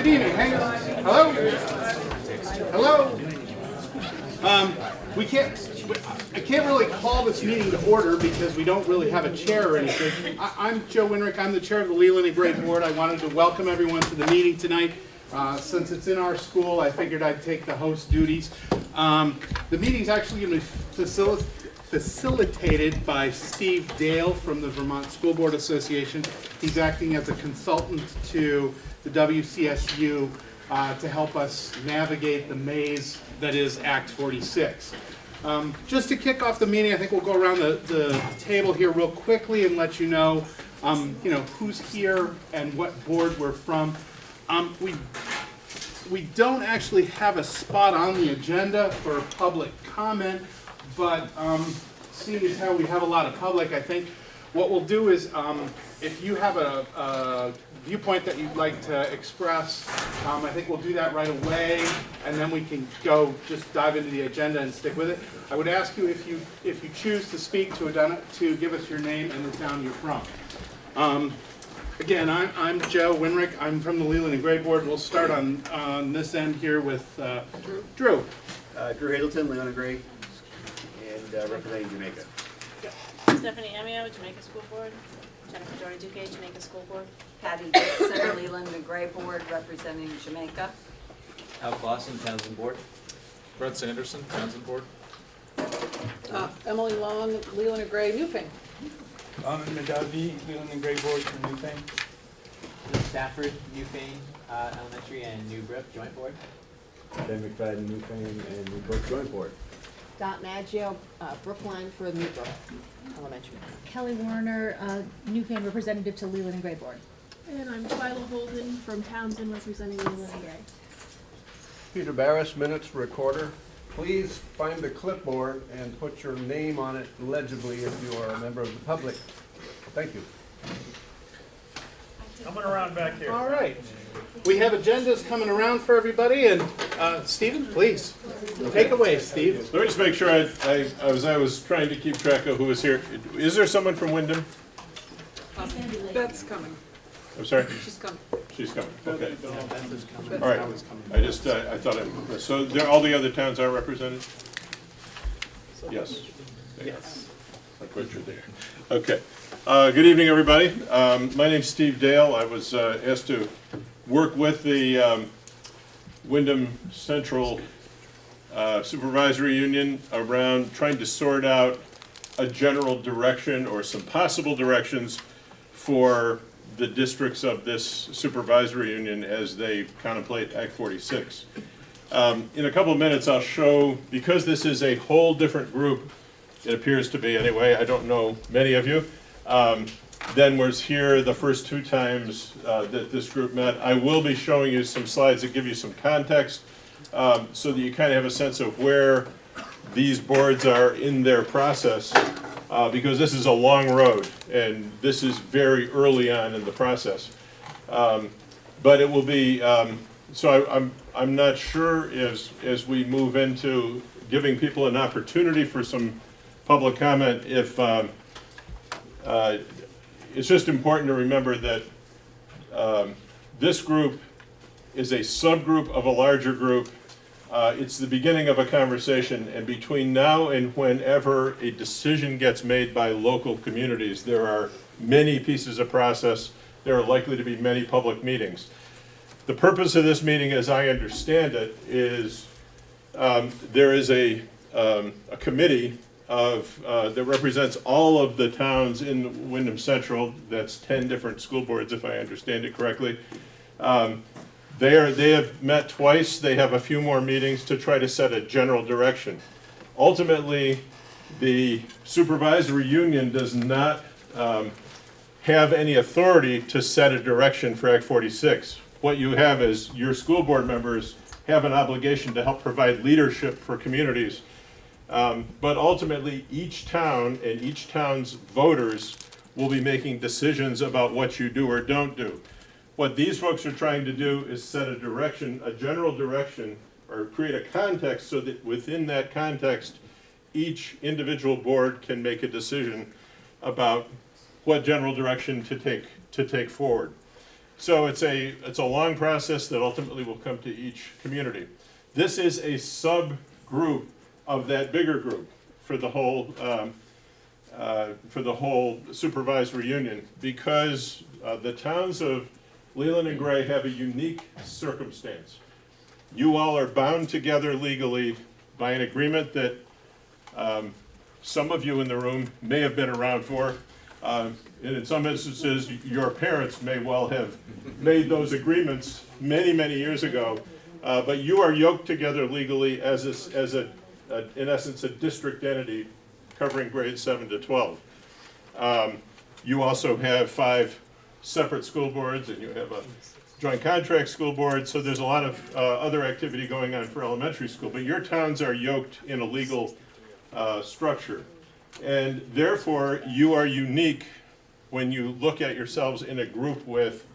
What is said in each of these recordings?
Good evening. Hang on. Hello? Hello? I can't really call this meeting to order because we don't really have a chair or anything. I'm Joe Winrick. I'm the chair of the Leland and Gray Board. I wanted to welcome everyone to the meeting tonight. Since it's in our school, I figured I'd take the host duties. The meeting's actually going to be facilitated by Steve Dale from the Vermont School Board Association. He's acting as a consultant to the WCSU to help us navigate the maze that is Act 46. Just to kick off the meeting, I think we'll go around the table here real quickly and let you know, who's here and what board we're from. We don't actually have a spot on the agenda for public comment, but seeing as how we have a lot of public, I think what we'll do is if you have a viewpoint that you'd like to express, I think we'll do that right away, and then we can go just dive into the agenda and stick with it. I would ask you if you choose to speak to give us your name and the town you're from. Again, I'm Joe Winrick. I'm from the Leland and Gray Board. We'll start on this end here with Drew. Drew Hazelton, Leland and Gray, and representing Jamaica. Stephanie Amio, Jamaica School Board. Jennifer Doherty Duque, Jamaica School Board. Patty Dixon, Leland and Gray Board, representing Jamaica. Al Clausen, Townsend Board. Brett Sanderson, Townsend Board. Emily Long, Leland and Gray, Newfane. Anand Nadavi, Leland and Gray Board from Newfane. Bill Stafford, Newfane Elementary and Newbrook Joint Board. Ben McFadden, Newfane, and Newbrook Joint Board. Dot Maggio, Brookline for Newbrook Elementary. Kelly Warner, Newfane representative to Leland and Gray Board. And I'm Twyla Holden from Townsend, representing Leland and Gray. Peter Barris, minutes recorder. Please find the clipboard and put your name on it legibly if you are a member of the public. Thank you. Coming around back here. All right. We have agendas coming around for everybody, and Stephen, please take away, Steve. Let me just make sure I was trying to keep track of who was here. Is there someone from Wyndham? That's coming. I'm sorry? She's coming. She's coming, okay. All All right, I thought so all the other towns are represented? Yes. Yes. I'm quite sure they are. Okay. Good evening, everybody. My name's Steve Dale. I was asked to work with the Wyndham Central Supervisory Union around trying to sort out a general direction or some possible directions for the districts of this supervisory union as they contemplate Act 46. In a couple of minutes I'll show, because this is a whole different group, it appears to be anyway, I don't know many of you, than was here the first two times that this group met. I will be showing you some slides that give you some context so that you kind of have a sense of where these boards are in their process. Because this is a long road, and this is very early on in the process. But it will be, so I'm not sure as we move into giving people an opportunity for some public comment, if it's just important to remember that this group is a subgroup of a larger group. It's the beginning of a conversation, and between now and whenever a decision gets made by local communities, there are many pieces of process. There are likely to be many public meetings. The purpose of this meeting, as I understand it, is there is a committee that represents all of the towns in Wyndham Central. That's 10 different school boards, if I understand it correctly. They have met twice. They have a few more meetings to try to set a general direction. Ultimately, the supervisory union does not have any authority to set a direction for Act 46. What you have is your school board members have an obligation to help provide leadership for communities. But ultimately, each town and each town's voters will be making decisions about what you do or don't do. What these folks are trying to do is set a direction, a general direction, or create a context so that within that context, each individual board can make a decision about what general direction to take forward. So it's a long process that ultimately will come to each community. This is a subgroup of that bigger group for the whole supervisory union, because the towns of Leland and Gray have a unique circumstance. You all are bound together legally by an agreement that some of you in the room may have been around for. And in some instances, your parents may well have made those agreements many, many years ago. But you are yoked together legally as in essence, a district entity covering grades 7 to 12. You also have 5 separate school boards, and you have a joint contract school board, so there's a lot of other activity going on for elementary school, but your towns are yoked in a legal structure. And therefore, you are unique when you look at yourselves in a group with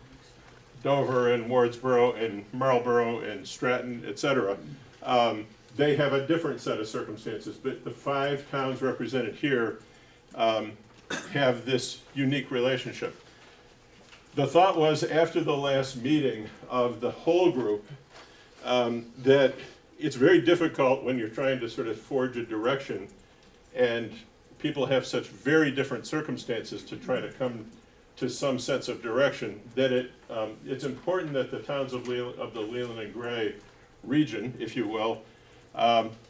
Dover and Wardsboro and Marlboro and Stratton, etc. They have a different set of circumstances, but the 5 towns represented here have this unique relationship. The thought was, after the last meeting of the whole group, that it's very difficult when you're trying to sort of forge a direction and people have such very different circumstances to try to come to some sense of direction, that it's important that the towns of the Leland and Gray region, if you will,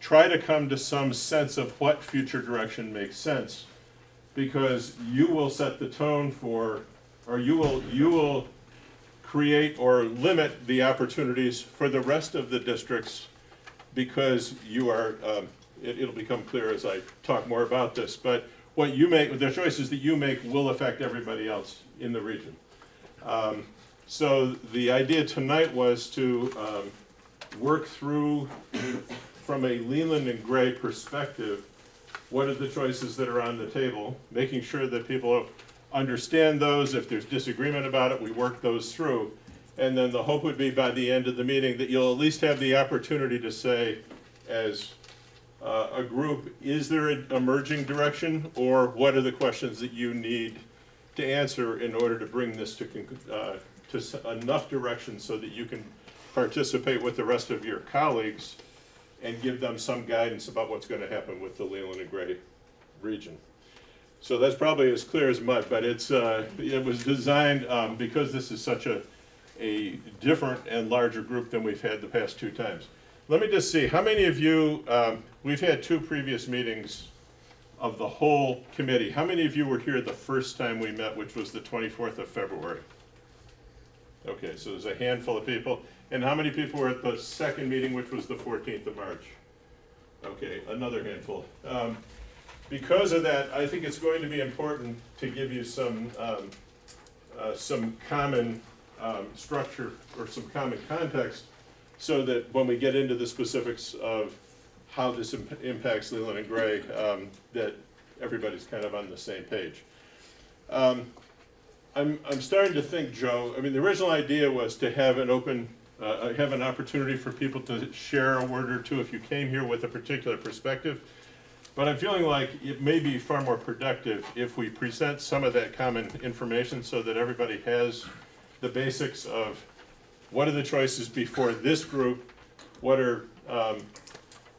try to come to some sense of what future direction makes sense, because you will set the tone for, or you will create or limit the opportunities for the rest of the districts, because you are, it'll become clear as I talk more about this, but what you make, the choices that you make will affect everybody else in the region. So the idea tonight was to work through, from a Leland and Gray perspective, what are the choices that are on the table, making sure that people understand those. If there's disagreement about it, we work those through. And then the hope would be by the end of the meeting that you'll at least have the opportunity to say, as a group, is there an emerging direction, or what are the questions that you need to answer in order to bring this to enough direction so that you can participate with the rest of your colleagues and give them some guidance about what's going to happen with the Leland and Gray region. So that's probably as clear as mud, but it was designed because this is such a different and larger group than we've had the past 2 times. Let me just see, how many of you, we've had 2 previous meetings of the whole committee. How many of you were here the first time we met, which was the 24th of February? Okay, so there's a handful of people. And how many people were at the second meeting, which was the 14th of March? Okay, another handful. Because of that, I think it's going to be important to give you some common structure or some common context, so that when we get into the specifics of how this impacts Leland and Gray, that everybody's kind of on the same page. I'm starting to think, Joe, I mean, the original idea was to have an open, have an opportunity for people to share a word or two if you came here with a particular perspective. But I'm feeling like it may be far more productive if we present some of that common information so that everybody has the basics of what are the choices before this group, what are,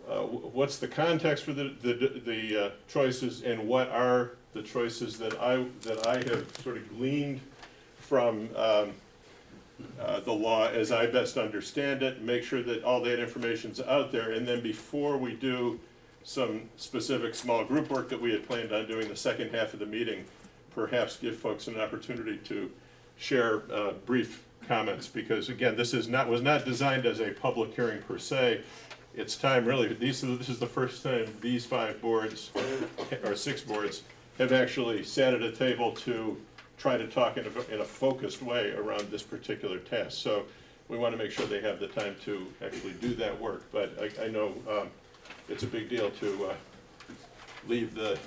what's the context for the choices, and what are the choices that I have sort of gleaned from the law as I best understand it, and make sure that all that information's out there. And then before we do some specific small group work that we had planned on doing the second half of the meeting, perhaps give folks an opportunity to share brief comments, because again, this was not designed as a public hearing per se. It's time really, this is the first time these 5 boards, or 6 boards, have actually sat at a table to try to talk in a focused way around this particular task. So we want to make sure they have the time to actually do that work. But I know it's a big deal to leave the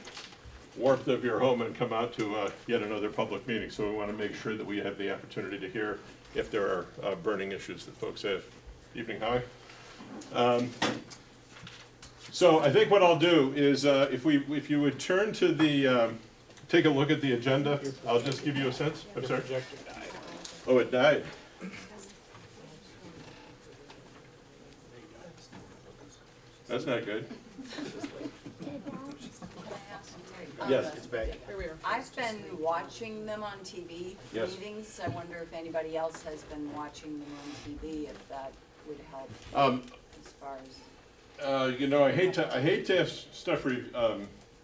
warmth of your home and come out to yet another public meeting. So we want to make sure that we have the opportunity to hear if there are burning issues that folks have. Evening, Howie. So I think what I'll do is if you would turn to the take a look at the agenda. I'll just give you a sense. I'm sorry. Oh, it died. That's not good. Yes. It's back. Here we are. I've been watching them on TV, Yes. meetings. I wonder if anybody else has been watching them on TV, if that would help as far as. You know, I hate to have stuff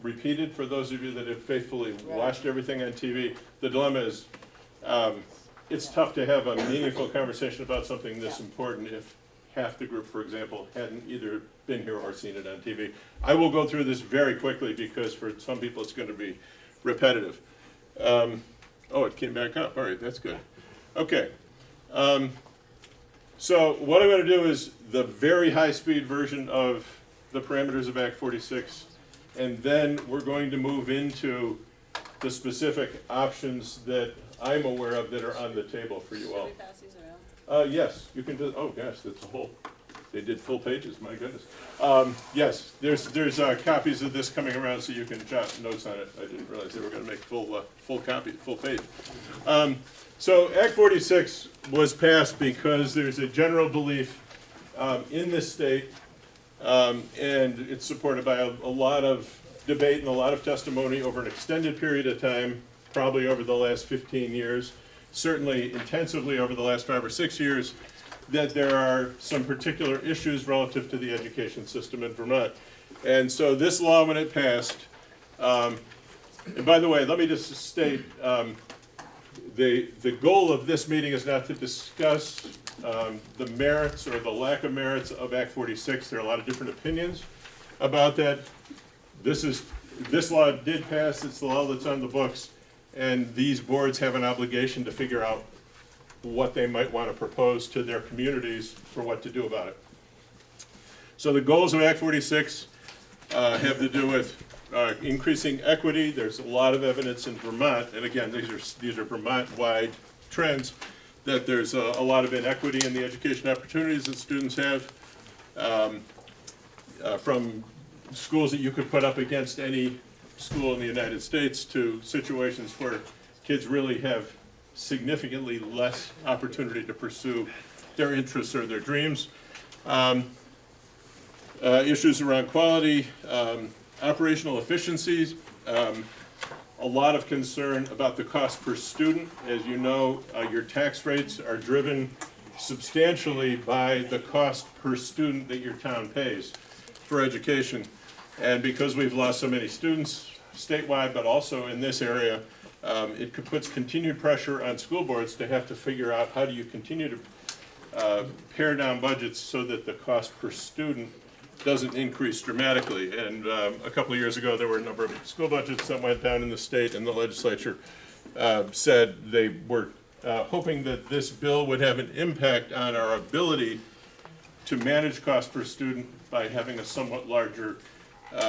repeated for those of you that have faithfully watched everything on TV. The dilemma is, it's tough to have a meaningful conversation about something this important if half the group, for example, hadn't either been here or seen it on TV. I will go through this very quickly because for some people it's going to be repetitive. Oh, it came back up. All right, that's good. Okay. So what I'm going to do is the very high-speed version of the parameters of Act 46, and then we're going to move into the specific options that I'm aware of that are on the table for you all. Should we pass these around? Yes, you can do, oh gosh, that's a whole, they did full pages, my goodness. Yes, there's copies of this coming around so you can jot notes on it. I didn't realize they were going to make full copy, full page. So Act 46 was passed because there's a general belief in this state, and it's supported by a lot of debate and a lot of testimony over an extended period of time, probably over the last 15 years, certainly intensively over the last 5 or 6 years, that there are some particular issues relative to the education system in Vermont. And so this law, when it passed, and by the way, let me just state, the goal of this meeting is not to discuss the merits or the lack of merits of Act 46. There are a lot of different opinions about that. This law did pass, it's the law that's on the books, and these boards have an obligation to figure out what they might want to propose to their communities for what to do about it. So the goals of Act 46 have to do with increasing equity. There's a lot of evidence in Vermont, and again, these are Vermont-wide trends, that there's a lot of inequity in the education opportunities that students have, from schools that you could put up against any school in the United States to situations where kids really have significantly less opportunity to pursue their interests or their dreams. Issues around quality, operational efficiencies, a lot of concern about the cost per student. As you know, your tax rates are driven substantially by the cost per student that your town pays for education. And because we've lost so many students statewide, but also in this area, it puts continued pressure on school boards to have to figure out how do you continue to pare down budgets so that the cost per student doesn't increase dramatically. And a couple of years ago, there were a number of school budgets that went down in the state, and the legislature said they were hoping that this bill would have an impact on our ability to manage cost per student by having a somewhat larger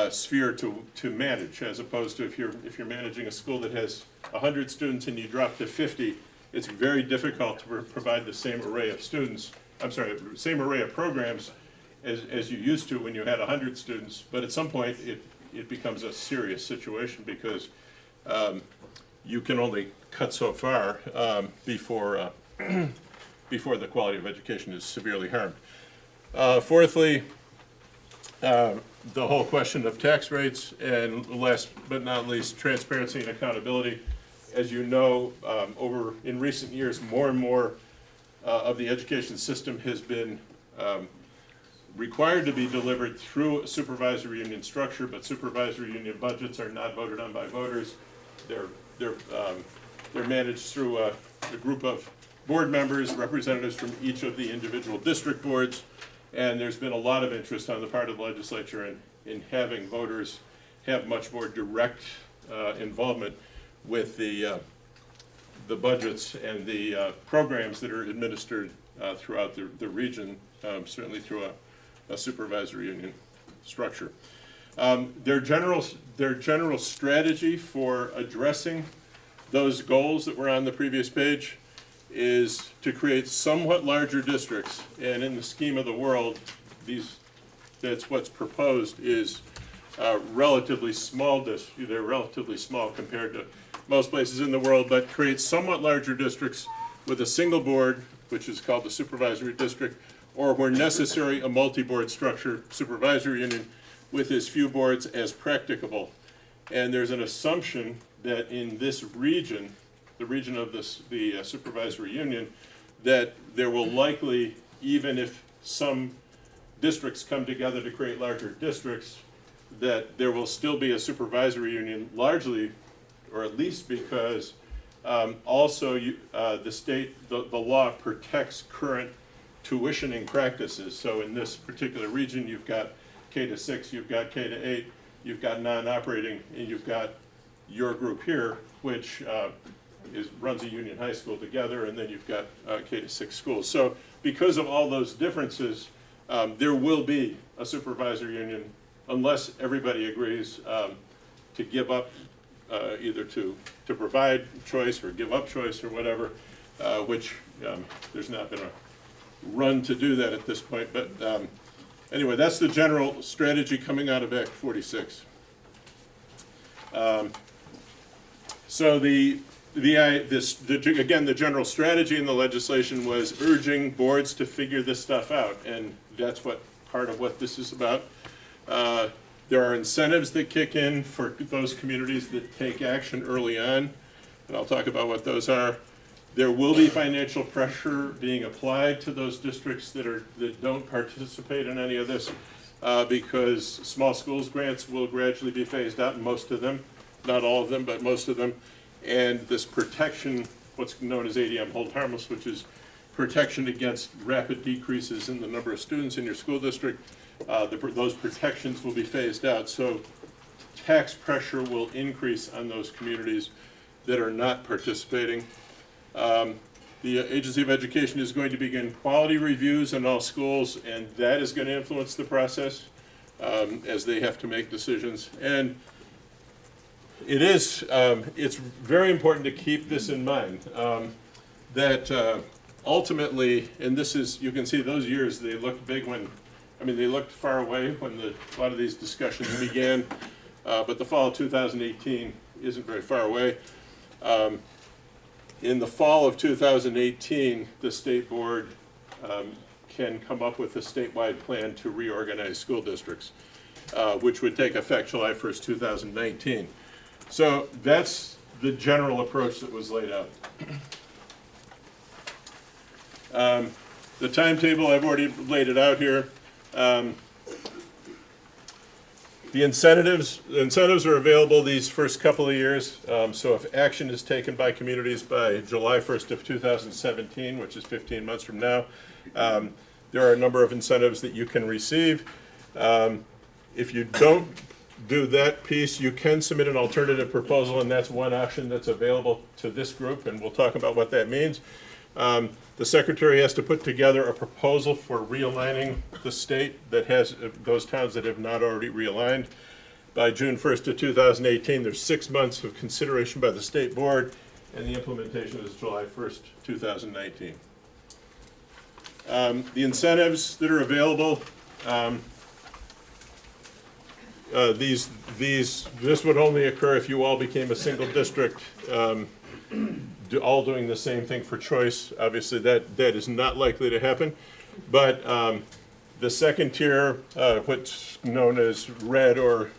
sphere to manage, as opposed to if you're managing a school that has 100 students and you drop to 50, it's very difficult to provide the same array of students, same array of programs as you used to when you had 100 students. But at some point, it becomes a serious situation because you can only cut so far before the quality of education is severely harmed. Fourthly, the whole question of tax rates, and last but not least, transparency and accountability. As you know, in recent years, more and more of the education system has been required to be delivered through a supervisory union structure, but supervisory union budgets are not voted on by voters. They're managed through a group of board members, representatives from each of the individual district boards. And there's been a lot of interest on the part of the legislature in having voters have much more direct involvement with the budgets and the programs that are administered throughout the region, certainly through a supervisory union structure. Their general strategy for addressing those goals that were on the previous page is to create somewhat larger districts, and in the scheme of the world, that's what's proposed is relatively small districts. They're relatively small compared to most places in the world, but create somewhat larger districts with a single board, which is called the supervisory district, or where necessary, a multi-board structure supervisory union with as few boards as practicable. And there's an assumption that in this region, the region of the supervisory union, that there will likely, even if some districts come together to create larger districts, that there will still be a supervisory union, largely, or at least because also the law protects current tuitioning practices. So in this particular region, you've got K to 6, you've got K to 8, you've got non-operating, and you've got your group here, which runs a union high school together, and then you've got K to 6 schools. So because of all those differences, there will be a supervisory union unless everybody agrees to give up either to provide choice or give up choice or whatever, which there's not been a run to do that at this point. But anyway, that's the general strategy coming out of Act 46. So again, the general strategy in the legislation was urging boards to figure this stuff out, and that's what part of what this is about. There are incentives that kick in for those communities that take action early on, and I'll talk about what those are. There will be financial pressure being applied to those districts that don't participate in any of this, because small schools grants will gradually be phased out, most of them, not all of them, but most of them. And this protection, what's known as ADM hold harmless, which is protection against rapid decreases in the number of students in your school district, those protections will be phased out. So tax pressure will increase on those communities that are not participating. The Agency of Education is going to begin quality reviews in all schools, and that is going to influence the process as they have to make decisions. And it's very important to keep this in mind, that ultimately, and this is, you can see those years, they looked big they looked far away when a lot of these discussions began, but the fall of 2018 isn't very far away. In the fall of 2018, the state board can come up with a statewide plan to reorganize school districts, which would take effect July 1st, 2019. So that's the general approach that was laid out. The timetable, I've already laid it out here. The incentives are available these first couple of years. So if action is taken by communities by July 1st of 2017, which is 15 months from now, there are a number of incentives that you can receive. If you don't do that piece, you can submit an alternative proposal, and that's one option that's available to this group, and we'll talk about what that means. The secretary has to put together a proposal for realigning the state that has those towns that have not already realigned. By June 1st of 2018, there's 6 months of consideration by the state board, and the implementation is July 1st, 2019. The incentives that are available, this would only occur if you all became a single district, all doing the same thing for choice. Obviously, that is not likely to happen. But the second tier, what's known as red or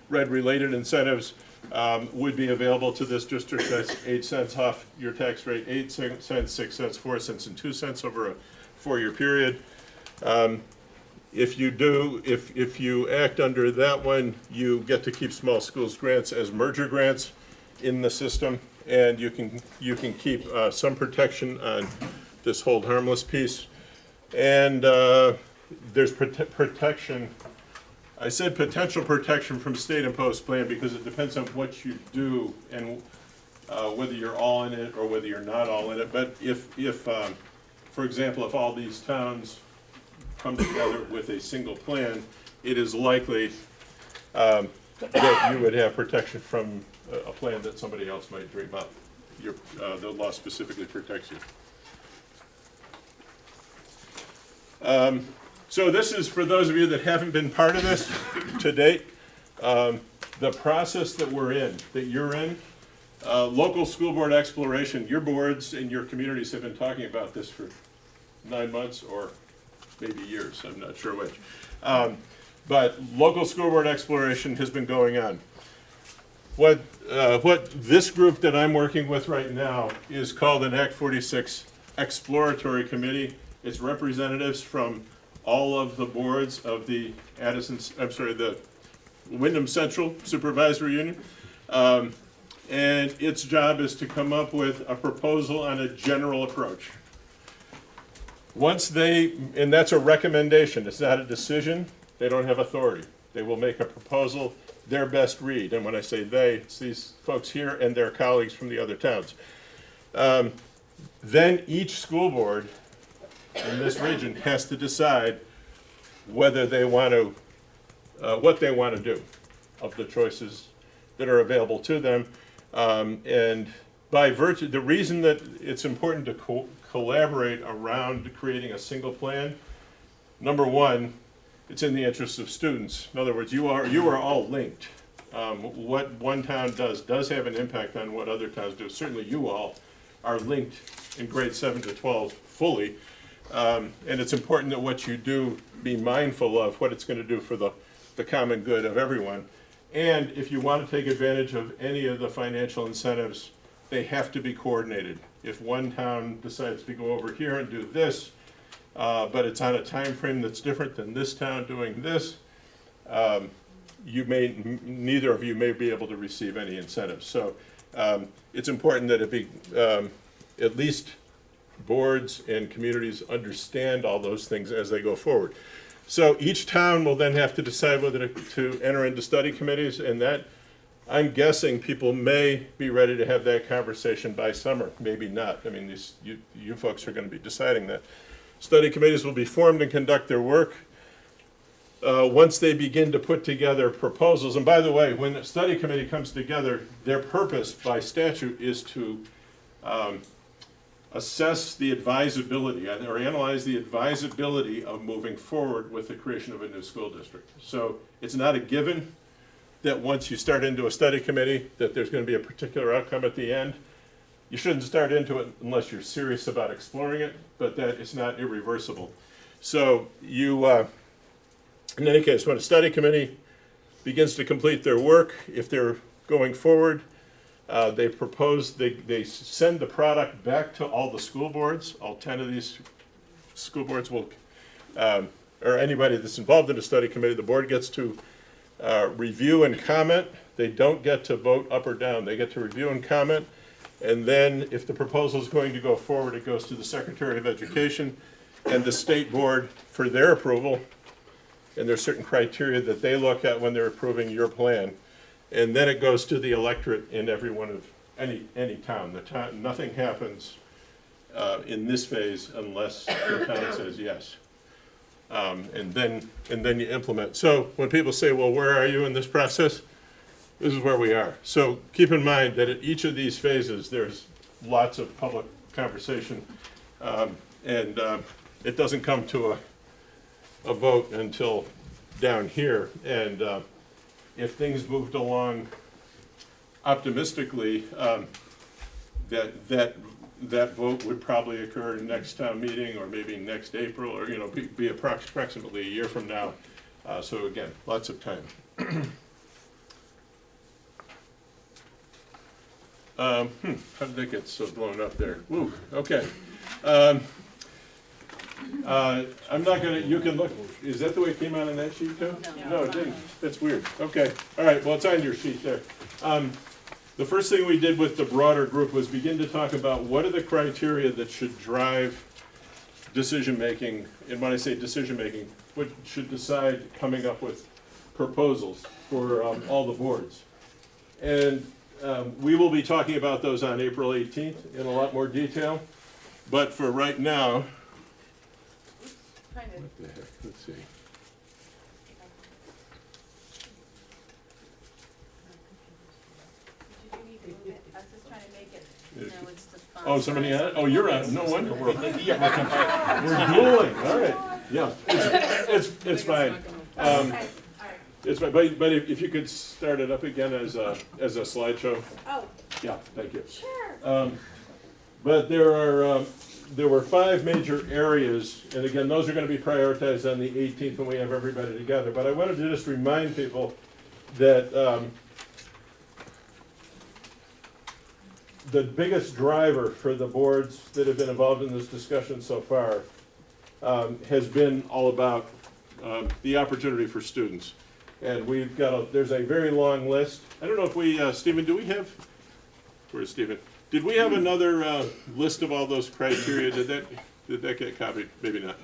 red-related incentives, would be available to this district. That's 8 cents off your tax rate, 8 cents, 6 cents, 4 cents, and 2 cents over a 4-year period. If you act under that one, you get to keep small schools grants as merger grants in the system, and you can keep some protection on this hold harmless piece. And there's protection. I said potential protection from state imposed plan because it depends on what you do and whether you're all in it or whether you're not all in it. But if for example, if all these towns come together with a single plan, it is likely that you would have protection from a plan that somebody else might dream up. The law specifically protects you. So this is for those of you that haven't been part of this to date. The process that you're in, Local school board exploration, your boards and your communities have been talking about this for 9 months or maybe years, I'm not sure which. But local school board exploration has been going on. What this group that I'm working with right now is called an Act 46 Exploratory Committee. It's representatives from all of the boards of the the Wyndham Central Supervisory Union. And its job is to come up with a proposal on a general approach. And that's a recommendation, it's not a decision, they don't have authority. They will make a proposal, their best read, and when I say they, it's these folks here and their colleagues from the other towns. Then each school board in this region has to decide whether they want to, what they want to do of the choices that are available to them. And by virtue, the reason that it's important to collaborate around creating a single plan, number one, it's in the interest of students. In other words, you are all linked. What one town does have an impact on what other towns do. Certainly you all are linked in grades 7 to 12 fully. And it's important that what you do be mindful of what it's going to do for the common good of everyone. And if you want to take advantage of any of the financial incentives, they have to be coordinated. If one town decides to go over here and do this, but it's on a time frame that's different than this town doing this, neither of you may be able to receive any incentives. So it's important that it be at least boards and communities understand all those things as they go forward. So each town will then have to decide whether to enter into study committees, and that, I'm guessing people may be ready to have that conversation by summer, maybe not. I mean, you folks are going to be deciding that. Study committees will be formed and conduct their work. Once they begin to put together proposals, and by the way, when a study committee comes together, their purpose by statute is to assess the advisability or analyze the advisability of moving forward with the creation of a new school district. So it's not a given that once you start into a study committee that there's going to be a particular outcome at the end. You shouldn't start into it unless you're serious about exploring it, but that it's not irreversible. So you, in any case, when a study committee begins to complete their work, if they're going forward, they send the product back to all the school boards. All 10 of these school boards will, or anybody that's involved in a study committee, the board gets to review and comment. They don't get to vote up or down. They get to review and comment. And then if the proposal is going to go forward, it goes to the Secretary of Education and the state board for their approval. And there's certain criteria that they look at when they're approving your plan. And then it goes to the electorate in every one of any town. Nothing happens in this phase unless the town says yes. And then you implement. So when people say, well, where are you in this process? This is where we are. So keep in mind that at each of these phases, there's lots of public conversation. And it doesn't come to a vote until down here. And if things moved along optimistically, that vote would probably occur next town meeting or maybe next April, or be approximately a year from now. So again, lots of time. How did that get so blown up there? Woo, okay. I'm not gonna, you can look, is that the way it came out on that sheet too? No, it didn't. That's weird. Okay, all right, well, it's on your sheet there. The first thing we did with the broader group was begin to talk about what are the criteria that should drive decision-making. And when I say decision-making, what should decide coming up with proposals for all the boards. And we will be talking about those on April 18th in a lot more detail. But for right now, what the heck, let's see. I was just trying to make it, it's the font. Oh, somebody on it? Oh, you're on it. No wonder we're dueling. All right. Yeah, it's fine. It's fine. But if you could start it up again as a slideshow. Oh, Yeah, thank you. Sure. But there were 5 major areas, and again, those are going to be prioritized on the 18th when we have everybody together. But I wanted to just remind people that the biggest driver for the boards that have been involved in this discussion so far has been all about the opportunity for students. And we've got there's a very long list. I don't know if we, Stephen, do we have, where's Stephen? Did we have another list of all those criteria? Did that get copied? Maybe not.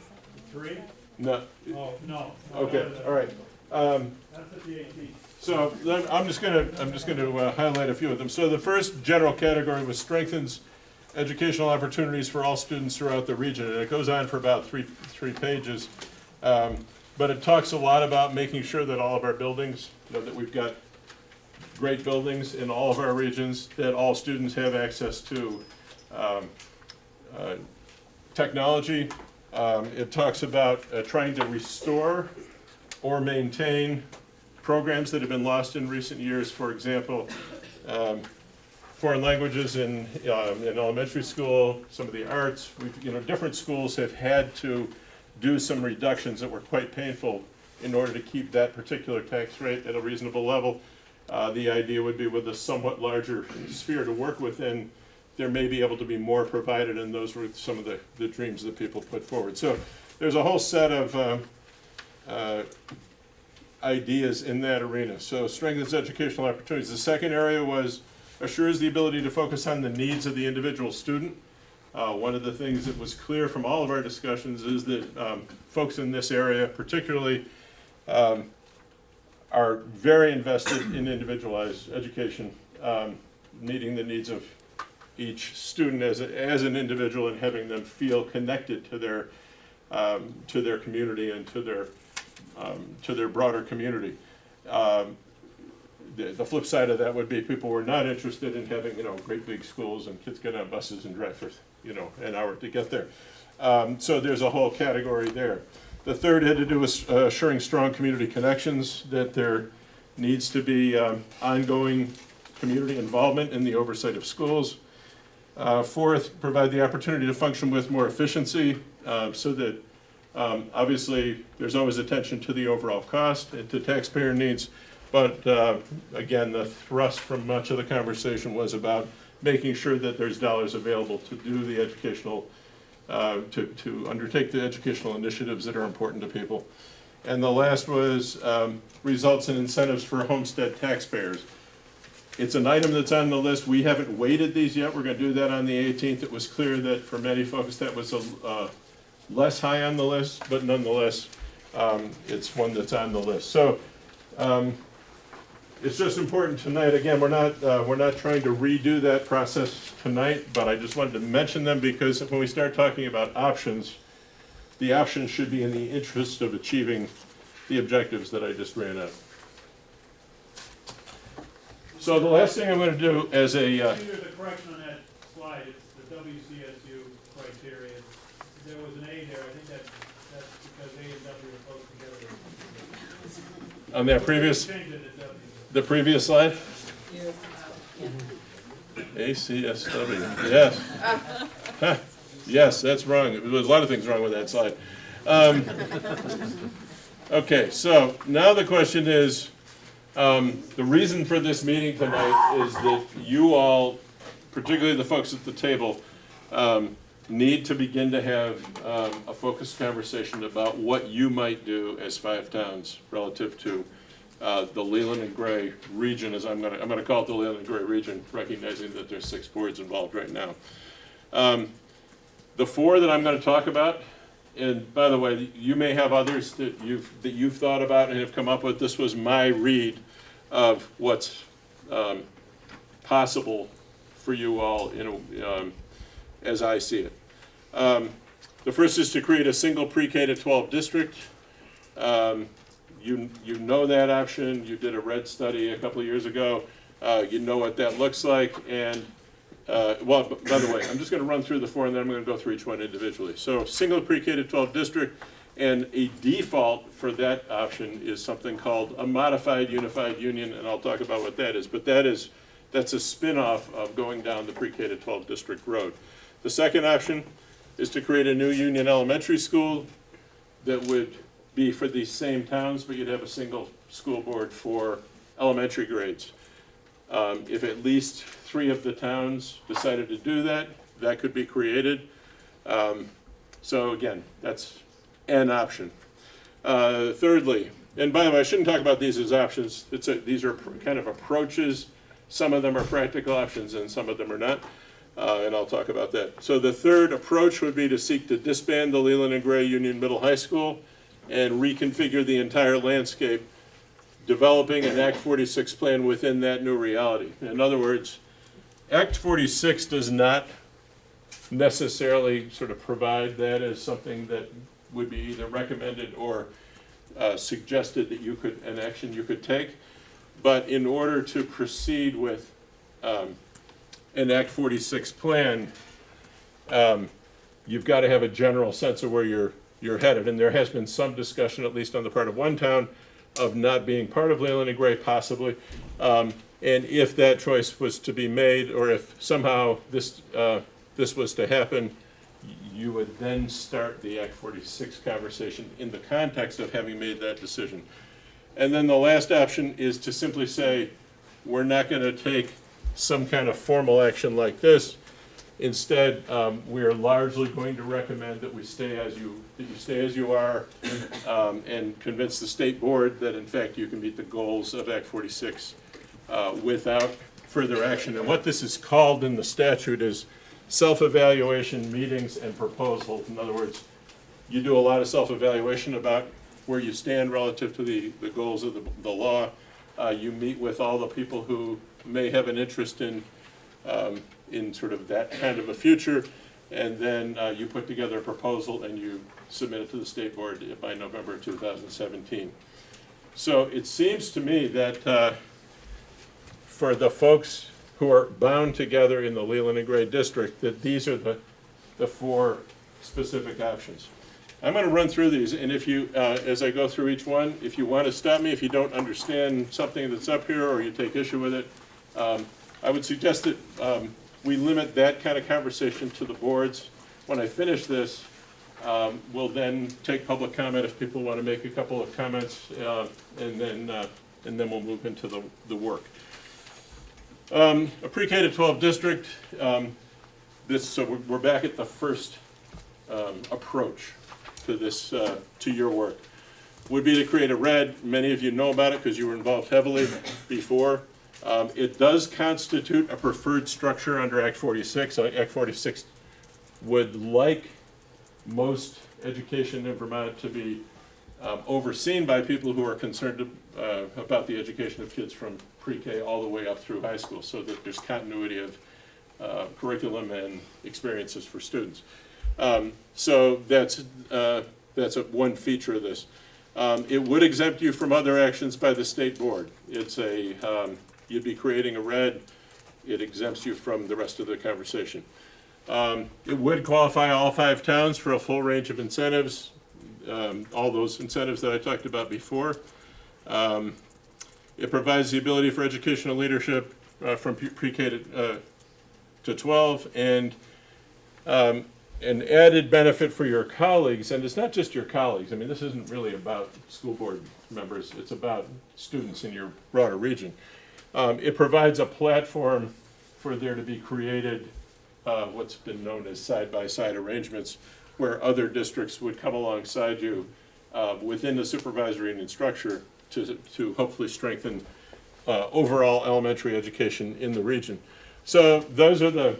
3? No. Oh, no. Okay, all right. That's at the 18th. So then I'm just going to highlight a few of them. So the first general category was strengthens educational opportunities for all students throughout the region, and it goes on for about three pages. But it talks a lot about making sure that all of our buildings, that we've got great buildings in all of our regions, that all students have access to technology. It talks about trying to restore or maintain programs that have been lost in recent years. For example, foreign languages in elementary school, some of the arts. Different schools have had to do some reductions that were quite painful in order to keep that particular tax rate at a reasonable level. The idea would be with a somewhat larger sphere to work within, there may be able to be more provided, and those were some of the dreams that people put forward. So there's a whole set of ideas in that arena. So strengthens educational opportunities. The second area was assures the ability to focus on the needs of the individual student. One of the things that was clear from all of our discussions is that folks in this area particularly are very invested in individualized education, meeting the needs of each student as an individual and having them feel connected to their community and to their broader community. The flip side of that would be people were not interested in having great big schools and kids get on buses and drive for an hour to get there. So there's a whole category there. The third had to do with assuring strong community connections, that there needs to be ongoing community involvement in the oversight of schools. Fourth, provide the opportunity to function with more efficiency, so that obviously there's always attention to the overall cost and to taxpayer needs. But again, the thrust from much of the conversation was about making sure that there's dollars available to do the educational, to undertake the educational initiatives that are important to people. And the last was results and incentives for homestead taxpayers. It's an item that's on the list. We haven't weighted these yet. We're going to do that on the 18th. It was clear that for many folks that was less high on the list, but nonetheless, it's one that's on the list. So it's just important tonight. Again, we're not trying to redo that process tonight, but I just wanted to mention them because when we start talking about options, the options should be in the interest of achieving the objectives that I just ran out. So the last thing I'm going to do as a... There's a correction on that slide. It's the WCSU criteria. There was an A there. I think that's because A and W are close together. On that previous... The previous slide? ACSW, yes. Huh. Yes, that's wrong. There's a lot of things wrong with that slide. Okay, so now the question is, the reason for this meeting tonight is that you all, particularly the folks at the table, need to begin to have a focused conversation about what you might do as 5 towns relative to the Leland and Gray region, as I'm gonna call it the Leland and Gray region, recognizing that there's 6 boards involved right now. The 4 that I'm going to talk about, and by the way, you may have others that you've thought about and have come up with. This was my read of what's possible for you all as I see it. The first is to create a single pre-K to 12 district. You know that option. You did a RED study a couple of years ago. You know what that looks like. And well, by the way, I'm just going to run through the 4 and then I'm going to go through each one individually. So single pre-K to 12 district, and a default for that option is something called a modified unified union, and I'll talk about what that is. But that that's a spin-off of going down the pre-K to 12 district road. The second option is to create a new Union Elementary School that would be for these same towns, but you'd have a single school board for elementary grades. If at least 3 of the towns decided to do that, that could be created. So again, that's an option. Thirdly, and by the way, I shouldn't talk about these as options. These are kind of approaches. Some of them are practical options and some of them are not. And I'll talk about that. So the third approach would be to seek to disband the Leland and Gray Union Middle High School and reconfigure the entire landscape, developing an Act 46 plan within that new reality. In other words, Act 46 does not necessarily sort of provide that as something that would be either recommended or suggested that you could, an action you could take. But in order to proceed with an Act 46 plan, you've got to have a general sense of where you're headed. And there has been some discussion, at least on the part of one town, of not being part of Leland and Gray, possibly. And if that choice was to be made, or if somehow this was to happen, you would then start the Act 46 conversation in the context of having made that decision. And then the last option is to simply say, we're not going to take some kind of formal action like this. Instead, we are largely going to recommend that you stay as you are, and convince the state board that in fact you can meet the goals of Act 46 without further action. And what this is called in the statute is self-evaluation meetings and proposals. In other words, you do a lot of self-evaluation about where you stand relative to the goals of the law. You meet with all the people who may have an interest in sort of that kind of a future, and then you put together a proposal and you submit it to the state board by November 2017. So it seems to me that for the folks who are bound together in the Leland and Gray district, that these are the 4 specific options. I'm going to run through these, and if you, as I go through each one, if you want to stop me, if you don't understand something that's up here or you take issue with it, I would suggest that we limit that kind of conversation to the boards. When I finish this, we'll then take public comment if people want to make a couple of comments, and then we'll move into the work. A pre-K to 12 district, so we're back at the first approach to this, to your work, would be to create a red. Many of you know about it because you were involved heavily before. It does constitute a preferred structure under Act 46. Act 46 would like most education in Vermont to be overseen by people who are concerned about the education of kids from pre-K all the way up through high school, so that there's continuity of curriculum and experiences for students. So that's one feature of this. It would exempt you from other actions by the state board. It's you'd be creating a red. It exempts you from the rest of the conversation. It would qualify all 5 towns for a full range of incentives, all those incentives that I talked about before. It provides the ability for educational leadership from pre-K to 12, and an added benefit for your colleagues, and it's not just your colleagues. I mean, this isn't really about school board members. It's about students in your broader region. It provides a platform for there to be created what's been known as side-by-side arrangements, where other districts would come alongside you within the supervisory union structure to hopefully strengthen overall elementary education in the region. So those are the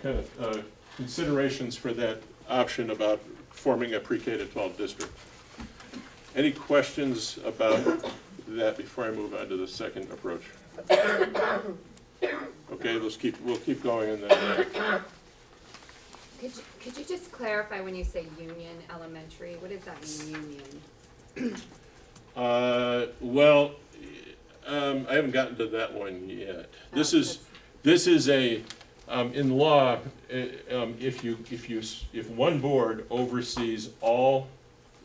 kind of considerations for that option about forming a pre-K to 12 district. Any questions about that before I move on to the second approach? Okay, we'll keep going and then. Could you just clarify when you say Union Elementary, what does that mean, Union? Well, I haven't gotten to that one yet. This is a in law. If one board oversees all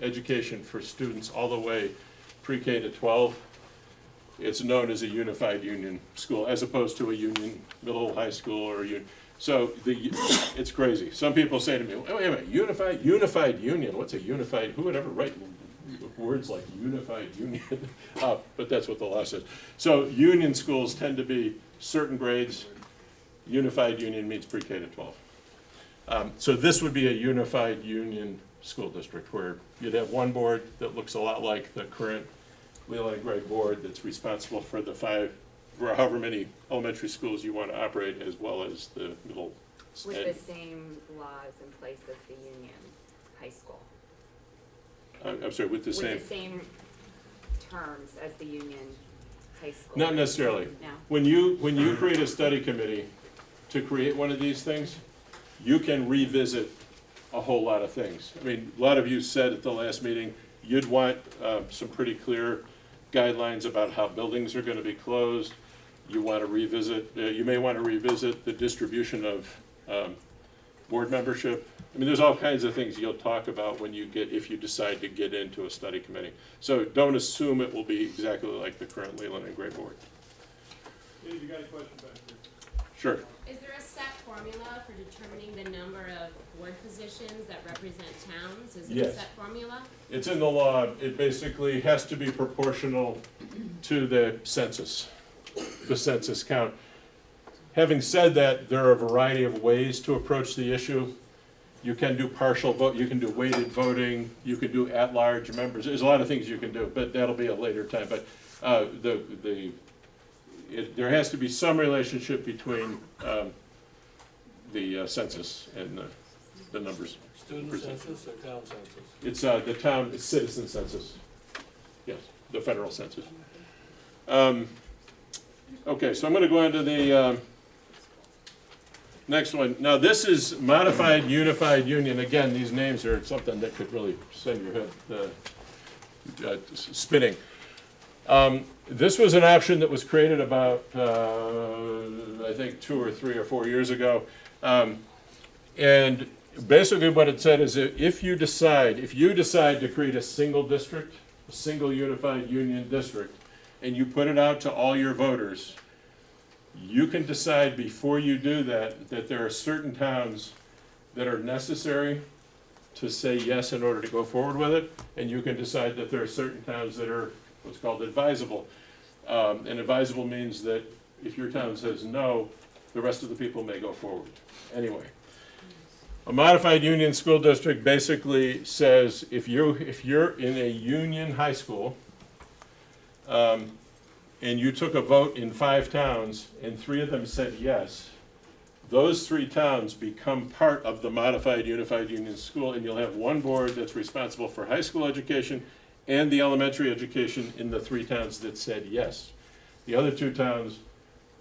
education for students all the way pre-K to 12, it's known as a unified union school, as opposed to a union middle, high school, or so it's crazy. Some people say to me, "Oh, wait a minute, unified union, what's a unified, who would ever write words like unified union?" But that's what the law says. So union schools tend to be certain grades. Unified union means pre-K to 12. So this would be a unified union school district where you'd have one board that looks a lot like the current Leland and Gray board that's responsible for the or however many elementary schools you want to operate, as well as the middle. With the same laws in place as the union high school. I'm sorry, with the same. With the same terms as the union high school. Not necessarily. No. When you create a study committee to create one of these things, you can revisit a whole lot of things. I mean, a lot of you said at the last meeting, you'd want some pretty clear guidelines about how buildings are going to be closed. You want to revisit, you may want to revisit the distribution of board membership. I mean, there's all kinds of things you'll talk about if you decide to get into a study committee. So don't assume it will be exactly like the current Leland and Gray board. Dave, you got a question back there? Sure. Is there a set formula for determining the number of board positions that represent towns? Is it Yes. a set formula? It's in the law. It basically has to be proportional to the census count. Having said that, there are a variety of ways to approach the issue. You can do partial vote, you can do weighted voting, you can do at-large members. There's a lot of things you can do, but that'll be a later time. But there has to be some relationship between the census and the numbers. Student census or town census? It's the town, it's citizen census. Yes, the federal census. Okay, so I'm going to go into the next one. Now, this is modified unified union. Again, these names are something that could really send your head spinning. This was an option that was created about, I think, 2 or 3 or 4 years ago. And basically what it said is if you decide to create a single district, a single unified union district, and you put it out to all your voters, you can decide before you do that there are certain towns that are necessary to say yes in order to go forward with it, and you can decide that there are certain towns that are what's called advisable. And advisable means that if your town says no, the rest of the people may go forward. Anyway, a modified union school district basically says if you're in a union high school, and you took a vote in 5 towns and 3 of them said yes, those 3 towns become part of the modified unified union school, and you'll have one board that's responsible for high school education and the elementary education in the 3 towns that said yes. The other 2 towns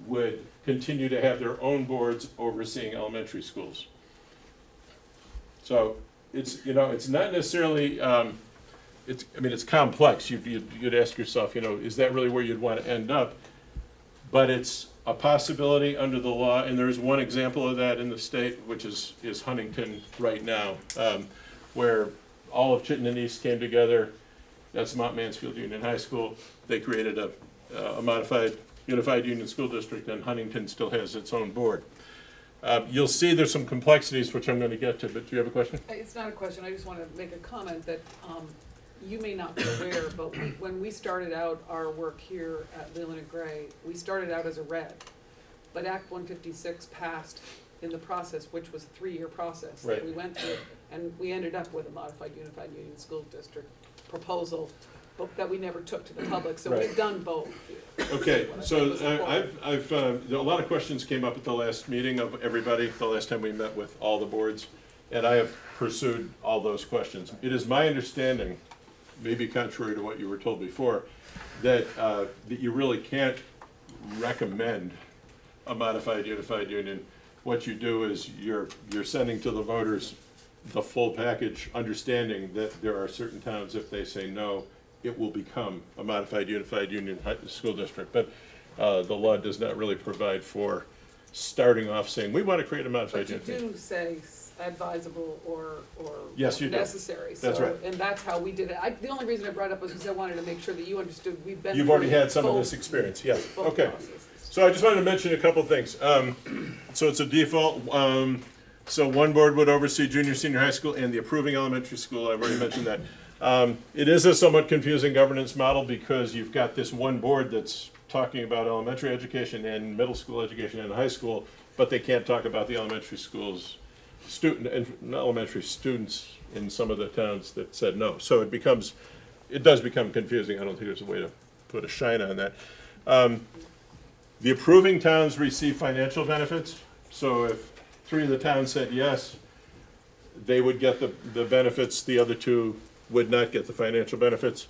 would continue to have their own boards overseeing elementary schools. So it's not necessarily it's complex. You'd ask yourself, is that really where you'd want to end up? But it's a possibility under the law, and there's one example of that in the state, which is Huntington right now, where all of Chittenden East came together. That's Mount Mansfield Union High School. They created a modified unified union school district, and Huntington still has its own board. You'll see there's some complexities, which I'm going to get to, but do you have a question? It's not a question, I just want to make a comment that you may not be aware, but when we started out our work here at Leland and Gray, we started out as a red. But Act 156 passed in the process, which was a 3-year process that we went through, and we ended up with a modified unified union school district proposal, but that we never took to the public, so we've done both. Okay, so a lot of questions came up at the last meeting of everybody, the last time we met with all the boards, and I have pursued all those questions. It is my understanding, maybe contrary to what you were told before, that you really can't recommend a modified unified union. What you do is you're sending to the voters the full package, understanding that there are certain towns, if they say no, it will become a modified unified union school district. But the law does not really provide for starting off saying, we want to create a modified But you unit. do say advisable or Yes, you do. necessary, so, That's right. and that's how we did it. The only reason I brought it up was because I wanted to make sure that you understood, we've been. You've already through had some of both- this experience, yes, both okay. processes. So I just wanted to mention a couple things. So it's a default, so one board would oversee junior, senior high school and the approving elementary school, I've already mentioned that. It is a somewhat confusing governance model because you've got this one board that's talking about elementary education and middle school education and high school, but they can't talk about the elementary schools, elementary students in some of the towns that said no. So it does become confusing. I don't think there's a way to put a shine on that. The approving towns receive financial benefits, so if 3 of the towns said yes, they would get the benefits, the other 2 would not get the financial benefits.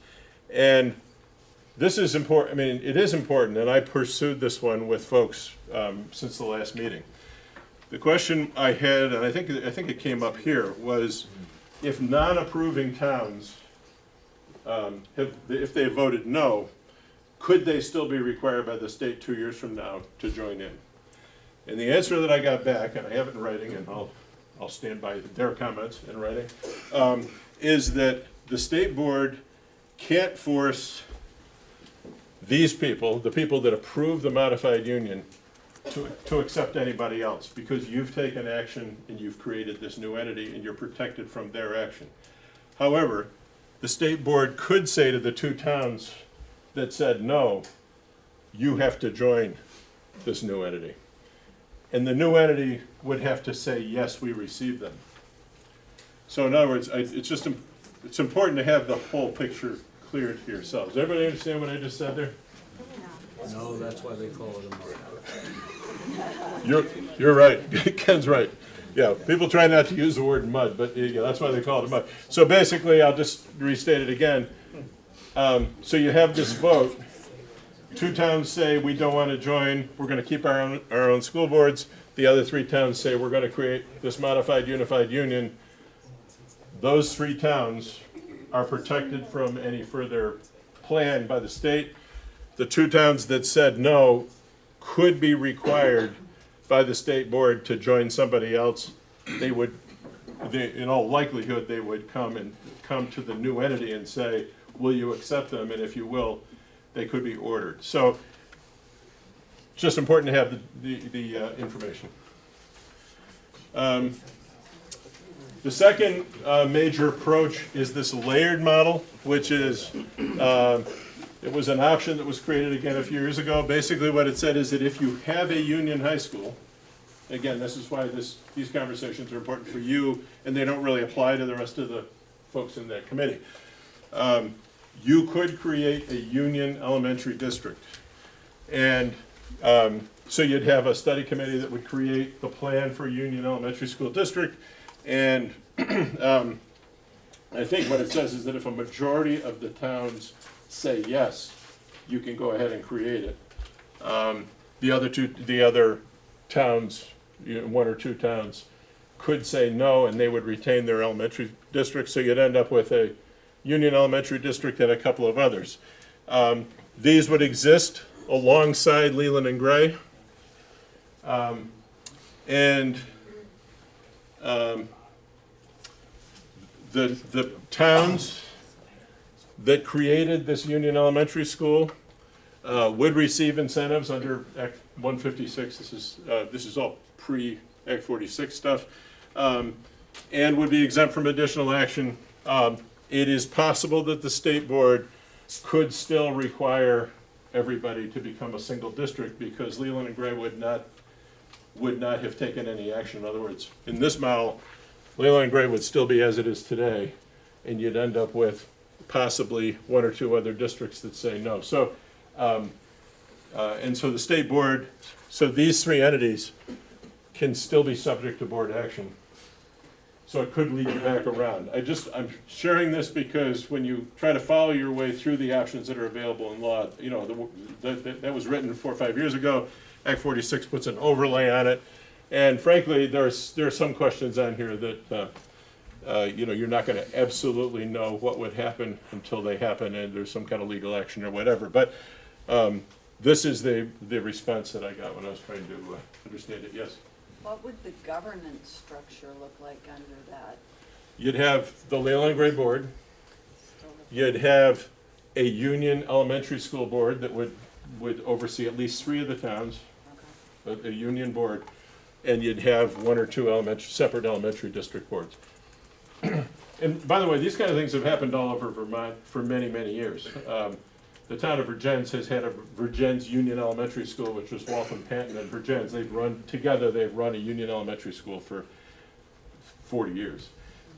And this is important, I mean, it is important, and I pursued this one with folks since the last meeting. The question I had, and I think it came up here, was if non-approving towns, if they voted no, could they still be required by the state 2 years from now to join in? And the answer that I got back, and I have it in writing, and I'll stand by their comments in writing, is that the state board can't force these people, the people that approve the modified union, to accept anybody else, because you've taken action and you've created this new entity and you're protected from their action. However, the state board could say to the 2 towns that said no, you have to join this new entity. And the new entity would have to say, yes, we receive them. So in other words, it's important to have the whole picture clear to yourselves. Does everybody understand what I just said there? No, that's why they call it a mud. You're right. Ken's right. Yeah, people try not to use the word mud, but yeah, that's why they call it a mud. So basically, I'll just restate it again. So you have this vote. 2 towns say we don't want to join, we're going to keep our own school boards. The other 3 towns say we're going to create this modified unified union. Those 3 towns are protected from any further plan by the state. The 2 towns that said no could be required by the state board to join somebody else. In all likelihood, they would come to the new entity and say, will you accept them? And if you will, they could be ordered. So, just important to have the information. The second major approach is this layered model, which is, it was an option that was created again a few years ago. Basically what it said is that if you have a union high school, again, this is why these conversations are important for you, and they don't really apply to the rest of the folks in that committee. You could create a union elementary district. And so you'd have a study committee that would create the plan for a union elementary school district. And I think what it says is that if a majority of the towns say yes, you can go ahead and create it. The other towns, 1 or 2 towns, could say no, and they would retain their elementary district. So you'd end up with a union elementary district and a couple of others. These would exist alongside Leland and Gray. The towns that created this union elementary school would receive incentives under Act 156. This is all pre-Act 46 stuff, and would be exempt from additional action. It is possible that the state board could still require everybody to become a single district because Leland and Gray would not have taken any action. In other words, in this model, Leland and Gray would still be as it is today, and you'd end up with possibly 1 or 2 other districts that say no. So, and so the state board, so these 3 entities can still be subject to board action. So it could lead you back around. I'm sharing this because when you try to follow your way through the options that are available in law, you know, that was written 4 or 5 years ago. Act 46 puts an overlay on it. And frankly, there are some questions on here that, you know, you're not going to absolutely know what would happen until they happen and there's some kind of legal action or whatever. But this is the response that I got when I was trying to understand it. Yes? What would the governance structure look like under that? You'd have the Leland Gray Board. You'd have a union elementary school board that would oversee at least 3 of the towns, a union board, and you'd have 1 or 2 separate elementary district boards. And by the way, these kind of things have happened all over Vermont for many, many years. The town of Virgins has had a Virgins Union Elementary School, which was Waltham, Panton, and Virgins. They've run a union elementary school for 40 years.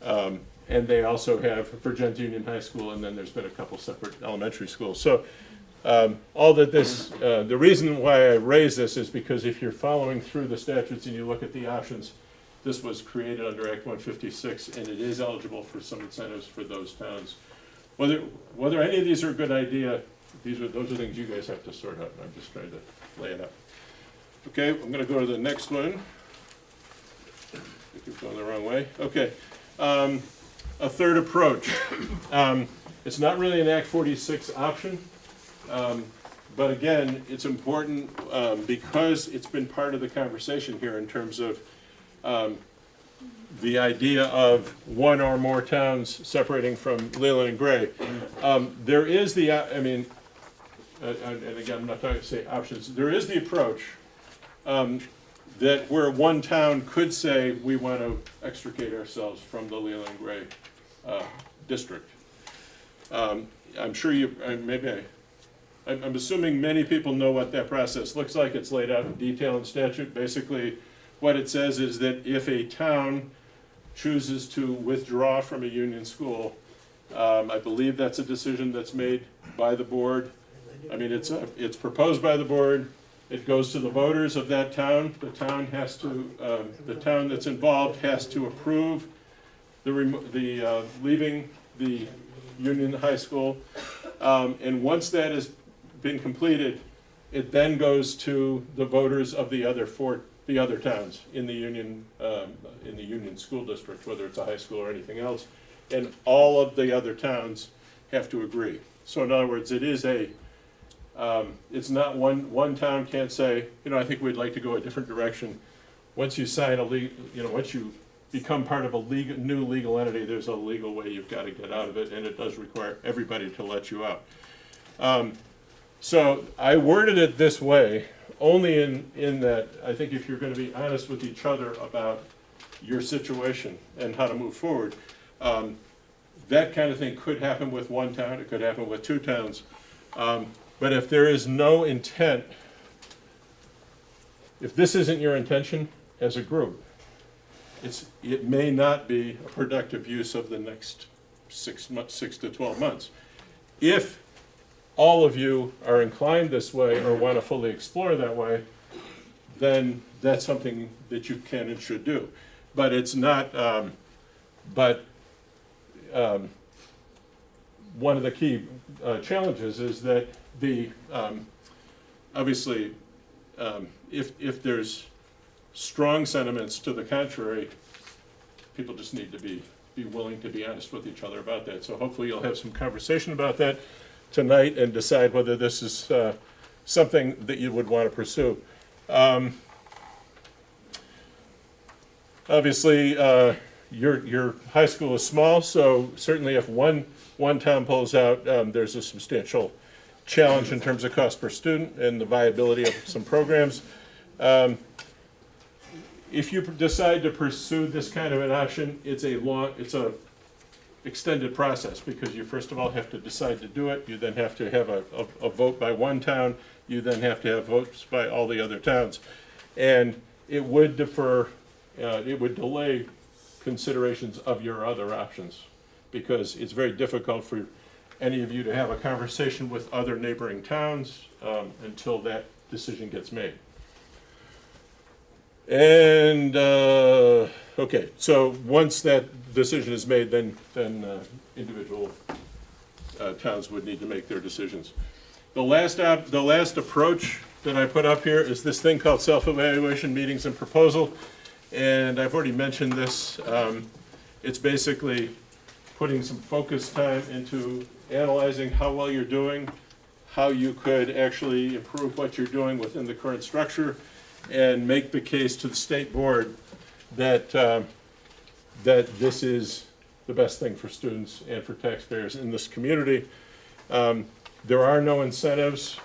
And they also have Virgins Union High School, and then there's been a couple separate elementary schools. So the reason why I raise this is because if you're following through the statutes and you look at the options, this was created under Act 156, and it is eligible for some incentives for those towns. Whether any of these are a good idea, those are things you guys have to sort out. I'm just trying to lay it out. Okay, I'm going to go to the next one. I think we've gone the wrong way. Okay, a third approach. It's not really an Act 46 option, but again, it's important because it's been part of the conversation here in terms of the idea of 1 or more towns separating from Leland and Gray. There is the, and again, I'm not talking to say options, there is the approach that where 1 town could say, we want to extricate ourselves from the Leland and Gray district. I'm sure I'm assuming many people know what that process looks like. It's laid out in detail in statute. Basically, what it says is that if a town chooses to withdraw from a union school, I believe that's a decision that's made by the board. I mean, it's proposed by the board. It goes to the voters of that town. The town has to, the town that's involved has to approve the leaving the union high school. And once that has been completed, it then goes to the voters of the other towns in the union school district, whether it's a high school or anything else, and all of the other towns have to agree. So in other words, it is it's not one town can't say, I think we'd like to go a different direction. Once you sign once you become part of a new legal entity, there's a legal way you've got to get out of it, and it does require everybody to let you out. So I worded it this way, only in that I think if you're going to be honest with each other about your situation and how to move forward, that kind of thing could happen with 1 town, it could happen with 2 towns. But if there is no intent, if this isn't your intention as a group, it may not be a productive use of the next 6 to 12 months. If all of you are inclined this way or want to fully explore that way, then that's something that you can and should do. But it's not, one of the key challenges is that obviously, if there's strong sentiments to the contrary, people just need to be willing to be honest with each other about that. So hopefully you'll have some conversation about that tonight and decide whether this is something that you would want to pursue. Obviously, your high school is small, so certainly if one town pulls out, there's a substantial challenge in terms of cost per student and the viability of some programs. If you decide to pursue this kind of an option, it's a extended process because you first of all have to decide to do it. You then have to have a vote by 1 town. You then have to have votes by all the other towns, and it would delay considerations of your other options because it's very difficult for any of you to have a conversation with other neighboring towns until that decision gets made. And okay, so once that decision is made, then individual towns would need to make their decisions. The last approach that I put up here is this thing called self-evaluation meetings and proposal, and I've already mentioned this. It's basically putting some focus time into analyzing how well you're doing, how you could actually improve what you're doing within the current structure and make the case to the state board that, that this is the best thing for students and for taxpayers in this community. There are no incentives,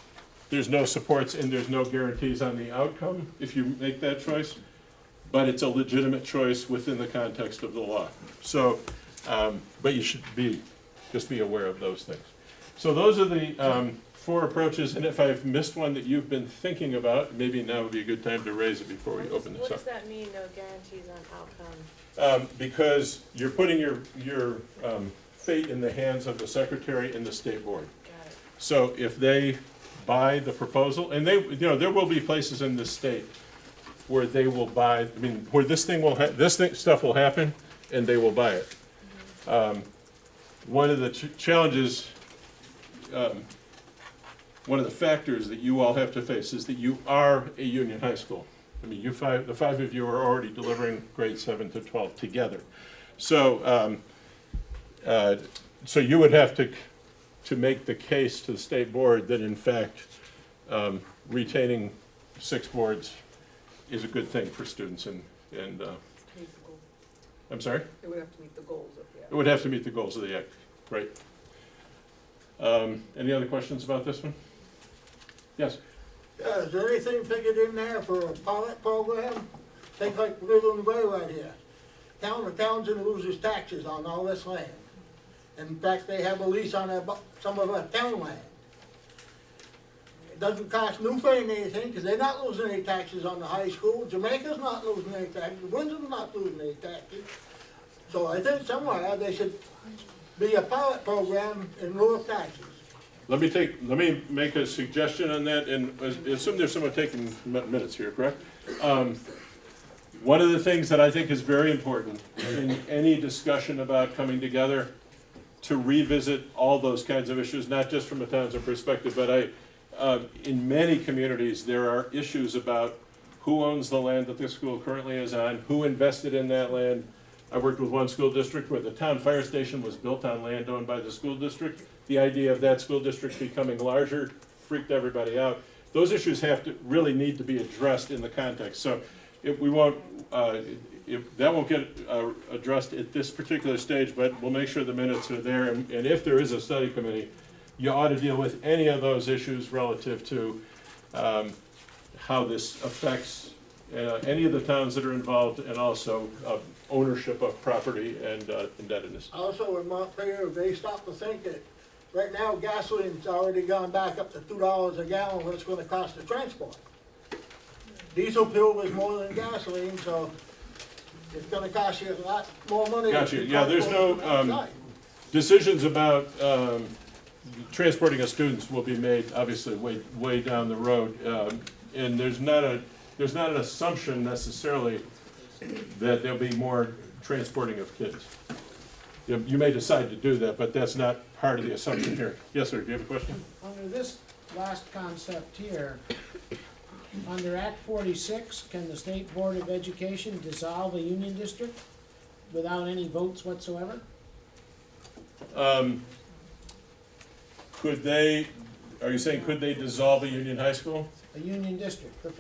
there's no supports, and there's no guarantees on the outcome if you make that choice, but it's a legitimate choice within the context of the law. So, but you should just be aware of those things. So those are the 4 approaches, and if I've missed one that you've been thinking about, maybe now would be a good time to raise it before we open this What up. does that mean, no guarantees on outcome? Because you're putting your fate in the hands of the secretary and the state board. Got it. So if they buy the proposal, and they, you know, there will be places in this state where they will buy, I mean, where this stuff will happen, and they will buy it. One of the challenges, one of the factors that you all have to face is that you are a union high school. I mean, the 5 of you are already delivering grades 7 to 12 together. So, so you would have to make the case to the state board that in fact, retaining 6 boards is a good thing for students and Meet the goals. I'm sorry? It would have to meet the goals of the act. It would have to meet the goals of the act, right? Any other questions about this one? Yes? Yeah, is there anything figured in there for a pilot program? Think like Little and Gray right here. Town of Townsend loses taxes on all this land. In fact, they have a lease on some of our town land. It doesn't cost Newfane anything, because they're not losing any taxes on the high school. Jamaica's not losing any taxes. Windsor's not losing any taxes. So I think somewhere they should be a pilot program in lieu of taxes. Let me make a suggestion on that, and assume there's someone taking minutes here, correct? One of the things that I think is very important in any discussion about coming together to revisit all those kinds of issues, not just from a Townsend perspective, but in many communities, there are issues about who owns the land that this school currently is on, who invested in that land. I worked with one school district where the town fire station was built on land owned by the school district. The idea of that school district becoming larger freaked everybody out. Those issues really need to be addressed in the context. So if we won't, that won't get addressed at this particular stage, but we'll make sure the minutes are there. And if there is a study committee, you ought to deal with any of those issues relative to how this affects any of the towns that are involved, and also ownership of property and indebtedness. Also in Montpelier, they stop to think that right now gasoline's already gone back up to $2 a gallon, what it's gonna cost to transport. Diesel fuel is more than gasoline, so it's gonna cost you a lot more money. Gotcha. Yeah, there's no decisions about transporting of students will be made obviously way down the road, and there's not an assumption necessarily that there'll be more transporting of kids. You may decide to do that, but that's not part of the assumption here. Yes, sir, do you have a question? Under this last concept here, under Act 46, can the State Board of Education dissolve a union district without any votes whatsoever? Are you saying could they dissolve a union high school? A union district, the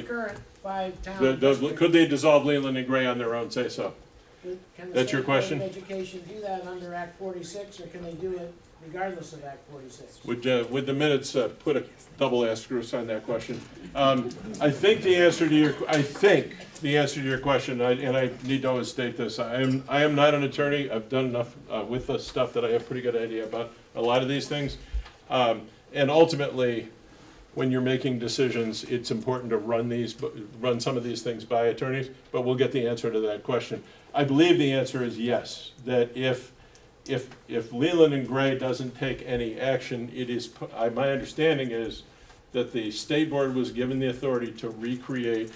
current 5 town districts. Could they dissolve Leland and Gray on their own, say so? Can That's the your State Board question? of Education do that under Act 46, or can they do it regardless of Act 46? Would the minutes put a double asterisk on that question? I think the answer to your question, and I need to always state this, I am not an attorney. I've done enough with the stuff that I have a pretty good idea about a lot of these things. And ultimately, when you're making decisions, it's important to run some of these things by attorneys, but we'll get the answer to that question. I believe the answer is yes, that if Leland and Gray doesn't take any action, my understanding is that the state board was given the authority to recreate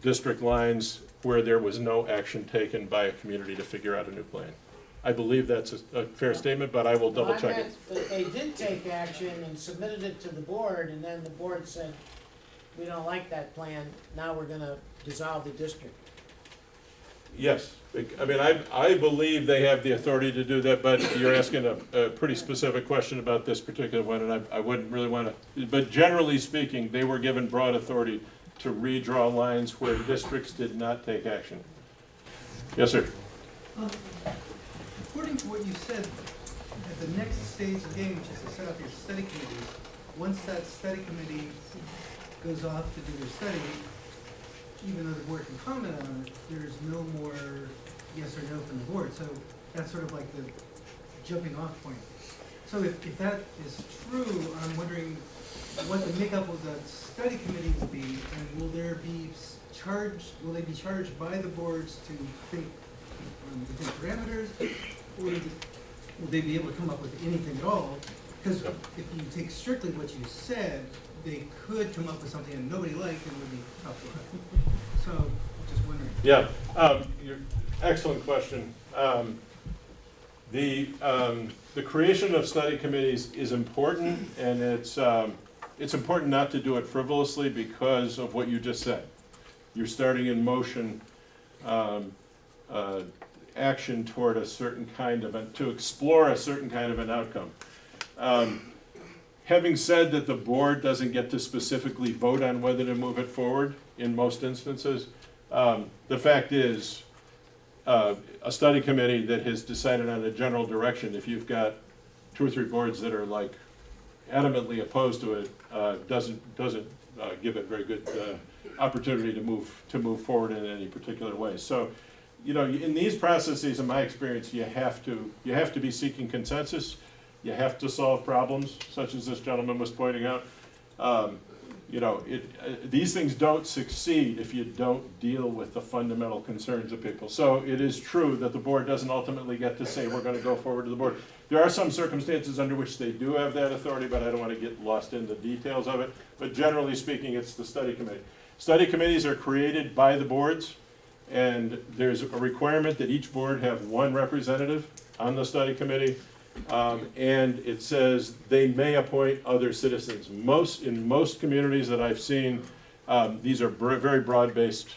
district lines where there was no action taken by a community to figure out a new plan. I believe that's a fair statement, but I will double check it. But they did take action and submitted it to the board, and then the board said, we don't like that plan, now we're gonna dissolve the district. Yes, I mean, I believe they have the authority to do that, but you're asking a pretty specific question about this particular one, and I wouldn't really want to, but generally speaking, they were given broad authority to redraw lines where districts did not take action. Yes, sir. According to what you said, at the next stage of the game, which is to set up your study committees, once that study committee goes off to do their study, even though the board can comment on it, there's no more yes or no from the board. So that's sort of like the jumping off point. So if that is true, I'm wondering what the makeup of that study committee will be, and will they be charged by the boards to think within parameters, or will they be able to come up with anything at all? Because if you take strictly what you said, they could come up with something that nobody liked and it would be tough for them. So, just wondering. Yeah, excellent question. The creation of study committees is important, and it's important not to do it frivolously because of what you just said. You're starting in motion action toward a certain kind of, to explore a certain kind of an outcome. Having said that the board doesn't get to specifically vote on whether to move it forward in most instances, the fact is a study committee that has decided on a general direction, if you've got 2 or 3 boards that are like adamantly opposed to it, doesn't give it very good opportunity to move forward in any particular way. So, you know, in these processes, in my experience, you have to be seeking consensus. You have to solve problems, such as this gentleman was pointing out. You know, these things don't succeed if you don't deal with the fundamental concerns of people. So it is true that the board doesn't ultimately get to say, we're going to go forward to the board. There are some circumstances under which they do have that authority, but I don't want to get lost in the details of it. But generally speaking, it's the study committee. Study committees are created by the boards, and there's a requirement that each board have 1 representative on the study committee. And it says they may appoint other citizens. In most communities that I've seen, these are very broad-based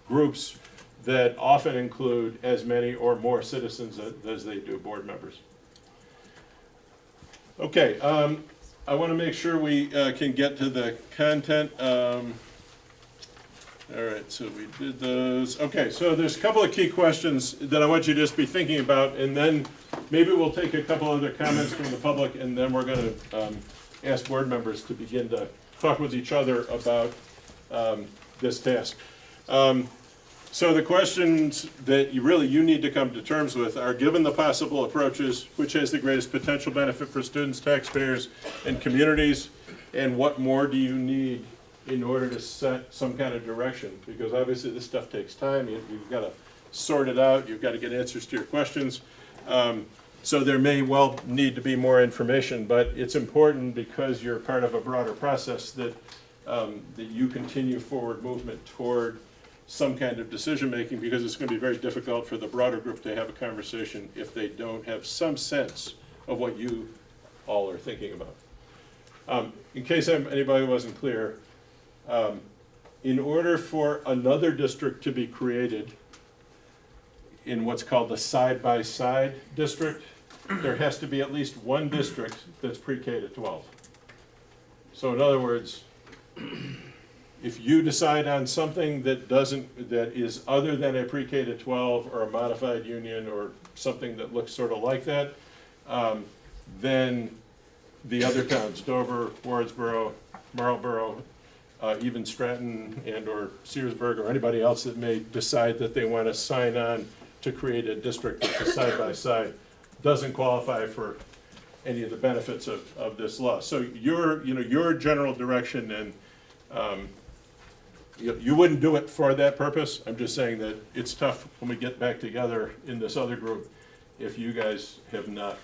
groups that often include as many or more citizens as they do board members. Okay, I want to make sure we can get to the content. All right, so we did those. Okay, so there's a couple of key questions that I want you to just be thinking about, and then maybe we'll take a couple other comments from the public, and then we're going to ask board members to begin to talk with each other about this task. So the questions that you need to come to terms with are, given the possible approaches, which has the greatest potential benefit for students, taxpayers, and communities, and what more do you need in order to set some kind of direction? Because obviously this stuff takes time. You've got to sort it out. You've got to get answers to your questions. So there may well need to be more information, but it's important because you're part of a broader process that you continue forward movement toward some kind of decision making, because it's going to be very difficult for the broader group to have a conversation if they don't have some sense of what you all are thinking about. In case anybody wasn't clear, in order for another district to be created in what's called the side-by-side district, there has to be at least 1 district that's pre-K to 12. So in other words, if you decide on something that is other than a pre-K to 12 or a modified union or something that looks sort of like that, then the other towns, Dover, Wardsboro, Marlboro, even Stratton and or Searsburg or anybody else that may decide that they want to sign on to create a district that's a side-by-side, doesn't qualify for any of the benefits of this law. So your general direction, and you wouldn't do it for that purpose. I'm just saying that it's tough when we get back together in this other group if you guys have not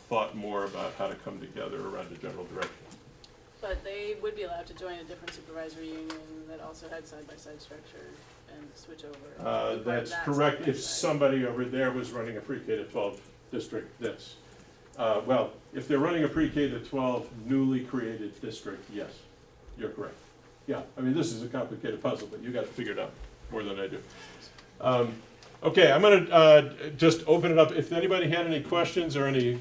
thought more about how to come together around a general direction. But they would be allowed to join a different supervisory union that also had side-by-side structure and switch over. That's correct. If somebody over there was running a pre-K to 12 district, that's, well, if they're running a pre-K to 12 newly created district, yes, you're correct. Yeah, I mean, this is a complicated puzzle, but you got to figure it out. more than I do. Okay, I'm going to just open it up. If anybody had any questions or any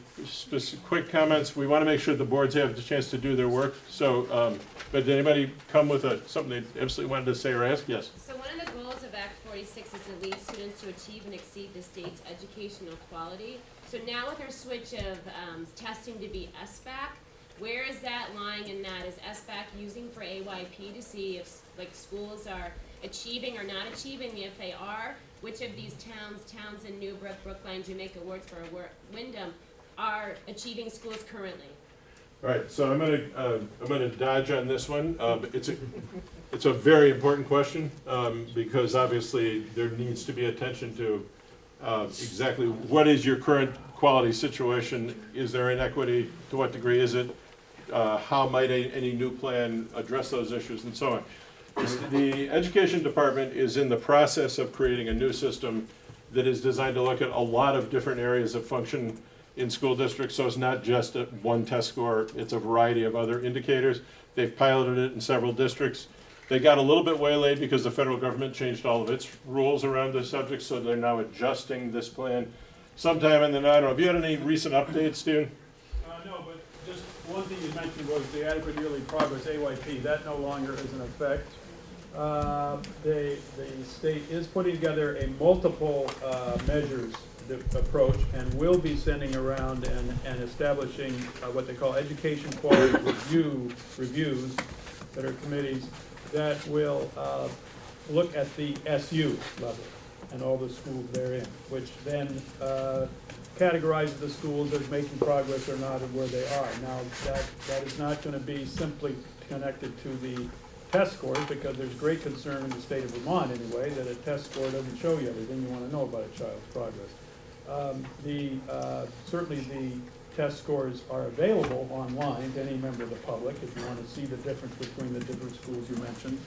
quick comments, we want to make sure the boards have the chance to do their work. So, but did anybody come with something they absolutely wanted to say or ask? Yes. So one of the goals of Act 46 is to lead students to achieve and exceed the state's educational quality. So now with our switch of testing to be SBAC, where is that lying in that? Is SBAC using for AYP to see if like schools are achieving or not achieving? If they are, which of these towns, Townsend, Newbrook, Brookline, Jamaica, Wardsboro, Wyndham, are achieving schools currently? All right, so I'm gonna dodge on this one. It's a very important question because obviously there needs to be attention to exactly what is your current quality situation. Is there inequity? To what degree is it? How might any new plan address those issues and so on? The education department is in the process of creating a new system that is designed to look at a lot of different areas of function in school districts. So it's not just one test score, it's a variety of other indicators. They've piloted it in several districts. They got a little bit waylaid because the federal government changed all of its rules around this subject, so they're now adjusting this plan sometime in the, I don't know, have you had any recent updates, Stephen? No, but just one thing you mentioned was the adequate yearly progress, AYP. That no longer is in effect. The state is putting together a multiple measures approach and will be sending around and establishing what they call education quality reviews that are committees that will look at the SU level and all the schools therein, which then categorizes the schools as making progress or not and where they are. Now, that is not going to be simply connected to the test scores, because there's great concern in the state of Vermont anyway that a test score doesn't show you everything you want to know about a child's progress. Certainly the test scores are available online to any member of the public if you want to see the difference between the different schools you mentioned.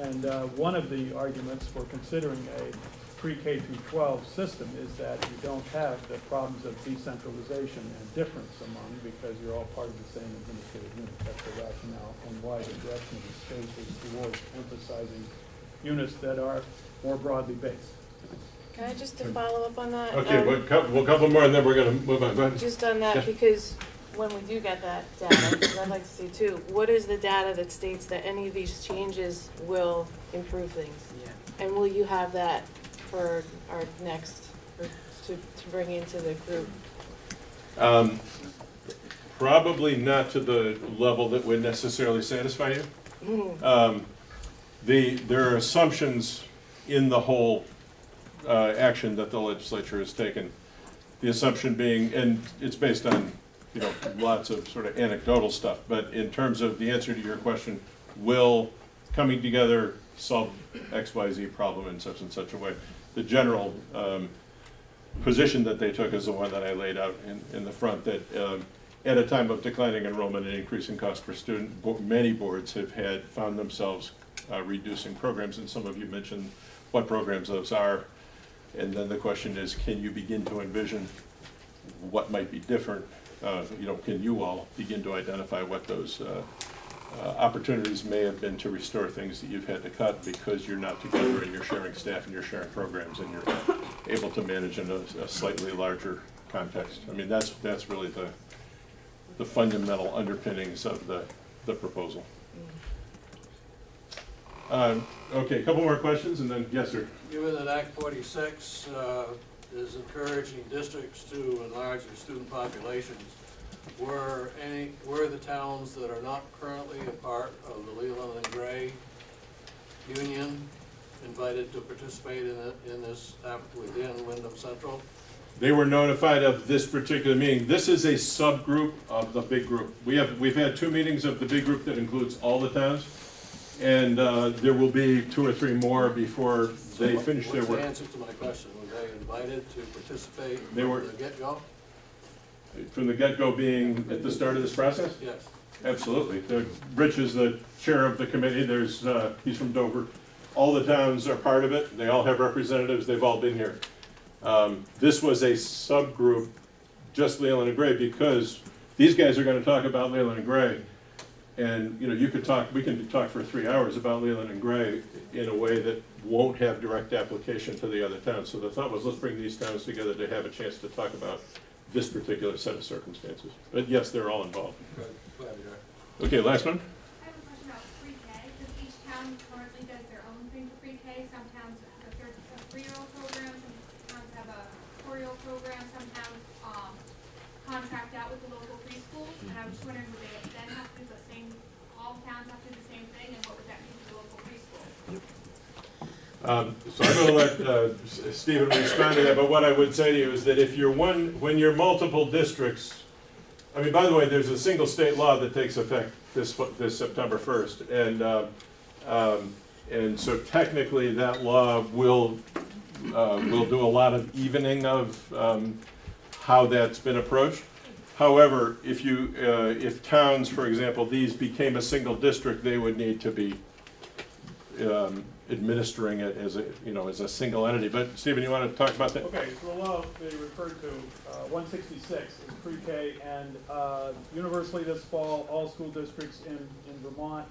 And one of the arguments for considering a pre-K through 12 system is that you don't have the problems of decentralization and difference among, because you're all part of the same administrative unit. That's the rationale and why the direction of the state is towards emphasizing units that are more broadly based. Can I just to follow up on that? Okay, we'll couple more and then we're going to move on. Go ahead. Just on that, Yeah. because when we do get that data, because I'd like to see too, what is the data that states that any of these changes will improve things? Yeah. And will you have that for our next, or to bring into the group? Probably not to the level that would necessarily satisfy you. There are assumptions in the whole action that the legislature has taken. The assumption being, and it's based on, you know, lots of sort of anecdotal stuff, but in terms of the answer to your question, will coming together solve XYZ problem in such and such a way? The general position that they took is the one that I laid out in the front, that at a time of declining enrollment and increasing cost per student, many boards have found themselves reducing programs, and some of you mentioned what programs those are. And then the question is, can you begin to envision what might be different? You know, can you all begin to identify what those opportunities may have been to restore things that you've had to cut because you're not together and you're sharing staff and you're sharing programs and you're able to manage in a slightly larger context? I mean, that's really the fundamental underpinnings of the proposal. Okay, a couple more questions and then, yes, sir. Given that Act 46 is encouraging districts to enlarge their student populations, were the towns that are not currently a part of the Leland and Gray Union invited to participate in this within Wyndham Central? They were notified of this particular meeting. This is a subgroup of the big group. We've had 2 meetings of the big group that includes all the towns, and there will be 2 or 3 more before they finish their work. What's the answer to my question? Were they invited to participate from the get-go? From the get-go being at the start of this process? Yes. Absolutely. Rich is the chair of the committee. He's from Dover. All the towns are part of it. They all have representatives. They've all been here. This was a subgroup, just Leland and Gray, because these guys are going to talk about Leland and Gray. And you know, we can talk for 3 hours about Leland and Gray in a way that won't have direct application to the other towns. So the thought was, let's bring these towns together to have a chance to talk about this particular set of circumstances. But yes, they're all involved. Okay, last one. I have a question about pre-K, because each town currently does their own thing for pre-K. Some towns have a 3-year-old program, some towns have a 4-year-old program, some towns contract out with the local preschool. And I was just wondering, would they then have to do the same, all towns have to do the same thing, and what would that mean for the local preschool? So I'm going to let Stephen respond to that, but what I would say to you is that if you're when you're multiple districts, I mean, by the way, there's a single state law that takes effect this September 1st, and so technically that law will do a lot of evening of how that's been approached. However, if towns, for example, these became a single district, they would need to be administering it as a single entity. But Stephen, you want to talk about that? Okay, so the law they referred to, 166 is pre-K, and universally this fall, all school districts in Vermont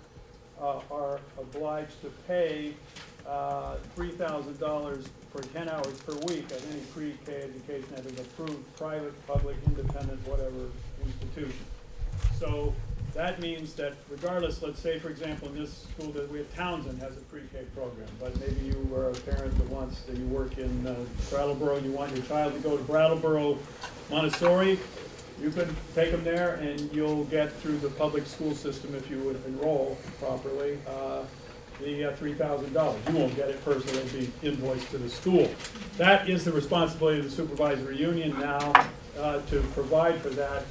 are obliged to pay $3,000 for 10 hours per week at any pre-K education at an approved private, public, independent, whatever institution. So that means that regardless, let's say for example in this school that we have Townsend has a pre-K program, but maybe you are a parent that wants that you work in Brattleboro, you want your child to go to Brattleboro Montessori, you can take them there and you'll get through the public school system if you would enroll properly the $3,000. You won't get it personally, it'll be invoiced to the school. That is the responsibility of the supervisory union now to provide for that,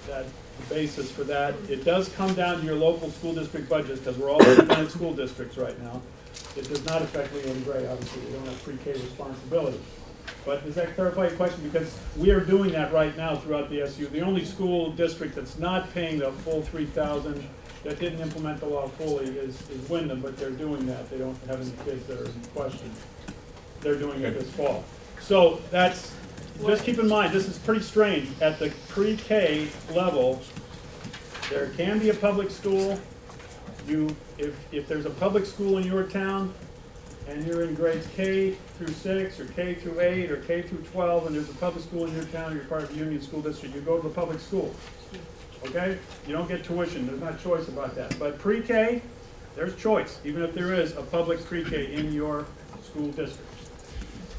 that basis for that. It does come down to your local school district budgets because we're all independent school districts right now. It does not affect Leland Gray, obviously, we don't have pre-K responsibility. But does that clarify your question? Because we are doing that right now throughout the SU. The only school district that's not paying the full $3,000 that didn't implement the law fully is Wyndham, but they're doing that. They don't have any kids that are in question. They're doing it this fall. So that's, just keep in mind, this is pretty strange. At the pre-K level, there can be a public school. If there's a public school in your town, and you're in grades K through 6, or K through 8, or K through 12, and there's a public school in your town, you're part of the Union School District, you go to the public school. Okay? You don't get tuition, there's not choice about that. But pre-K, there's choice, even if there is a public pre-K in your school district.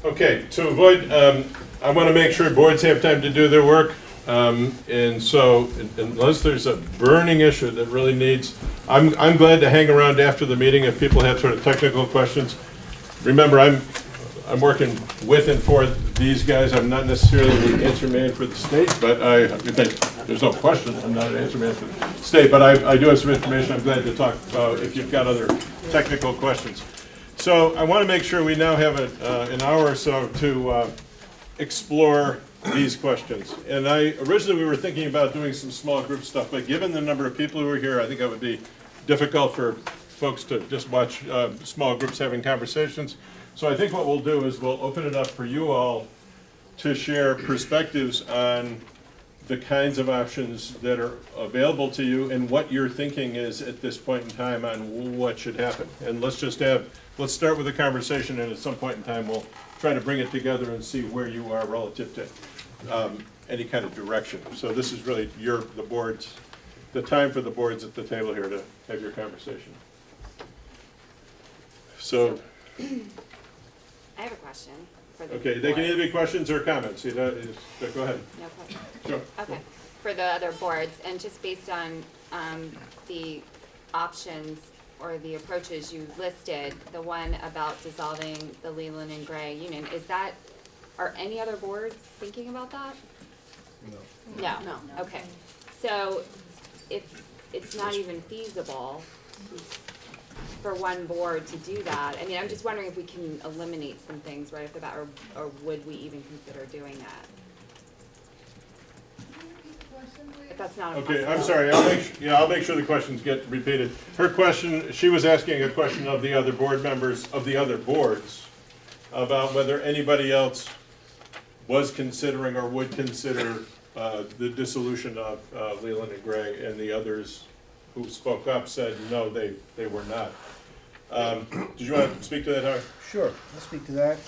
Okay, to avoid, I want to make sure boards have time to do their work. And so, unless there's a burning issue that really needs, I'm glad to hang around after the meeting if people have sort of technical questions. Remember, I'm working with and for these guys. I'm not necessarily the answer man for the state, but there's no question I'm not an answer man for the state, but I do have some information I'm glad to talk about if you've got other technical questions. So I want to make sure we now have an hour or so to explore these questions. And originally we were thinking about doing some small group stuff, but given the number of people who are here, I think it would be difficult for folks to just watch small groups having conversations. So I think what we'll do is we'll open it up for you all to share perspectives on the kinds of options that are available to you and what your thinking is at this point in time on what should happen. And let's start with a conversation, and at some point in time we'll try to bring it together and see where you are relative to any kind of direction. So this is really the time for the boards at the table here to have your conversation. So I have a question for the okay, they can either be questions or comments. Go ahead. No question. Sure. Okay, for the other boards, and just based on the options or the approaches you listed, the one about dissolving the Leland and Gray union, are any other boards thinking about that? No. No. Okay. So if it's not even feasible for one board to do that, I mean, I'm just wondering if we can eliminate some things right off the bat, or would we even consider doing that? If that's not a okay, I'm sorry. I'll make sure the questions get repeated. Her question, she was asking a question of the other board members of the other boards about whether anybody else was considering or would consider the dissolution of Leland and Gray, and the others who spoke up said no, they were not. Did you want to speak to that, Howard? Sure, I'll speak to that,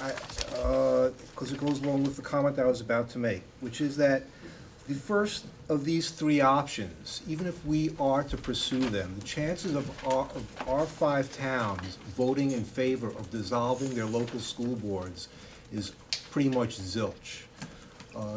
because it goes along with the comment I was about to make, which is that the first of these three options, even if we are to pursue them, the chances of our 5 towns voting in favor of dissolving their local school boards is pretty much zilch,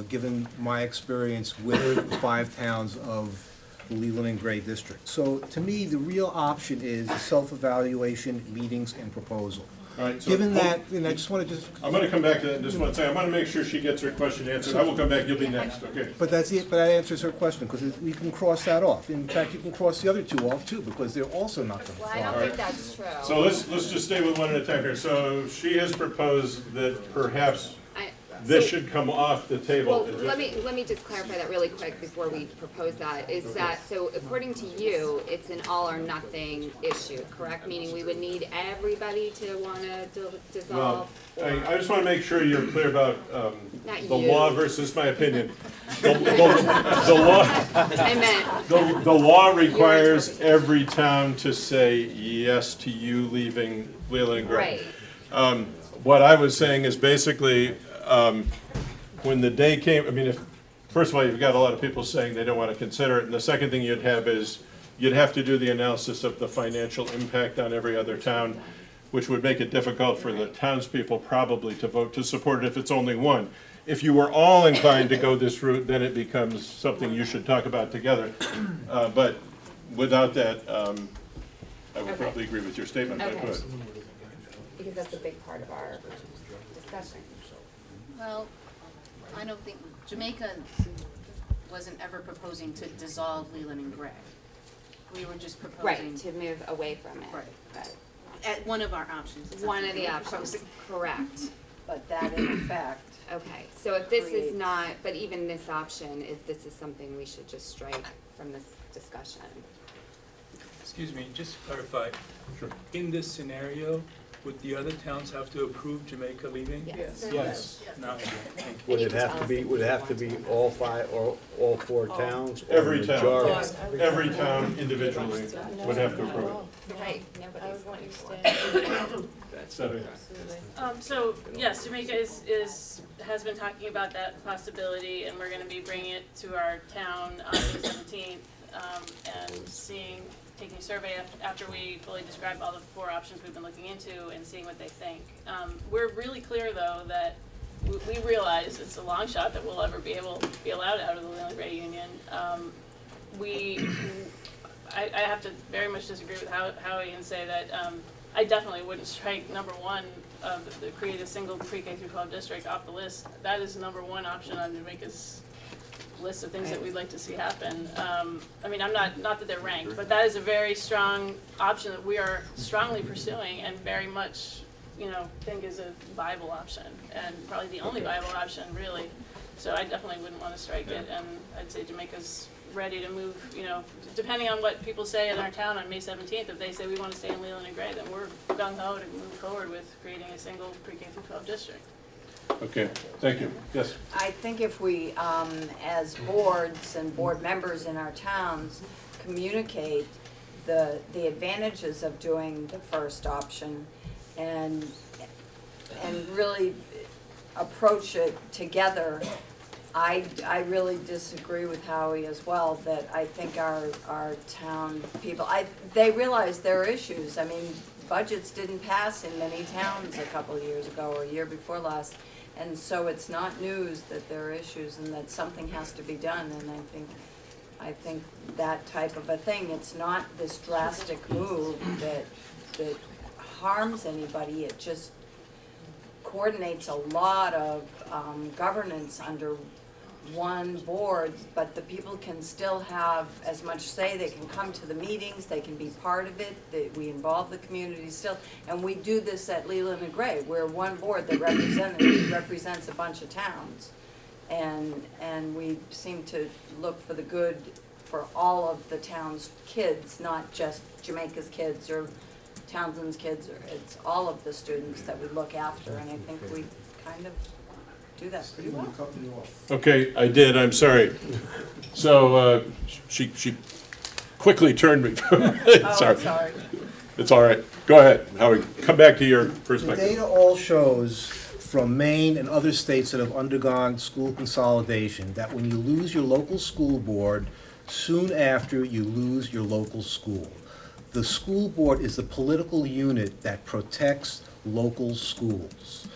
given my experience with the 5 towns of the Leland and Gray district. So to me, the real option is self-evaluation, meetings, and proposal. All right, so Given that, and I just want to just... I'm going to come back to that in just one second. I want to make sure she gets her question answered. I will come back, you'll be next, okay? But that's it, but that answers her question, because we can cross that off. In fact, you can cross the other 2 off too, because they're also not going to Well, fly. I don't think that's true. So let's just stay with one at a time here. So she has proposed that perhaps this should come off the table. Well, let me just clarify that really quick before we propose that, is that, so according to you, it's an all or nothing issue, correct? Meaning we would need everybody to want to dissolve? Well, I just want to make sure you're clear about Not the you. law versus my opinion. The law, I meant. the law requires every town to say yes to you leaving Leland and Gray. Right. What I was saying is basically, when the day came, I mean, first of all, you've got a lot of people saying they don't want to consider it, and the second thing you'd have is, you'd have to do the analysis of the financial impact on every other town, which would make it difficult for the townspeople probably to vote to support it if it's only one. If you were all inclined to go this route, then it becomes something you should talk about together. But without that, I would probably agree with your statement, but go ahead. Because that's a big part of our discussion. Well, I don't think, Jamaica wasn't ever proposing to dissolve Leland and Gray. We were just proposing. Right, to move away from it. Right. At one of our options. It's One not of the we're options, proposing. correct. But that in effect. Okay, so if this is creates- not, but even this option, if this is something we should just strike from this discussion. Excuse me, just to clarify. Sure. In this scenario, would the other towns have to approve Jamaica leaving? Yes. Yes. No, thank you. Would it have to be, all 5 or all 4 towns? or Every town, majority? every town individually would have to approve it. Right, nobody's going for it. Seven. So, yes, Jamaica has been talking about that possibility, and we're gonna be bringing it to our town on the 17th, and taking a survey after we fully describe all the 4 options we've been looking into and seeing what they think. We're really clear, though, that we realize it's a long shot that we'll ever be allowed out of the Leland Gray Union. I have to very much disagree with Howie and say that I definitely wouldn't strike number 1 of the create a single pre-K through 12 district off the list. That is number 1 option on Jamaica's list of things that we'd like to see happen. I mean, not that they're ranked, but that is a very strong option that we are strongly pursuing and very much, think is a viable option, and probably the only viable option, really. So I definitely wouldn't want to strike it, and I'd say Jamaica's ready to move, depending on what people say in our town on May 17th, if they say we want to stay in Leland and Gray, then we're gung-ho to move forward with creating a single pre-K through 12 district. Okay, thank you. Yes? I think if we, as boards and board members in our towns, communicate the advantages of doing the first option and really approach it together, I really disagree with Howie as well, that I think our town people, they realize there are issues. I mean, budgets didn't pass in many towns a couple of years ago or a year before last. And so it's not news that there are issues and that something has to be done. And I think that type of a thing, it's not this drastic move that harms anybody. It just coordinates a lot of governance under one board, but the people can still have as much say. They can come to the meetings, they can be part of it, we involve the community still. And we do this at Leland and Gray. We're one board that represents a bunch of towns. And we seem to look for the good for all of the town's kids, not just Jamaica's kids or Townsend's kids. It's all of the students that we look after, and I think we kind of do that pretty well. Okay, I did, I'm sorry. So, she quickly turned me. Oh, Sorry. sorry. It's all right. Go ahead, Howie, come back to your The perspective. data all shows from Maine and other states that have undergone school consolidation that when you lose your local school board, soon after you lose your local school. The school board is the political unit that protects local schools.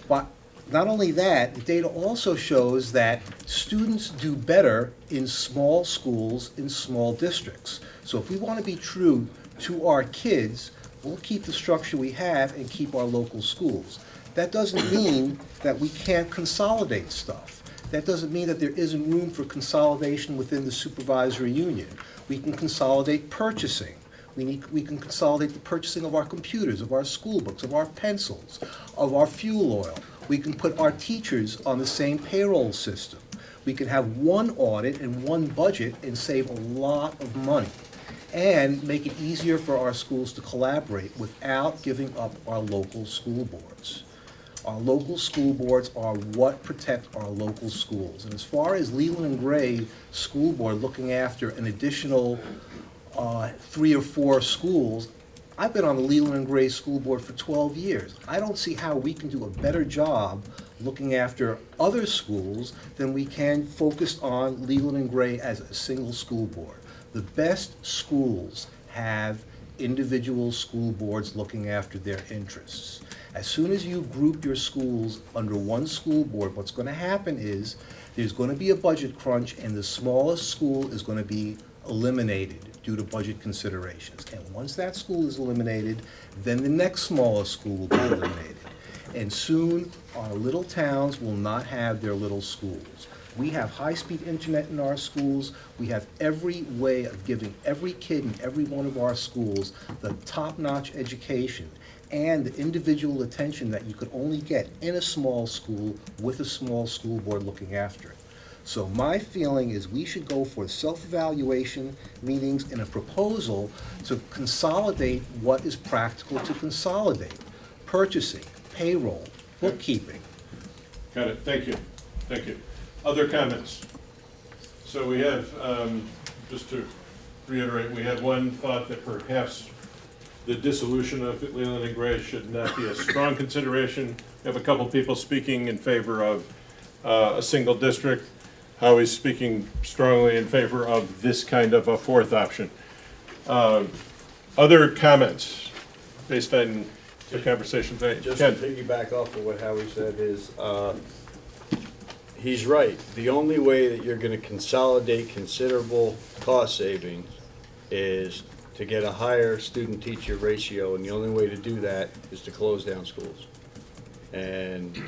But not only that, the data also shows that students do better in small schools, in small districts. So if we want to be true to our kids, we'll keep the structure we have and keep our local schools. That doesn't mean that we can't consolidate stuff. That doesn't mean that there isn't room for consolidation within the supervisory union. We can consolidate purchasing. We can consolidate the purchasing of our computers, of our school books, of our pencils, of our fuel oil. We can put our teachers on the same payroll system. We can have one audit and one budget and save a lot of money, and make it easier for our schools to collaborate without giving up our local school boards. Our local school boards are what protect our local schools. And as far as Leland and Gray School Board looking after an additional 3 or 4 schools, I've been on the Leland and Gray School Board for 12 years. I don't see how we can do a better job looking after other schools than we can focused on Leland and Gray as a single school board. The best schools have individual school boards looking after their interests. As soon as you group your schools under one school board, what's going to happen is there's going to be a budget crunch, and the smallest school is going to be eliminated due to budget considerations. And once that school is eliminated, then the next smallest school will be eliminated. And soon, our little towns will not have their little schools. We have high-speed internet in our schools. We have every way of giving every kid in every one of our schools the top-notch education and the individual attention that you could only get in a small school with a small school board looking after it. So my feeling is we should go for self-evaluation meetings and a proposal to consolidate what is practical to consolidate. Purchasing, payroll, bookkeeping. Got it, thank you, thank you. Other comments? So we have, just to reiterate, we have one thought that perhaps the dissolution of Leland and Gray should not be a strong consideration. We have a couple people speaking in favor of a single district. Howie's speaking strongly in favor of this kind of a fourth option. Other comments based on the conversation today? Just to piggyback off of what Howie said is, he's right. The only way that you're going to consolidate considerable cost savings is to get a higher student-teacher ratio, and the only way to do that is to close down schools. And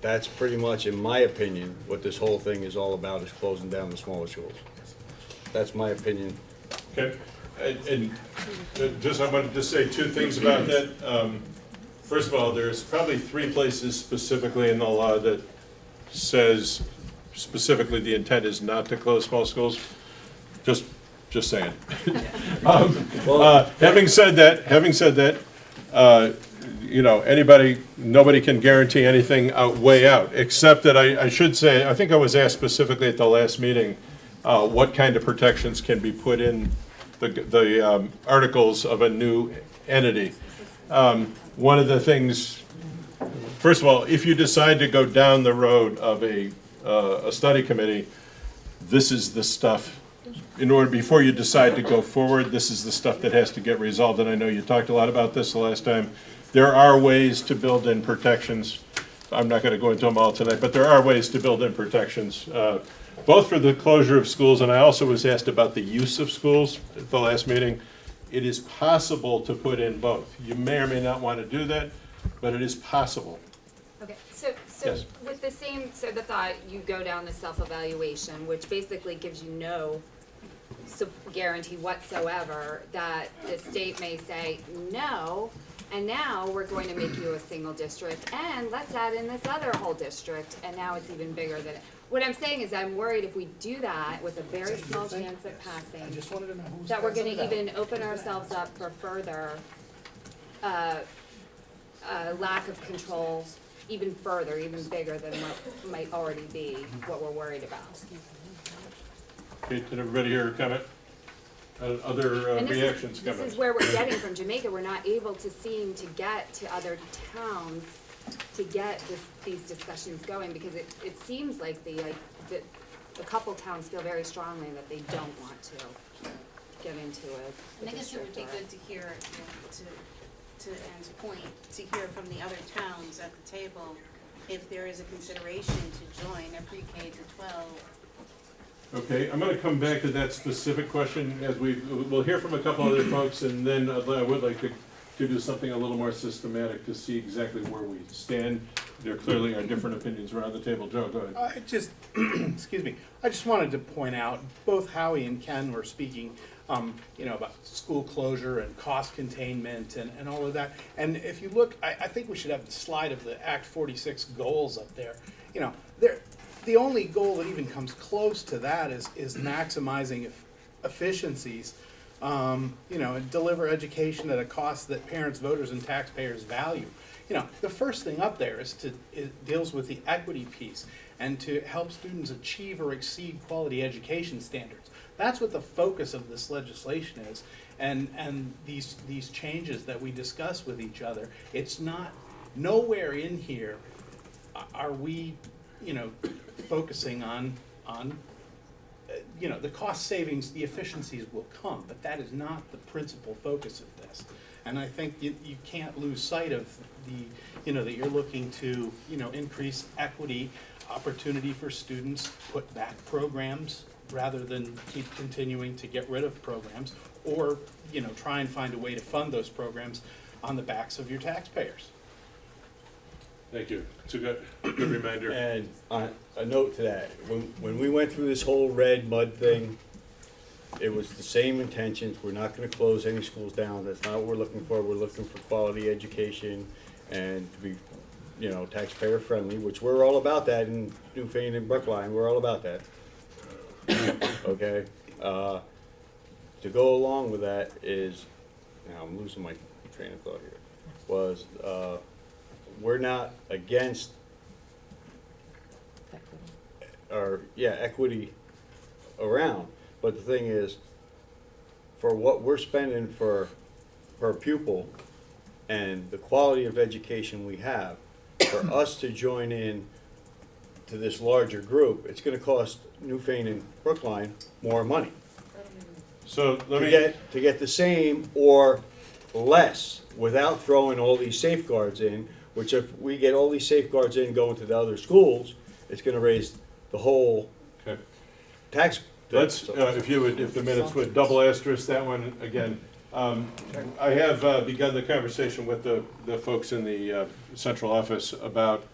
that's pretty much, in my opinion, what this whole thing is all about, is closing down the smaller schools. That's my opinion. Okay, and just I wanted to say 2 things about that. First of all, there's probably 3 places specifically in the law that says specifically the intent is not to close small schools. Just saying. Having said that, you know, nobody can guarantee anything way out, except that I should say, I think I was asked specifically at the last meeting, what kind of protections can be put in the articles of a new entity. One of the things, first of all, if you decide to go down the road of a study committee, this is the stuff. Before you decide to go forward, this is the stuff that has to get resolved, and I know you talked a lot about this the last time. There are ways to build in protections. I'm not going to go into them all tonight, but there are ways to build in protections, both for the closure of schools, and I also was asked about the use of schools at the last meeting. It is possible to put in both. You may or may not want to do that, but it is possible. Okay, so Yes. with the thought, you go down the self-evaluation, which basically gives you no guarantee whatsoever that the state may say, no, and now we're going to make you a single district, and let's add in this other whole district, and now it's even bigger than it. What I'm saying is I'm worried if we do that with a very small chance of passing, that we're gonna even open ourselves up for further lack of control, even further, even bigger than what might already be what we're worried about. Okay, did everybody hear a comment? other And this reactions is, coming. this is where we're getting from Jamaica, we're not able to seem to get to other towns to get these discussions going, because it seems like the couple towns feel very strongly that they don't want to get into it. And I guess it would be good to hear, to Ann's point, to hear from the other towns at the table if there is a consideration to join a pre-K to 12. Okay, I'm gonna come back to that specific question as we'll hear from a couple other folks, and then I would like to do something a little more systematic to see exactly where we stand. There clearly are different opinions around the table. Joe, go ahead. Excuse me, I just wanted to point out, both Howie and Ken were speaking, about school closure and cost containment and all of that. And if you look, I think we should have the slide of the Act 46 goals up there. The only goal that even comes close to that is maximizing efficiencies, and deliver education at a cost that parents, voters, and taxpayers value. The first thing up there it deals with the equity piece and to help students achieve or exceed quality education standards. That's what the focus of this legislation is, and these changes that we discuss with each other. It's not, nowhere in here are we, focusing on the cost savings, the efficiencies will come, but that is not the principal focus of this. And I think you can't lose sight of that you're looking to, increase equity, opportunity for students, put back programs rather than keep continuing to get rid of programs, or, try and find a way to fund those programs on the backs of your taxpayers. Thank you. It's a good reminder. And a note to that, when we went through this whole red mud thing, it was the same intentions. We're not gonna close any schools down. That's not what we're looking for. We're looking for quality education and to be, taxpayer friendly, which we're all about that in Newfane and Brookline. We're all about that. Okay? To go along with that is, now I'm losing my train of thought here, we're not against equity around, but the thing is, for what we're spending per pupil and the quality of education we have, for us to join in to this larger group, it's gonna cost Newfane and Brookline more money. So let me To get the same or less without throwing all these safeguards in, which if we get all these safeguards in going to the other schools, it's gonna raise the whole tax. Let's, if the minutes would double asterisk that one again. I have begun the conversation with the folks in the central office about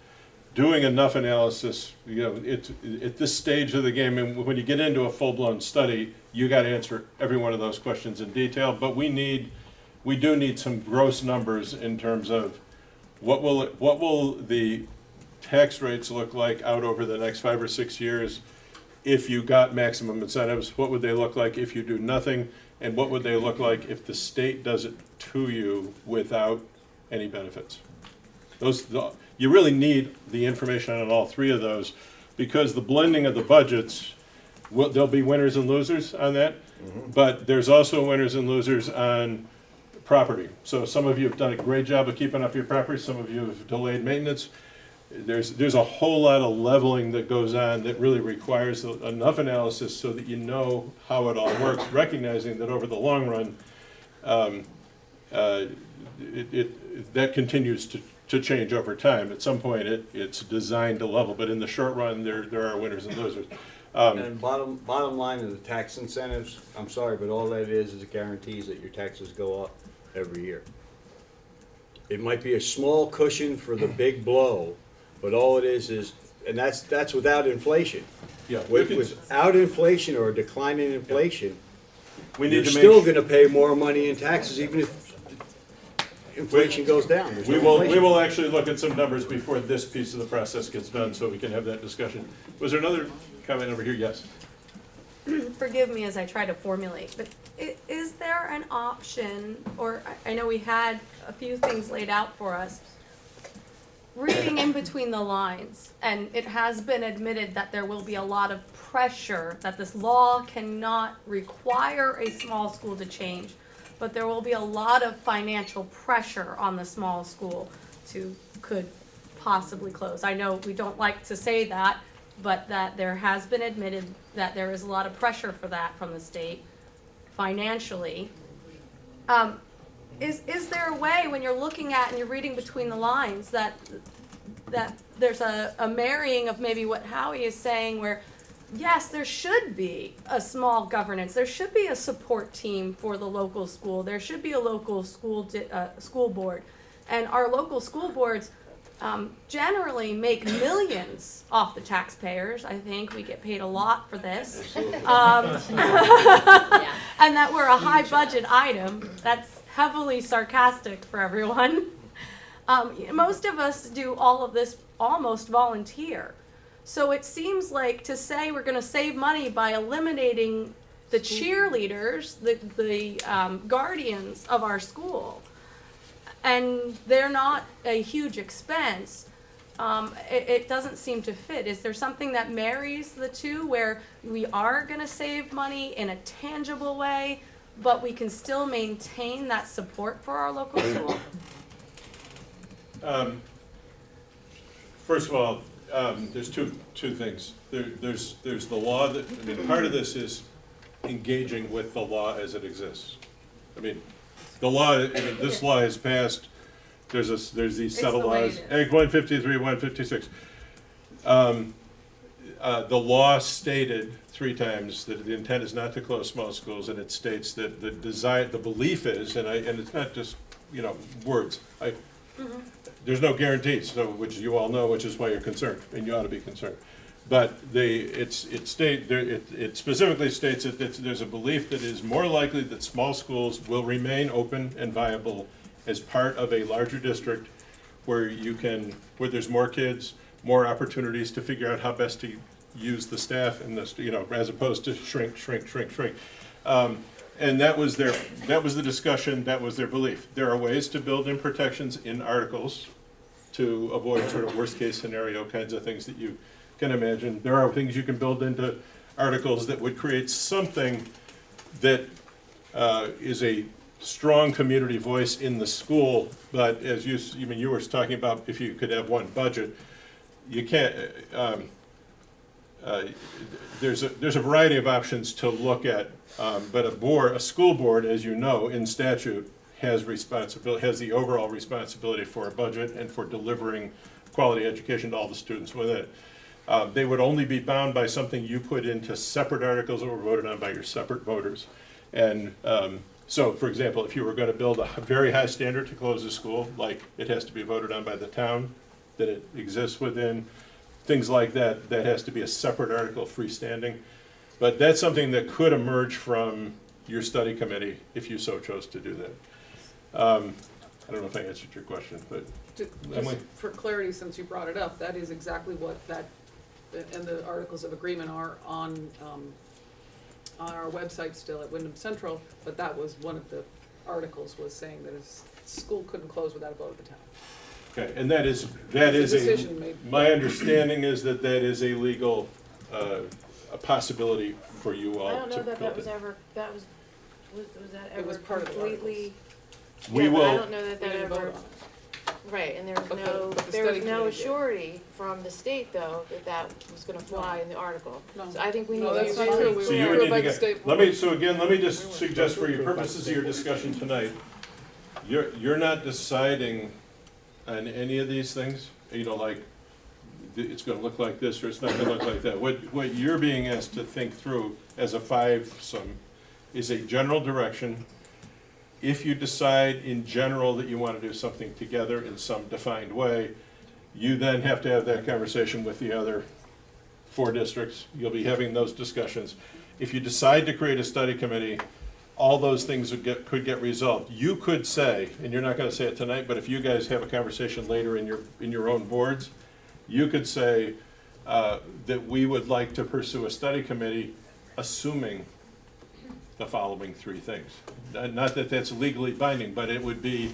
doing enough analysis. At this stage of the game, and when you get into a full-blown study, you got to answer every one of those questions in detail. But we do need some gross numbers in terms of what will the tax rates look like out over the next 5 or 6 years if you got maximum incentives? What would they look like if you do nothing? And what would they look like if the state does it to you without any benefits? You really need the information on all three of those, because the blending of the budgets, there'll be winners and losers on that, but there's also winners and losers on property. So some of you have done a great job of keeping up your property, some of you have delayed maintenance. There's a whole lot of leveling that goes on that really requires enough analysis so that you know how it all works, recognizing that over the long run, that continues to change over time. At some point, it's designed to level, but in the short run, there are winners and losers. And bottom line of the tax incentives, I'm sorry, but all that is it guarantees that your taxes go up every year. It might be a small cushion for the big blow, but all it is, and that's without inflation. Yeah, without inflation or a decline in inflation, you're still going to pay more money in taxes, even if inflation goes down. We will actually look at some numbers before this piece of the process gets done, so we can have that discussion. Was there another comment over here? Yes. Forgive me as I try to formulate, but is there an option, or I know we had a few things laid out for us, reading in between the lines, and it has been admitted that there will be a lot of pressure, that this law cannot require a small school to change, but there will be a lot of financial pressure on the small school could possibly close. I know we don't like to say that, but that there has been admitted that there is a lot of pressure for that from the state financially. Is there a way, when you're looking at and you're reading between the lines, that there's a marrying of maybe what Howie is saying, where yes, there should be a small governance, there should be a support team for the local school, there should be a local school board, and our local school boards generally make millions off the taxpayers. I think we get paid a lot for this. And that we're a high budget item. That's heavily sarcastic for everyone. Most of us do all of this almost volunteer. So it seems like to say we're going to save money by eliminating the cheerleaders, the guardians of our school, and they're not a huge expense, it doesn't seem to fit. Is there something that marries the two, where we are going to save money in a tangible way, but we can still maintain that support for our local school? First of all, there's two things. There's the law that, I mean, part of this is engaging with the law as it exists. I mean, the law, I mean, this law is passed, there's these set of laws, Act 153, 156. The law stated 3 times that the intent is not to close small schools, and it states that the belief is, and it's not just, words. There's no guarantees, so, which you all know, which is why you're concerned, and you ought to be concerned. But it specifically states that there's a belief that it is more likely that small schools will remain open and viable as part of a larger district where there's more kids, more opportunities to figure out how best to use the staff and as opposed to shrink. And that was the discussion, that was their belief. There are ways to build in protections in articles to avoid sort of worst case scenario kinds of things that you can imagine. There are things you can build into articles that would create something that is a strong community voice in the school, but as you were talking about, if you could have one budget, you can't, there's a variety of options to look at, but a school board, as you know, in statute, has the overall responsibility for a budget and for delivering quality education to all the students within it. They would only be bound by something you put into separate articles that were voted on by your separate voters. And so, for example, if you were going to build a very high standard to close a school, like it has to be voted on by the town that it exists within, things like that, that has to be a separate article, freestanding. But that's something that could emerge from your study committee if you so chose to do that. I don't know if I answered your question, but Emily? Just for clarity, since you brought it up, that is exactly what that, and the articles of agreement are on our website still at Wyndham Central, but that was one of the articles, was saying that a school couldn't close without a vote of the town. Okay, and that is decision made. My understanding is that is a legal, a possibility for you all to I don't know that build that was it. ever, was that It ever was part of the completely? We Yeah, but will. I don't know that We that didn't vote ever, on it. right, and there was But the- no, but the there was study no committee did. surety from the state, though, that that was gonna fly in the article. No. So I think we need No, to be that's not really true. We So you were would approved need by to the get, state let board. me just suggest for your purposes of your discussion tonight, you're not deciding on any of these things, like it's gonna look like this or it's not gonna look like that. What you're being asked to think through as a 5-some is a general direction. If you decide in general that you want to do something together in some defined way, you then have to have that conversation with the other 4 districts. You'll be having those discussions. If you decide to create a study committee, all those things could get resolved. You could say, and you're not going to say it tonight, but if you guys have a conversation later in your own boards, you could say that we would like to pursue a study committee, assuming the following 3 things. Not that that's legally binding, but it would be,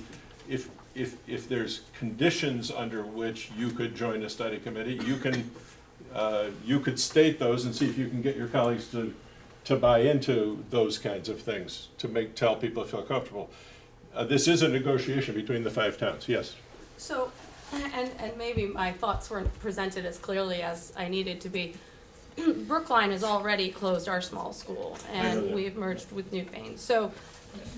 if if there's conditions under which you could join a study committee, you could state those and see if you can get your colleagues to buy into those kinds of things, to tell people to feel comfortable. This is a negotiation between the 5 towns, yes. So, and maybe my thoughts weren't presented as clearly as I needed to be. Brookline has already closed our small school, and we've merged with Newfane. So,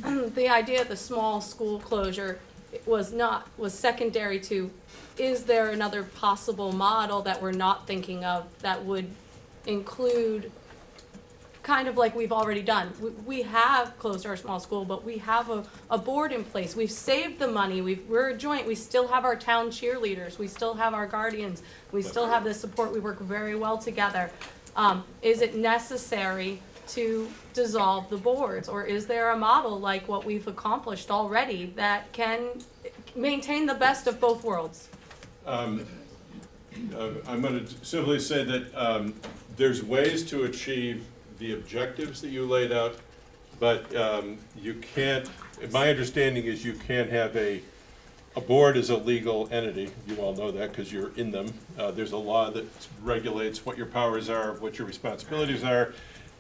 the idea of the small school closure was secondary to, is there another possible model that we're not thinking of that would include kind of like we've already done. We have closed our small school, but we have a board in place. We've saved the money. We're a joint. We still have our town cheerleaders. We still have our guardians. We still have the support. We work very well together. Is it necessary to dissolve the boards, or is there a model like what we've accomplished already that can maintain the best of both worlds? I'm going to simply say that there's ways to achieve the objectives that you laid out, but you can't, my understanding is you can't have a board is a legal entity. You all know that because you're in them. There's a law that regulates what your powers are, what your responsibilities are,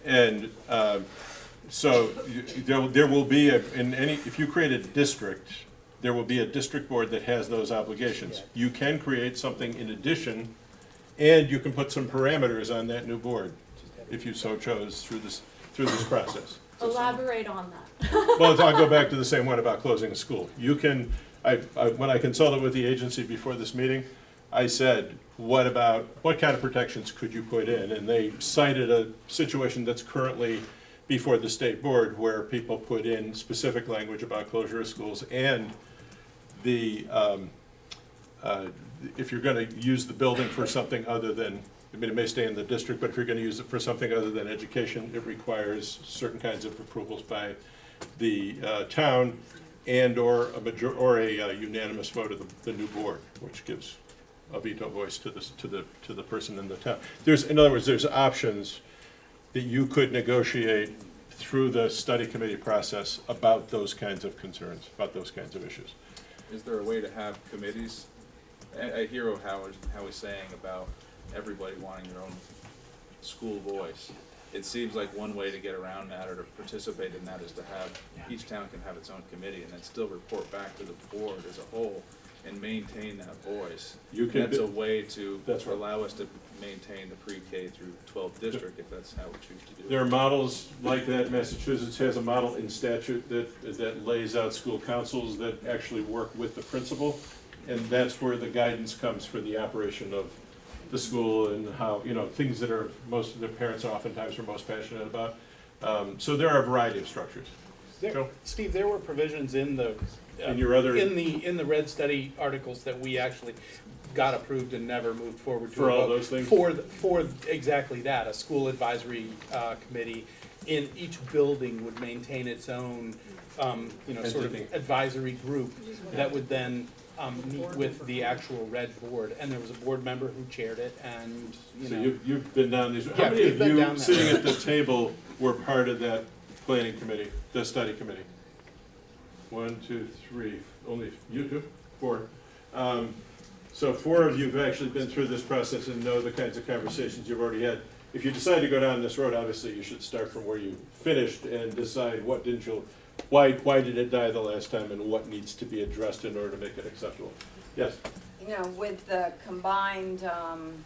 and so there will be, if you create a district, there will be a district board that has those obligations. You can create something in addition, and you can put some parameters on that new board, if you so chose, through this process. Elaborate on that. Well, I'll go back to the same one about closing a school. You can, when I consulted with the agency before this meeting, I said, what kind of protections could you put in? And they cited a situation that's currently before the state board where people put in specific language about closure of schools and if you're going to use the building for something other than, I mean, it may stay in the district, but if you're going to use it for something other than education, it requires certain kinds of approvals by the town and/or a unanimous vote of the new board, which gives a veto voice to the person in the town. In other words, there's options that you could negotiate through the study committee process about those kinds of concerns, about those kinds of issues. Is there a way to have committees? I hear how he's saying about everybody wanting their own school voice. It seems like one way to get around that or to participate in that is to have, each town can have its own committee and then still report back to the board as a whole and maintain that voice. That's a way to allow us to maintain the pre-K through 12th district if that's how we choose to do it. There are models like that. Massachusetts has a model in statute that lays out school councils that actually work with the principal, and that's where the guidance comes for the operation of the school and how, things that are most of the parents oftentimes are most passionate about. So there are a variety of structures. Steve, there were provisions in the in your other in the red study articles that we actually got approved and never moved forward to for all those things for exactly that. A school advisory committee in each building would maintain its own sort of advisory group that would then meet with the actual red board, and there was a board member who chaired it, and you've been down these. How many of you sitting at the table were part of that planning committee, the study committee? 1, 2, 3. Only you two? 4. So 4 of you have actually been through this process and know the kinds of conversations you've already had. If you decide to go down this road, obviously you should start from where you finished and decide why did it die the last time and what needs to be addressed in order to make it acceptable. Yes? With the combined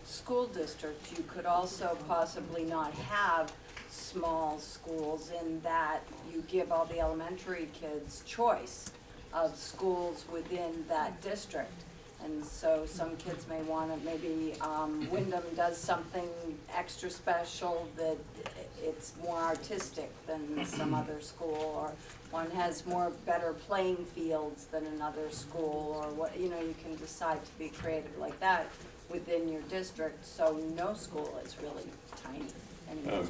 school district, you could also possibly not have small schools in that you give all the elementary kids choice of schools within that district. And so some kids may want to, maybe Wyndham does something extra special that it's more artistic than some other school, or one has better playing fields than another school, or what, you can decide to be creative like that within your district, so no school is really tiny anymore.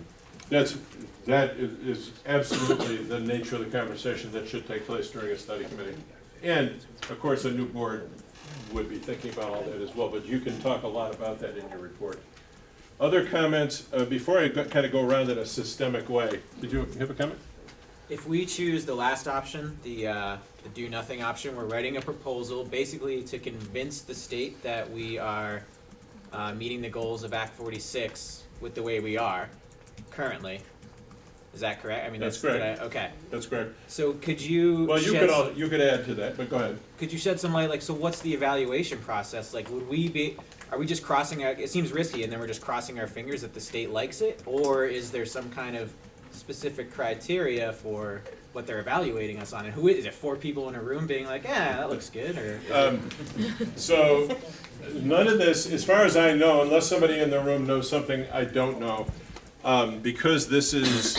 That is absolutely the nature of the conversation that should take place during a study committee. And, of course, a new board would be thinking about all that as well, but you can talk a lot about that in your report. Other comments, before I kind of go around in a systemic way, did you have a comment? If we choose the last option, the do nothing option, we're writing a proposal basically to convince the state that we are meeting the goals of Act 46 with the way we are currently. Is that correct? I mean, That's correct. Okay. That's correct. So could you? Well, you could add to that, but go ahead. Could you shed some light? Like, so what's the evaluation process? Like, would we be? Are we just crossing our? It seems risky, and then we're just crossing our fingers that the state likes it, or is there some kind of specific criteria for what they're evaluating us on? And who is it? 4 people in a room being like, "Yeah, that looks good," or? So, none of this, as far as I know, unless somebody in the room knows something I don't know, because this is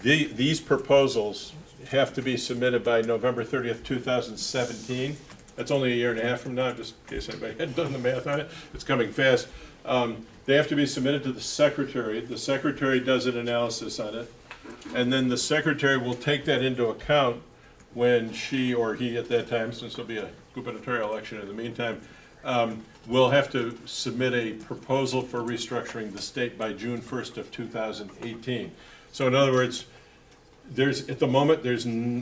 these proposals have to be submitted by November 30th, 2017. That's only a year and a half from now, just in case anybody hadn't done the math on it. It's coming fast. They have to be submitted to the secretary. The secretary does an analysis on it. And then the secretary will take that into account when she or he at that time, since there'll be a gubernatorial election in the meantime, will have to submit a proposal for restructuring the state by June 1st of 2018. So in other words, at the moment,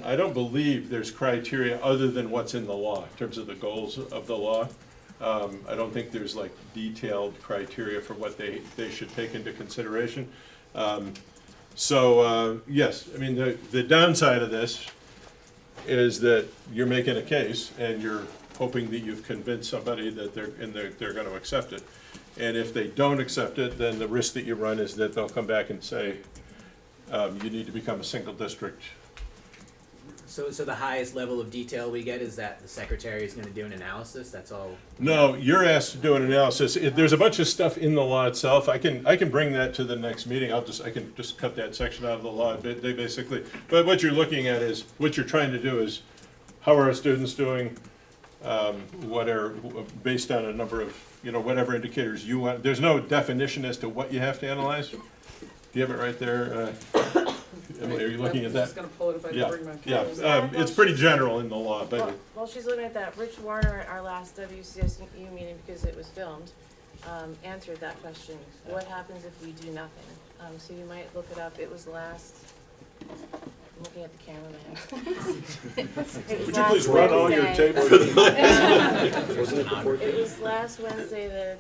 I don't believe there's criteria other than what's in the law, in terms of the goals of the law. I don't think there's like detailed criteria for what they should take into consideration. Yes, I mean, the downside of this is that you're making a case and you're hoping that you've convinced somebody that they're going to accept it. And if they don't accept it, then the risk that you run is that they'll come back and say, you need to become a single district. So the highest level of detail we get is that the secretary is going to do an analysis. That's all. No, you're asked to do an analysis. There's a bunch of stuff in the law itself. I can bring that to the next meeting. I can just cut that section out of the law. They basically, but what you're looking at is, what you're trying to do is, how are our students doing? What are, based on a number of, whatever indicators you want. There's no definition as to what you have to analyze. Do you have it right there? Emily, are you looking at that? I'm just gonna pull it if I can bring my Yeah, camera. it's pretty general in the law, but. While she's looking at that, Rich Warner at our last WCSU meeting, because it was filmed, answered that question. What happens if we do nothing? So you might look it up. It was last, I'm looking at the cameraman. Would you please run all your tape? It was last Wednesday, the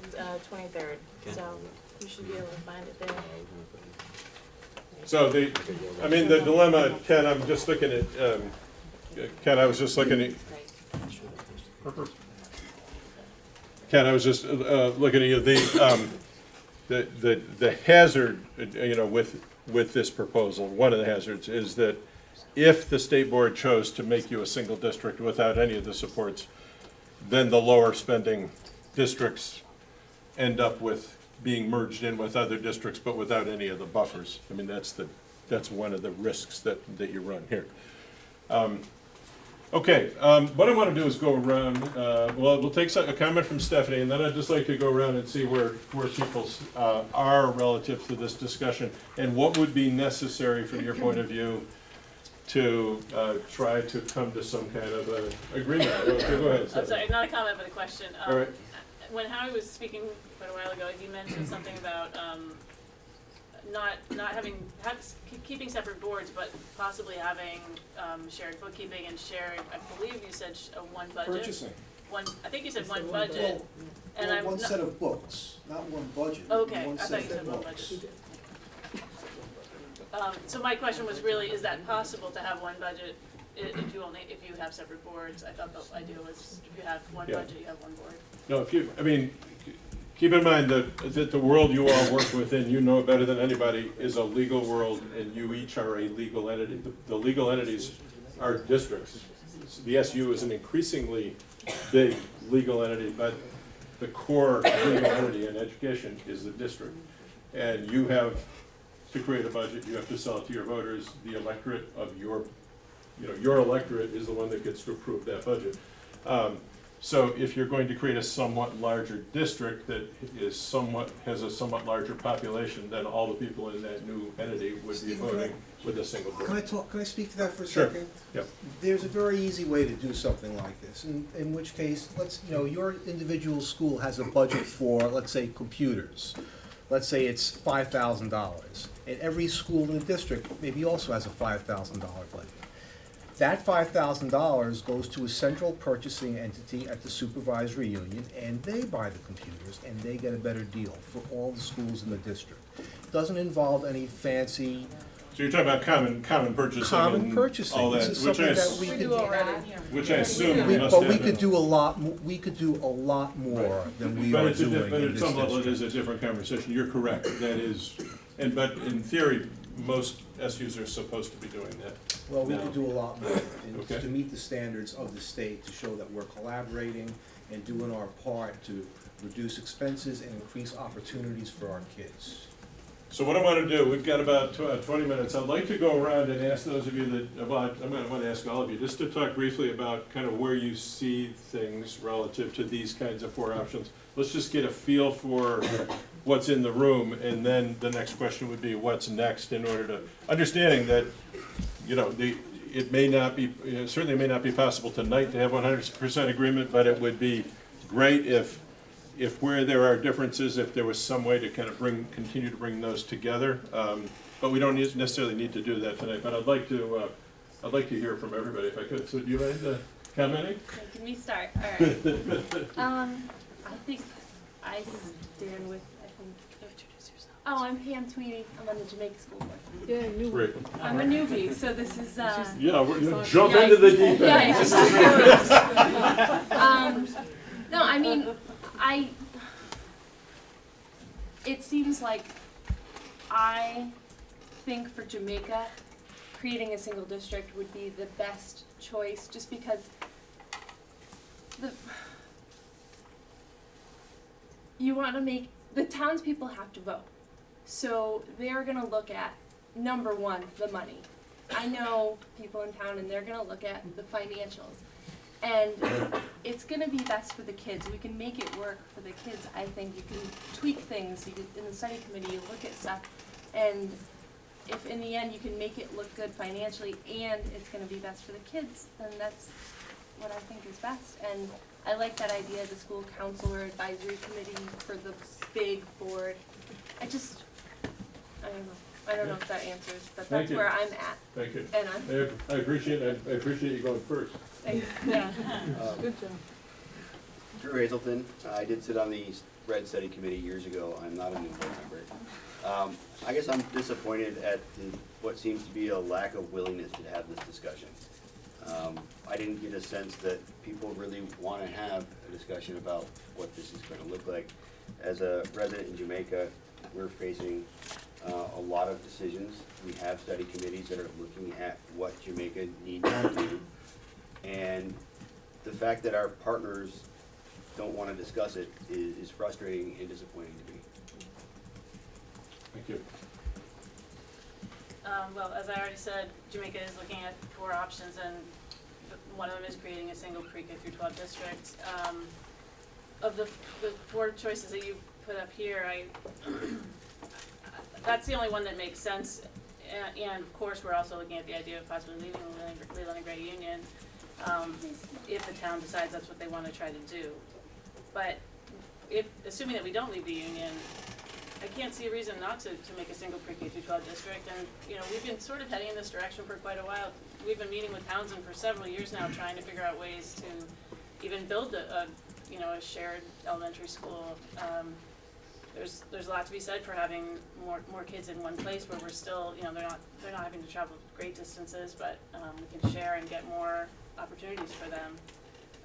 23rd, so you should be able to find it there. So the dilemma, Ken, I'm just looking at, Ken, I was just looking at you, the hazard, with this proposal, one of the hazards is that if the state board chose to make you a single district without any of the supports, then the lower spending districts end up with being merged in with other districts, but without any of the buffers. I mean, that's one of the risks that you run here. Okay, what I want to do is go around, we'll take a comment from Stephanie, and then I'd just like to go around and see where people are relative to this discussion, and what would be necessary from your point of view to try to come to some kind of agreement. Okay, go ahead, Stephanie. I'm sorry, not a comment, but a question. All right. When Howie was speaking quite a while ago, he mentioned something about not keeping separate boards, but possibly having shared bookkeeping and shared. I believe you said one budget. Purchasing. I think you said one budget. Well, one set of books, not one budget. Okay, one I set thought you of said one books. budget. So my question was really, is that possible to have one budget if you have separate boards? I thought the idea was if you have one budget, you have one board. No, keep in mind that the world you all work within, you know better than anybody, is a legal world, and you each are a legal entity. The legal entities are districts. The SU is an increasingly big legal entity, but the core legal entity in education is the district. And you have to create a budget, you have to sell it to your voters. The electorate of your electorate is the one that gets to approve that budget. So if you're going to create a somewhat larger district that has a somewhat larger population, then all the people in that new entity would be voting with a single board. Can I speak to that for a Sure. second? Yep. There's a very easy way to do something like this, in which case, your individual school has a budget for, let's say, computers. let's say it's $5,000, and every school in the district maybe also has a $5,000 budget. That $5,000 goes to a central purchasing entity at the supervisory union, and they buy the computers, and they get a better deal for all the schools in the district. Doesn't involve any fancy. So you're talking about common purchasing Common and purchasing. all This that, is which something I, that we which I assume we, must but have we been- could do a lot, we could do a lot more than we are doing But in at this some level, it district. is a different conversation. You're correct. That is, but in theory, most SUs are supposed to be doing that. Well, we now. could do a lot more Okay. to meet the standards of the state, to show that we're collaborating and doing our part to reduce expenses and increase opportunities for our kids. So what I want to do, we've got about 20 minutes. I'd like to go around and ask those of you that, I'm going to ask all of you, just to talk briefly about kind of where you see things relative to these kinds of 4 options. Let's just get a feel for what's in the room, and then the next question would be what's next, in order to, understanding that, it may not be, certainly may not be possible tonight to have 100% agreement, but it would be great if where there are differences, if there was some way to kind of continue to bring those together. But we don't necessarily need to do that tonight, but I'd like to hear from everybody if I could. So do you mind commenting? Can we start? All right. I think I stand with, introduce yourself. Oh, I'm Pam Tweedy. I'm on the Jamaica School Board. Yeah, new. Great. I'm a newbie, so this is, Yeah, we're gonna jump into the deep end. No, I mean, it seems like I think for Jamaica, creating a single district would be the best choice, just because you want to make, the townspeople have to vote. So they're going to look at, number one, the money. I know people in town and they're going to look at the financials. And it's going to be best for the kids. We can make it work for the kids. I think you can tweak things. In the study committee, you look at stuff. And if in the end you can make it look good financially and it's going to be best for the kids, then that's what I think is best. And I like that idea of the school council or advisory committee for the big board. I don't know if that answers, but that's where I'm at. Thank you. And I appreciate you going first. Yeah. Good job. Drew Hazelton, I did sit on the Red Study Committee years ago. I'm not a new board member. I guess I'm disappointed at what seems to be a lack of willingness to have this discussion. I didn't get a sense that people really want to have a discussion about what this is going to look like. As a resident in Jamaica, we're facing a lot of decisions. We have study committees that are looking at what Jamaica needs to do. And the fact that our partners don't want to discuss it is frustrating and disappointing to me. Thank you. Well, as I already said, Jamaica is looking at 4 options, and one of them is creating a single pre-K through 12 district. Of the 4 choices that you put up here, that's the only one that makes sense. And of course, we're also looking at the idea of possibly leaving Leland and Gray Union if the town decides that's what they want to try to do. But assuming that we don't leave the union, I can't see a reason not to make a single pre-K through 12 district. And we've been sort of heading in this direction for quite a while. We've been meeting with Townsend for several years now, trying to figure out ways to even build a shared elementary school. There's a lot to be said for having more kids in one place where we're still, they're not having to travel great distances, but we can share and get more opportunities for them.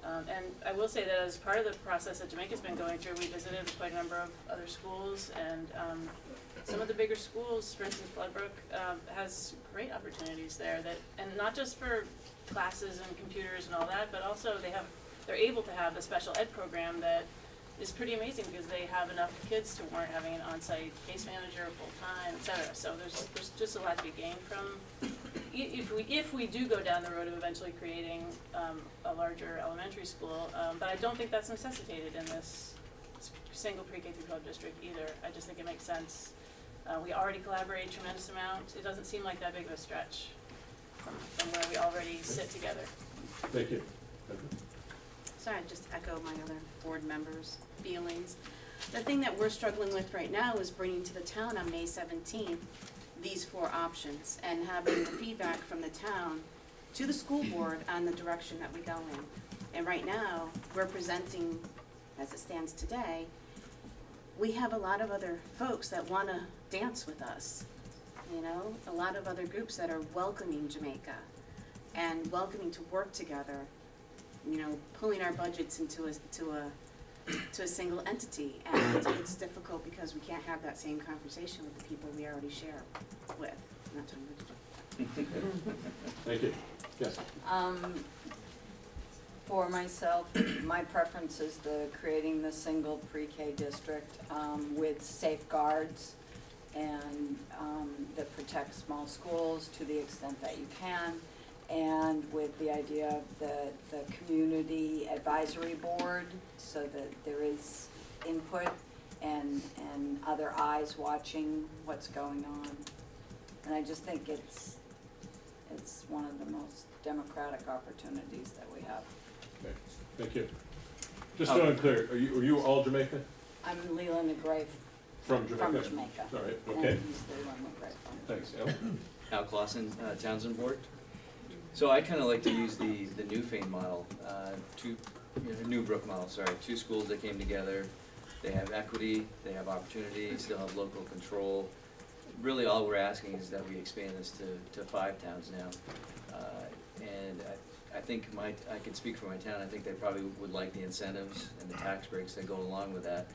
And I will say that as part of the process that Jamaica's been going through, we visited quite a number of other schools, and some of the bigger schools, for instance, Bloodbrook, has great opportunities there. And not just for classes and computers and all that, but also they're able to have a special ed program that is pretty amazing because they have enough kids to warrant having an on-site case manager full-time, et cetera. So there's just a lot to be gained from, if we do go down the road of eventually creating a larger elementary school, but I don't think that's necessitated in this single pre-K through 12 district either. I just think it makes sense. We already collaborate a tremendous amount. It doesn't seem like that big of a stretch from where we already sit together. Thank you. So I just echo my other board members' feelings. The thing that we're struggling with right now is bringing to the town on May 17th these 4 options and having the feedback from the town to the school board on the direction that we go in. And right now, we're presenting, as it stands today, we have a lot of other folks that want to dance with us. You know, a lot of other groups that are welcoming Jamaica and welcoming to work together, you know, pulling our budgets into a single entity. And it's difficult because we can't have that same conversation with the people we already share with. Not to Thank you. Yes. For myself, my preference is creating the single pre-K district with safeguards and that protects small schools to the extent that you can, and with the idea of the community advisory board so that there is input and other eyes watching what's going on. And I just think it's one of the most democratic opportunities that we have. Okay, thank you. Just so I'm clear, are you all Jamaican? I'm Leland and Gray From Jamaica? from Jamaica. All right, okay. And he's Leland and Gray from. Thanks, Al. Al Clausen, Townsend Board. So I kind of like to use the Newfane model, Newbrook model, sorry. 2 schools that came together, they have equity, they have opportunity, still have local control. Really all we're asking is that we expand this to 5 towns now. And I think I can speak for my town, I think they probably would like the incentives and the tax breaks that go along with that.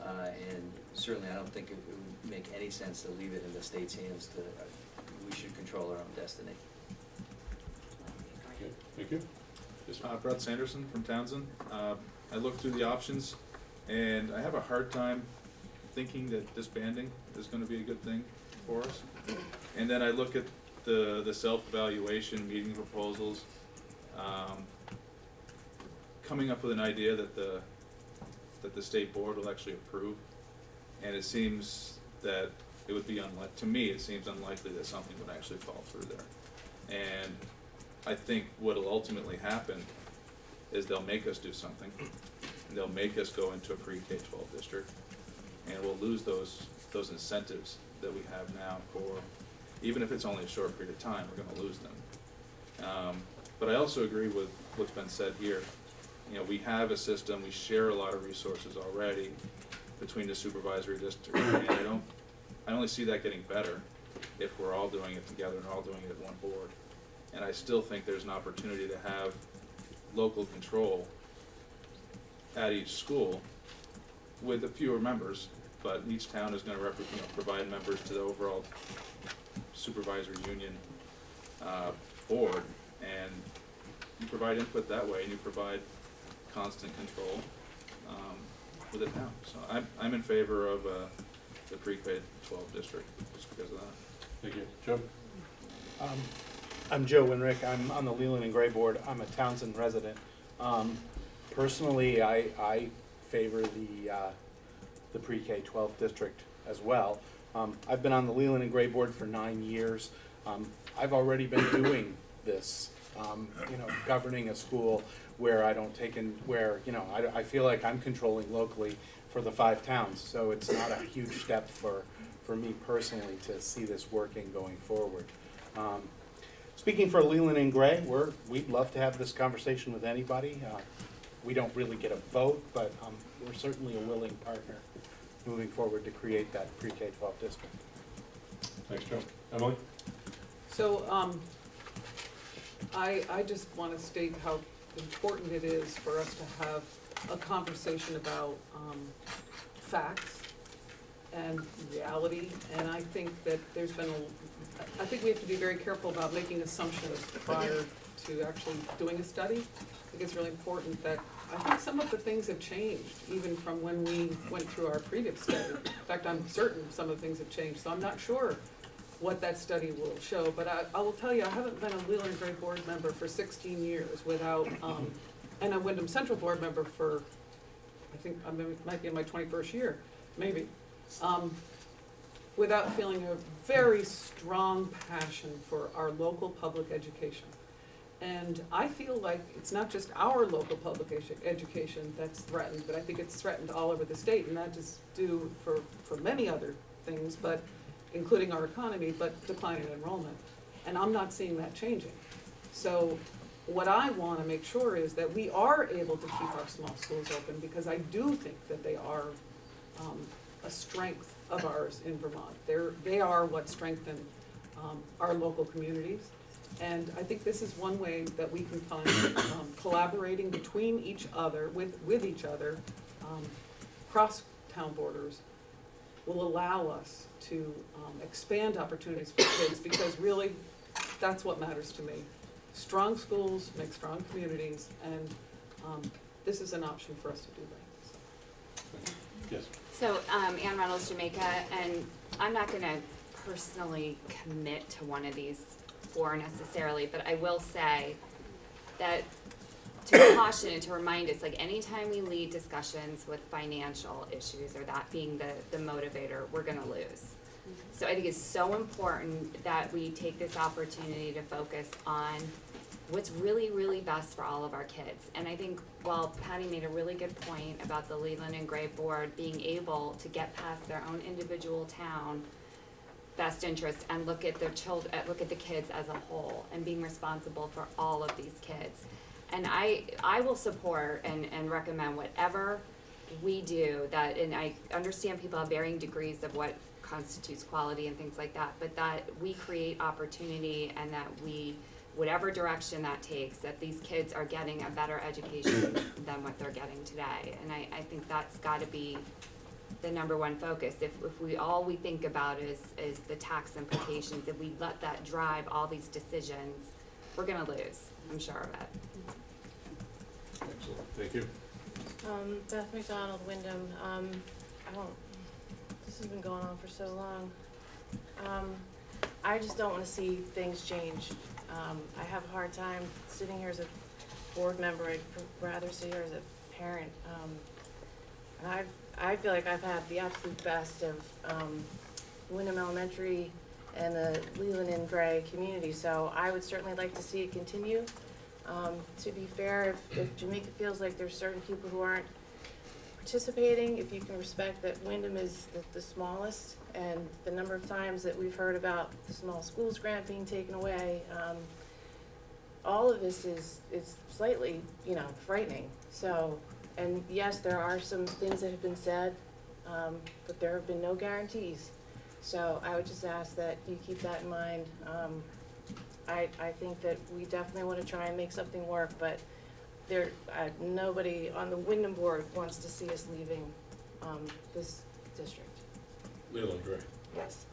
And certainly I don't think it would make any sense to leave it in the state's hands. We should control our own destiny. Okay, thank you. Brett Sanderson from Townsend. I looked through the options, and I have a hard time thinking that disbanding is gonna be a good thing for us. And then I look at the self-evaluation, meeting proposals, coming up with an idea that the state board will actually approve. And it seems that it would be to me, it seems unlikely that something would actually fall through there. And I think what'll ultimately happen is they'll make us do something, and they'll make us go into a pre-K-12 district, and we'll lose those incentives that we have now for, even if it's only a short period of time, we're gonna lose them. But I also agree with what's been said here. You know, we have a system, we share a lot of resources already between the supervisory district, and I only see that getting better if we're all doing it together and all doing it at one board. And I still think there's an opportunity to have local control at each school with a fewer members, but each town is gonna provide members to the overall supervisory union board, and you provide input that way, and you provide constant control with the town. So I'm in favor of the pre-K-12 district, just because of that. Thank you. Joe? I'm Joe Winrick. I'm on the Leland and Gray Board. I'm a Townsend resident. Personally, I favor the pre-K-12 district as well. I've been on the Leland and Gray Board for 9 years. I've already been doing this, governing a school where I don't take in, where, I feel like I'm controlling locally for the 5 towns. So it's not a huge step for me personally to see this working going forward. Speaking for Leland and Gray, we'd love to have this conversation with anybody. We don't really get a vote, but we're certainly a willing partner moving forward to create that pre-K-12 district. Thanks, Joe. Emily? So, I just want to state how important it is for us to have a conversation about facts and reality, and I think that I think we have to be very careful about making assumptions prior to actually doing a study. I think it's really important that, I think some of the things have changed, even from when we went through our previous study. In fact, I'm certain some of the things have changed, so I'm not sure what that study will show, but I will tell you, I haven't been a Leland and Gray board member for 16 years without, and a Wyndham Central board member for, I think I might be in my 21st year, maybe, without feeling a very strong passion for our local public education. And I feel like it's not just our local public education that's threatened, but I think it's threatened all over the state, and that is due for many other things, but including our economy, but declining enrollment. And I'm not seeing that changing. So what I want to make sure is that we are able to keep our small schools open, because I do think that they are a strength of ours in Vermont. They are what strengthen our local communities. And I think this is one way that we can find collaborating between each other, with each other, across town borders, will allow us to expand opportunities for kids, because really, that's what matters to me. Strong schools make strong communities, and this is an option for us to do that. Yes. So, Ann Reynolds, Jamaica, and I'm not gonna personally commit to one of these four necessarily, but I will say that to caution and to remind us, like anytime we lead discussions with financial issues or that being the motivator, we're gonna lose. So I think it's so important that we take this opportunity to focus on what's really, really best for all of our kids. And I think while Patty made a really good point about the Leland and Gray board being able to get past their own individual town best interest and look at their children, look at the kids as a whole and being responsible for all of these kids. And I will support and recommend whatever we do that, and I understand people have varying degrees of what constitutes quality and things like that, but that we create opportunity and that we, whatever direction that takes, that these kids are getting a better education than what they're getting today. And I think that's gotta be the number one focus. If all we think about is the tax implications, if we let that drive all these decisions, we're gonna lose, I'm sure of it. Excellent, thank you. Beth McDonald, Wyndham. This has been going on for so long. I just don't wanna see things change. I have a hard time sitting here as a board member. I'd rather sit here as a parent. And I feel like I've had the absolute best of Wyndham Elementary and the Leland and Gray community, so I would certainly like to see it continue. To be fair, if Jamaica feels like there's certain people who aren't participating, if you can respect that Wyndham is the smallest, and the number of times that we've heard about the small schools grant being taken away, all of this is slightly, frightening. So, and yes, there are some things that have been said, but there have been no guarantees. So I would just ask that you keep that in mind. I think that we definitely want to try and make something work, but nobody on the Wyndham board wants to see us leaving this district. Leland Gray. Yes.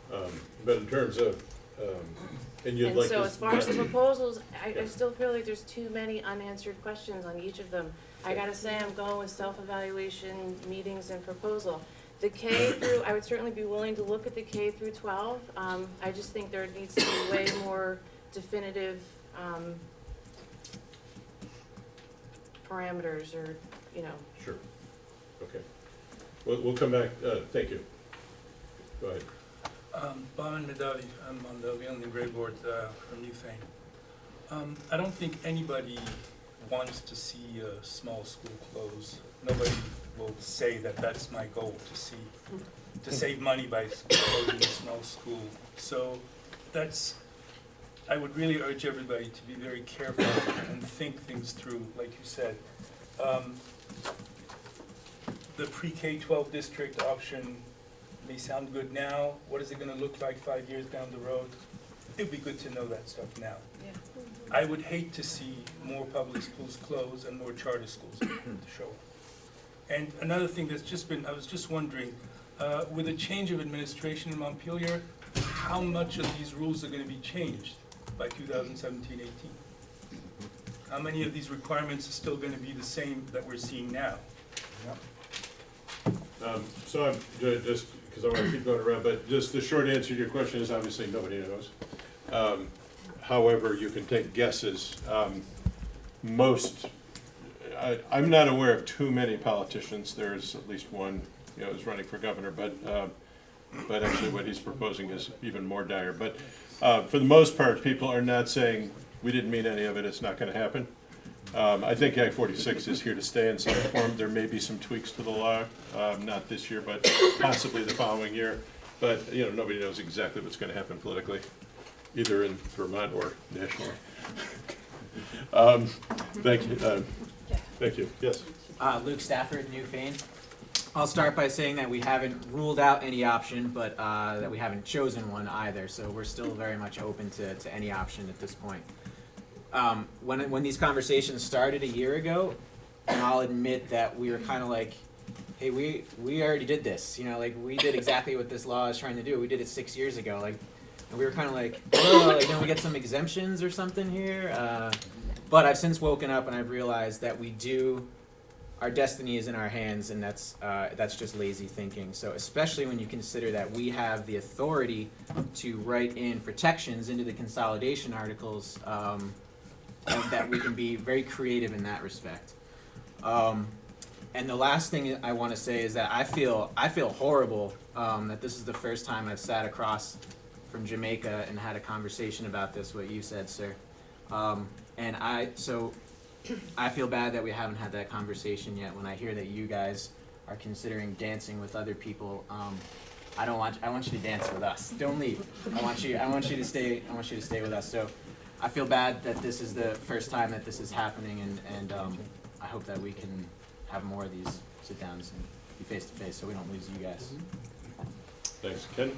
But in terms of, and you'd like to. And so as far as the proposals, I still feel like there's too many unanswered questions on each of them. I gotta say, I'm going with self-evaluation, meetings, and proposal. The K through, I would certainly be willing to look at the K through 12. I just think there needs to be way more definitive parameters or, Sure, okay. We'll come back, thank you. Go ahead. Boman Medali, I'm on the Leland and Gray board from Newfane. I don't think anybody wants to see a small school close. Nobody will say that that's my goal, to save money by closing a small school. So I would really urge everybody to be very careful and think things through, like you said. The pre-K-12 district option may sound good now. What is it gonna look like 5 years down the road? It'd be good to know that stuff now. Yeah. I would hate to see more public schools close and more charter schools to show up. And another thing that's just been, I was just wondering, with a change of administration in Montpelier, how much of these rules are gonna be changed by 2017-18? How many of these requirements are still gonna be the same that we're seeing now? So I'm just, because I want to keep going around, but just the short answer to your question is obviously nobody knows. However, you can take guesses. I'm not aware of too many politicians. There's at least one, who's running for governor, but actually what he's proposing is even more dire. But for the most part, people are not saying we didn't mean any of it, it's not gonna happen. I think Act 46 is here to stay in some form. There may be some tweaks to the law, not this year, but possibly the following year. But, you know, nobody knows exactly what's gonna happen politically, either in Vermont or nationally. Thank you, thank you, yes. Luke Stafford, New Fane. I'll start by saying that we haven't ruled out any option, but that we haven't chosen one either. So we're still very much open to any option at this point. When these conversations started a year ago, and I'll admit that we were kind of like, hey, we already did this. You know, like we did exactly what this law is trying to do. We did it 6 years ago. Like, and we were kind of like, oh, like, don't we get some exemptions or something here? But I've since woken up and I've realized that we do. Our destiny is in our hands, and that's just lazy thinking. So especially when you consider that we have the authority to write in protections into the consolidation articles, and that we can be very creative in that respect. And the last thing I want to say is that I feel horrible that this is the first time I've sat across from Jamaica and had a conversation about this, what you said, sir. And I feel bad that we haven't had that conversation yet. When I hear that you guys are considering dancing with other people, I want you to dance with us. Don't leave. I want you to stay with us. So I feel bad that this is the first time that this is happening, and I hope that we can have more of these sit downs and be face to face, so we don't lose you guys. Thanks, Ken.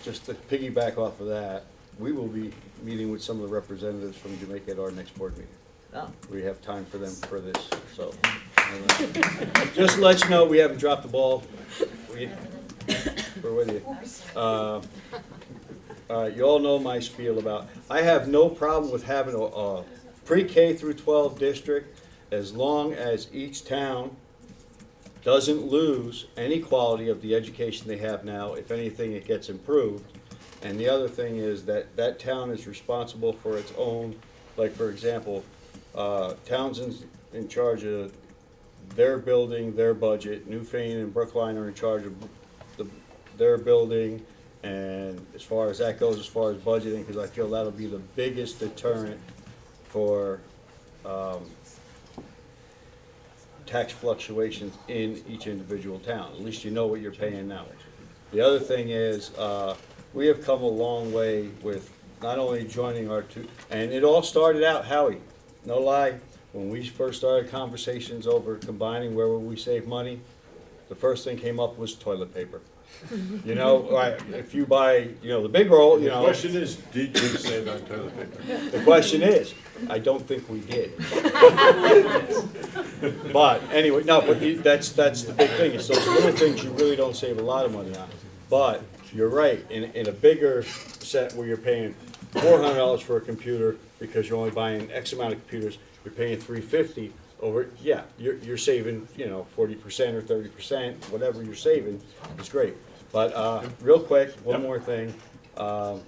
Just to piggyback off of that, we will be meeting with some of the representatives from Jamaica at our next board meeting. Oh. We have time for them for this, so. Just to let you know, we haven't dropped the ball. We're with you. You all know my spiel about, I have no problem with having a pre-K through 12 district as long as each town doesn't lose any quality of the education they have now. If anything, it gets improved. And the other thing is that that town is responsible for its own, like for example, Townsend's in charge of their building, their budget. Newfane and Brookline are in charge of their building. And as far as that goes, as far as budgeting, because I feel that'll be the biggest deterrent for tax fluctuations in each individual town. At least you know what you're paying now. The other thing is, we have come a long way with not only joining our two, and it all started out, Howie, no lie, when we first started conversations over combining where would we save money, the first thing came up was toilet paper. You know, like if you buy, you know, the big roll, you know. The question is, did you save on toilet paper? The question is, I don't think we did. But anyway, no, but that's the big thing. It's those little things you really don't save a lot of money on. But you're right, in a bigger set where you're paying $400 for a computer because you're only buying X amount of computers, you're paying $350 over, yeah, you're saving, you know, 40% or 30%, whatever you're saving is great. But real quick, one more thing. I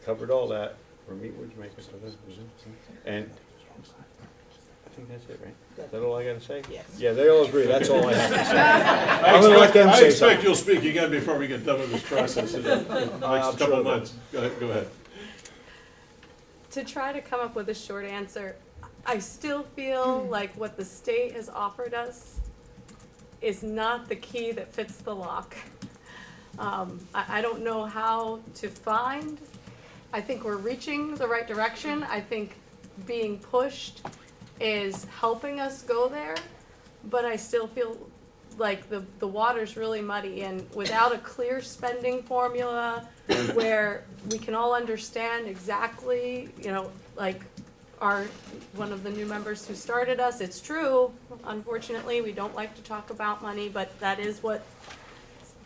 covered all that. We're meeting with Jamaica. And I think that's it, right? Is that all I gotta say? Yes. Yeah, they all agree. That's all I have to say. I'm gonna let them say I expect something. you'll speak again before we get done with this process in the next couple of months. Go ahead. To try to come up with a short answer, I still feel like what the state has offered us is not the key that fits the lock. I don't know how to find. I think we're reaching the right direction. I think being pushed is helping us go there, but I still feel like the water's really muddy, and without a clear spending formula where we can all understand exactly, you know, like one of the new members who started us, it's true, unfortunately, we don't like to talk about money, but that is what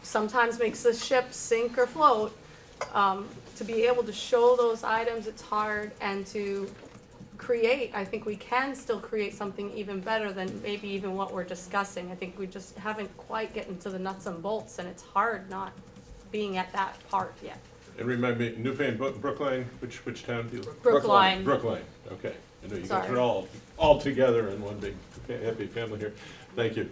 sometimes makes the ship sink or float. To be able to show those items, it's hard, and to create, I think we can still create something even better than maybe even what we're discussing. I think we just haven't quite gotten to the nuts and bolts, and it's hard not being at that part yet. And remind me, Newfane, Brookline, which town do you? Brookline. Brookline, okay. I know you guys Sorry. are all together in one big happy family here. Thank you.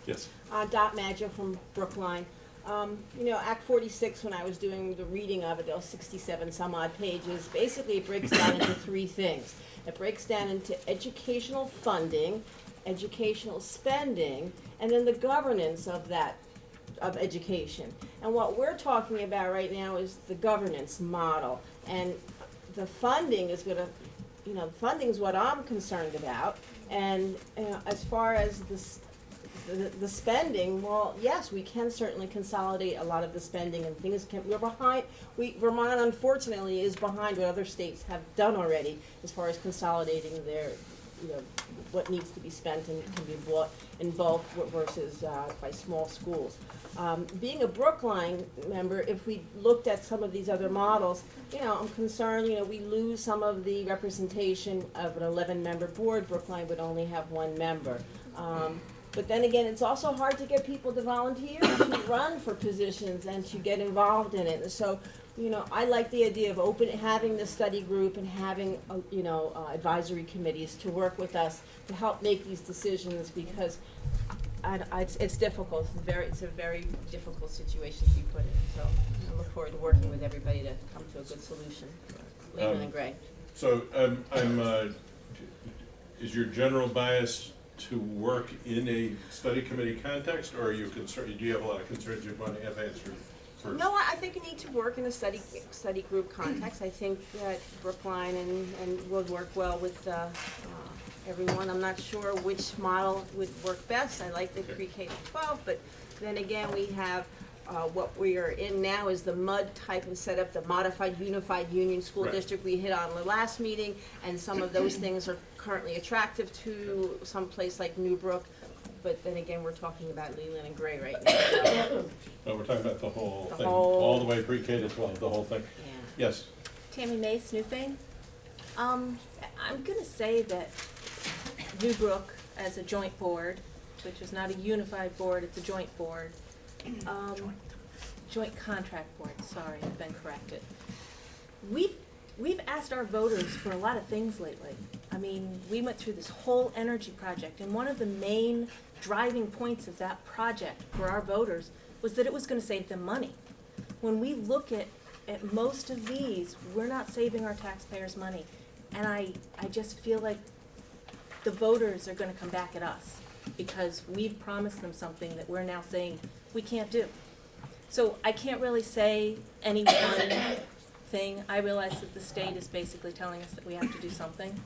Yes. Dot Madger from Brookline. You know, Act 46, when I was doing the reading of it, there was 67 some odd pages. Basically, it breaks down into three things. It breaks down into educational funding, educational spending, and then the governance of that, of education. And what we're talking about right now is the governance model. And the funding is gonna, you know, funding is what I'm concerned about. And as far as the spending, well, yes, we can certainly consolidate a lot of the spending and things can, we're behind, Vermont unfortunately is behind what other states have done already as far as consolidating their, you know, what needs to be spent and can be bought in bulk versus by small schools. Being a Brookline member, if we looked at some of these other models, you know, I'm concerned, you know, we lose some of the representation of an 11-member board. Brookline would only have one member. But then again, it's also hard to get people to volunteer to run for positions and to get involved in it. So, you know, I like the idea of having the study group and having, you know, advisory committees to work with us to help make these decisions because it's difficult. It's a very difficult situation to be put in. So I look forward to working with everybody to come to a good solution. Leland and Gray. So is your general bias to work in a study committee context, or are you concerned? Do you have a lot of concerns you want to have answered first? No, I think you need to work in a study group context. I think that Brookline and would work well with everyone. I'm not sure which model would work best. I like the pre-K to 12, but then again, we have what we are in now is the MUD type of setup, the Modified Unified Union School District we hit on the last meeting, and some of those things are currently attractive to some place like Newbrook, but then again, we're talking about Leland and Gray right now. No, we're talking about the whole thing, whole- all the way pre-K to 12, the whole thing. Yeah. Yes. Tammy Mace, Newfane. I'm gonna say that Newbrook as a joint board, which is not a unified board, it's a joint board. Joint contract board, sorry, I've been corrected. We've asked our voters for a lot of things lately. I mean, we went through this whole energy project, and one of the main driving points of that project for our voters was that it was gonna save them money. When we look at most of these, we're not saving our taxpayers money. And I just feel like the voters are gonna come back at us because we've promised them something that we're now saying we can't do. So I can't really say any one thing. I realize that the state is basically telling us that we have to do something.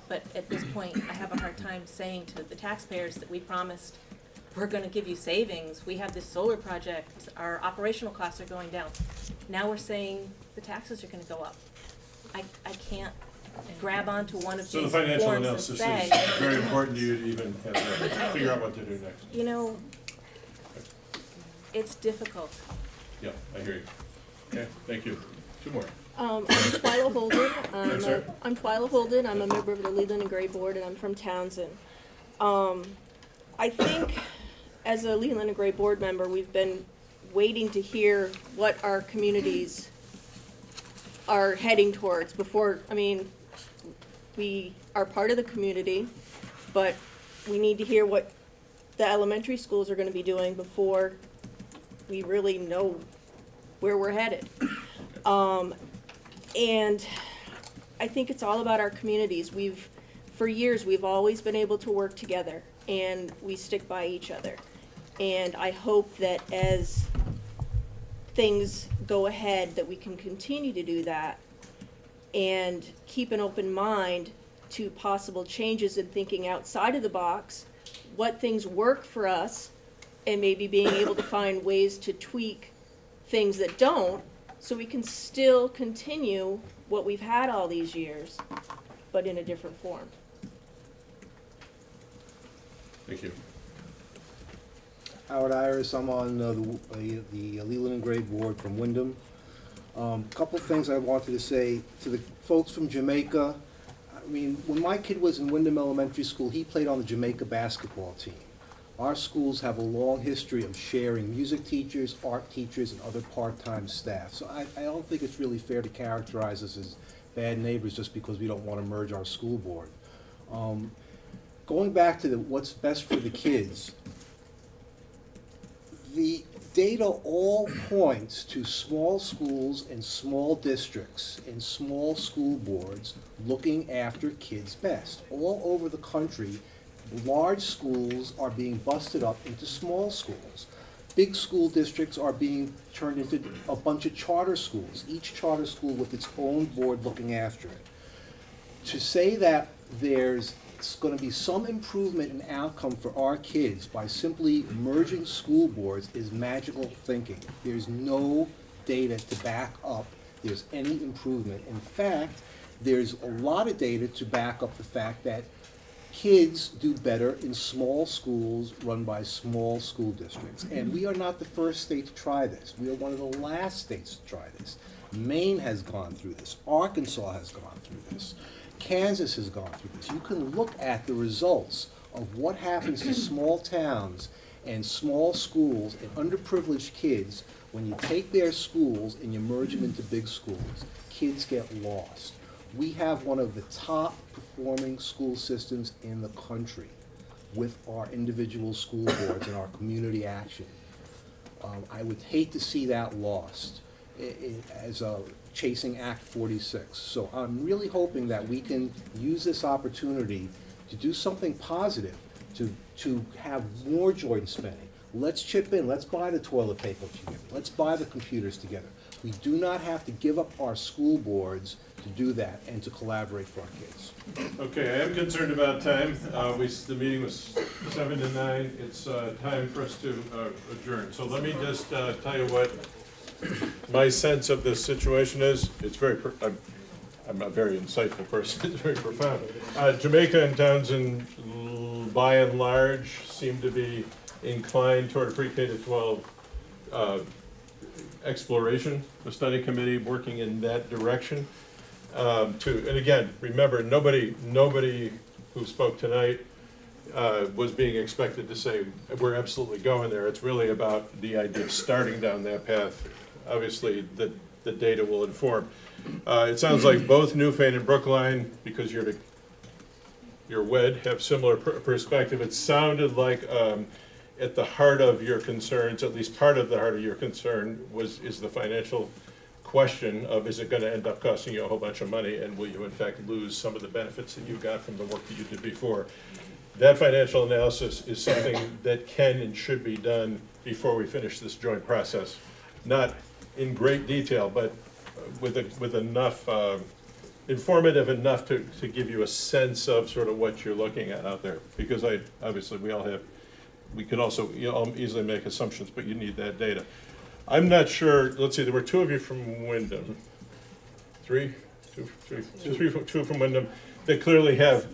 But at this point, I have a hard time saying to the taxpayers that we promised we're gonna give you savings. We have this solar project, our operational costs are going down. Now we're saying the taxes are gonna go up. I can't grab onto one of So the these financial forms and analysis say. is very important to you to even have to figure out what to do next. You know, it's difficult. Yeah, I hear you. Okay, thank you. Two more. I'm Twyla Holden. Yes, sir. I'm Twyla Holden. I'm a member of the Leland and Gray Board, and I'm from Townsend. I think as a Leland and Gray Board member, we've been waiting to hear what our communities are heading towards before, I mean, we are part of the community, but we need to hear what the elementary schools are gonna be doing before we really know where we're headed. And I think it's all about our communities. For years, we've always been able to work together and we stick by each other. And I hope that as things go ahead, that we can continue to do that and keep an open mind to possible changes in thinking outside of the box, what things work for us, and maybe being able to find ways to tweak things that don't, so we can still continue what we've had all these years, but in a different form. Thank you. Howard Iris, I'm on the Leland and Gray Board from Wyndham. Couple things I wanted to say to the folks from Jamaica. I mean, when my kid was in Wyndham Elementary School, he played on the Jamaica basketball team. Our schools have a long history of sharing music teachers, art teachers, and other part-time staff. So I don't think it's really fair to characterize us as bad neighbors just because we don't want to merge our school board. Going back to what's best for the kids, the data all points to small schools and small districts and small school boards looking after kids best. All over the country, large schools are being busted up into small schools. Big school districts are being turned into a bunch of charter schools, each charter school with its own board looking after it. To say that there's going to be some improvement in outcome for our kids by simply merging school boards is magical thinking. There's no data to back up there's any improvement. In fact, there's a lot of data to back up the fact that kids do better in small schools run by small school districts. And we are not the first state to try this. We are one of the last states to try this. Maine has gone through this. Arkansas has gone through this. Kansas has gone through this. You can look at the results of what happens to small towns and small schools and underprivileged kids when you take their schools and you merge them into big schools. Kids get lost. We have one of the top performing school systems in the country with our individual school boards and our community action. I would hate to see that lost as a chasing Act 46. So I'm really hoping that we can use this opportunity to do something positive, to have more joint spending. Let's chip in, let's buy the toilet paper together, let's buy the computers together. We do not have to give up our school boards to do that and to collaborate for our kids. Okay, I am concerned about time. The meeting was 7 to 9. It's time for us to adjourn. So let me just tell you what my sense of this situation is. It's very, I'm a very insightful person. It's very profound. Jamaica and Townsend, by and large, seem to be inclined toward a pre-K to 12 exploration, a study committee working in that direction. And again, remember, nobody who spoke tonight was being expected to say, we're absolutely going there. It's really about the idea of starting down that path. Obviously, the data will inform. It sounds like both Newfane and Brookline, because you're wed, have similar perspective. It sounded like at the heart of your concerns, at least part of the heart of your concern is the financial question of, is it going to end up costing you a whole bunch of money, and will you in fact lose some of the benefits that you got from the work that you did before? That financial analysis is something that can and should be done before we finish this joint process. Not in great detail, but with enough, informative enough to give you a sense of sort of what you're looking at out there. Because obviously we can also easily make assumptions, but you need that data. I'm not sure, let's see, there were two of you from Wyndham. Two from Wyndham that clearly have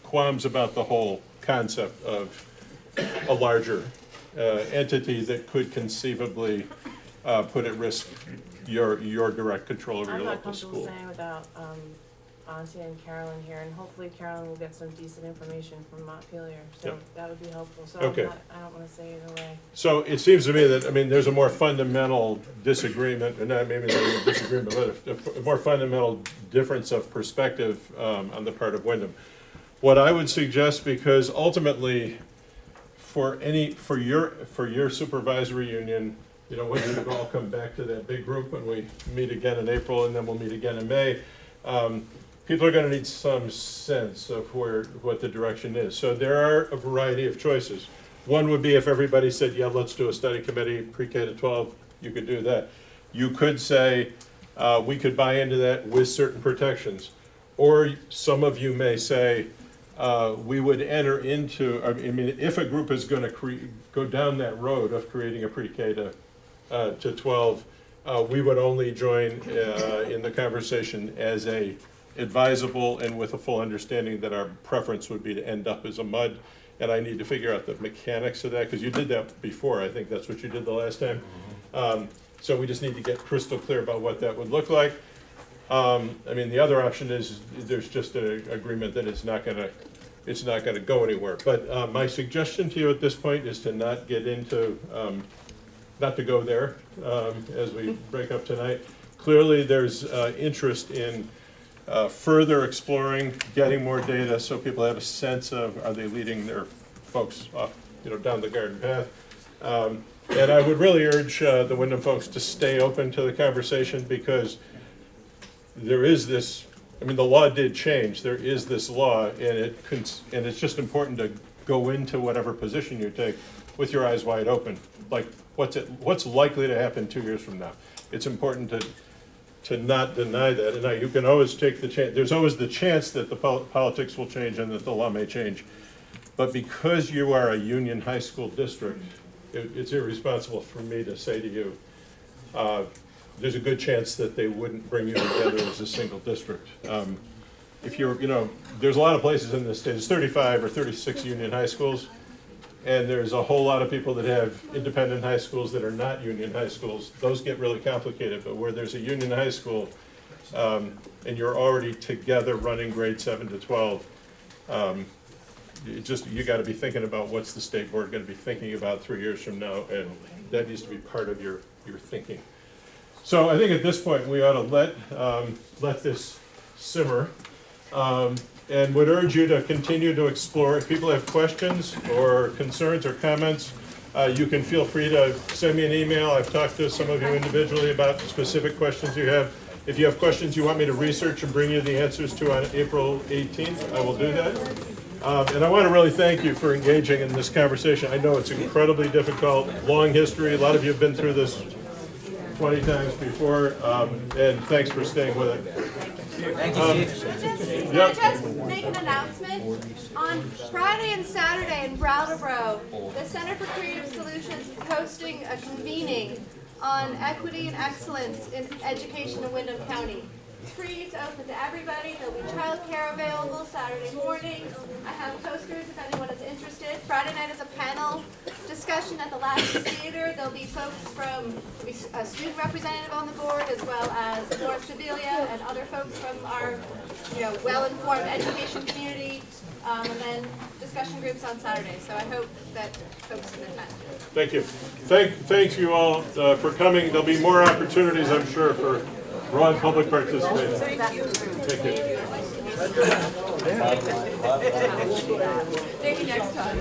qualms about the whole concept of a larger entity that could conceivably put at risk your direct control over your local school. I'm not comfortable saying without Auntie and Carolyn here, and hopefully Carolyn will get some decent information from Montpelier, so Yep. that would be helpful. So Okay. I don't want to say either way. So it seems to me that, there's a more fundamental disagreement, and not maybe not a disagreement, but a more fundamental difference of perspective on the part of Wyndham. What I would suggest, because ultimately, for your supervisory union, when we all come back to that big group when we meet again in April, and then we'll meet again in May, people are going to need some sense of what the direction is. So there are a variety of choices. One would be if everybody said, yeah, let's do a study committee, pre-K to 12, you could do that. You could say, we could buy into that with certain protections. Or some of you may say, we would enter into, if a group is going to go down that road of creating a pre-K to 12, we would only join in the conversation as a advisable and with a full understanding that our preference would be to end up as a MUD. And I need to figure out the mechanics of that, because you did that before. I think that's what you did the last time. So we just need to get crystal clear about what that would look like. The other option is there's just an agreement that it's not gonna go anywhere. But my suggestion to you at this point is to not get into, not to go there as we break up tonight. Clearly, there's interest in further exploring, getting more data, so people have a sense of, are they leading their folks off, down the garden path. And I would really urge the Wyndham folks to stay open to the conversation, because there is this, I mean, the law did change. There is this law, and it's just important to go into whatever position you take with your eyes wide open. Like, what's likely to happen 2 years from now? It's important to not deny that. And now you can always take the chance. There's always the chance that the politics will change and that the law may change. But because you are a union high school district, it's irresponsible for me to say to you, there's a good chance that they wouldn't bring you together as a single district. If you're, you know, there's a lot of places in this state, there's 35 or 36 union high schools, and there's a whole lot of people that have independent high schools that are not union high schools. Those get really complicated, but where there's a union high school, and you're already together running grade 7 to 12, you gotta be thinking about what's the state board gonna be thinking about 3 years from now, and that needs to be part of your thinking. So I think at this point, we ought to let this simmer, and would urge you to continue to explore. If people have questions or concerns or comments, you can feel free to send me an email. I've talked to some of you individually about specific questions you have. If you have questions you want me to research and bring you the answers to on April 18th, I will do that. And I want to really thank you for engaging in this conversation. I know it's incredibly difficult, long history. A lot of you have been through this 20 times before, and thanks for staying with it. Thank you, Steve. Can I just make an announcement? On Friday and Saturday in Brattleboro, the Center for Creative Solutions is hosting a convening on equity and excellence in education in Windham County. It's free, it's open to everybody. There'll be childcare available Saturday morning. I have posters if anyone is interested. Friday night is a panel discussion at the Lattice Theater. There'll be folks from, a student representative on the board, as well as Laura Sibilia and other folks from our, well-informed education community, and then discussion groups on Saturday. So I hope that folks can attend. Thank you. Thanks you all for coming. There'll be more opportunities, I'm sure, for broad public participation. Thank you. Thank you. Maybe next time.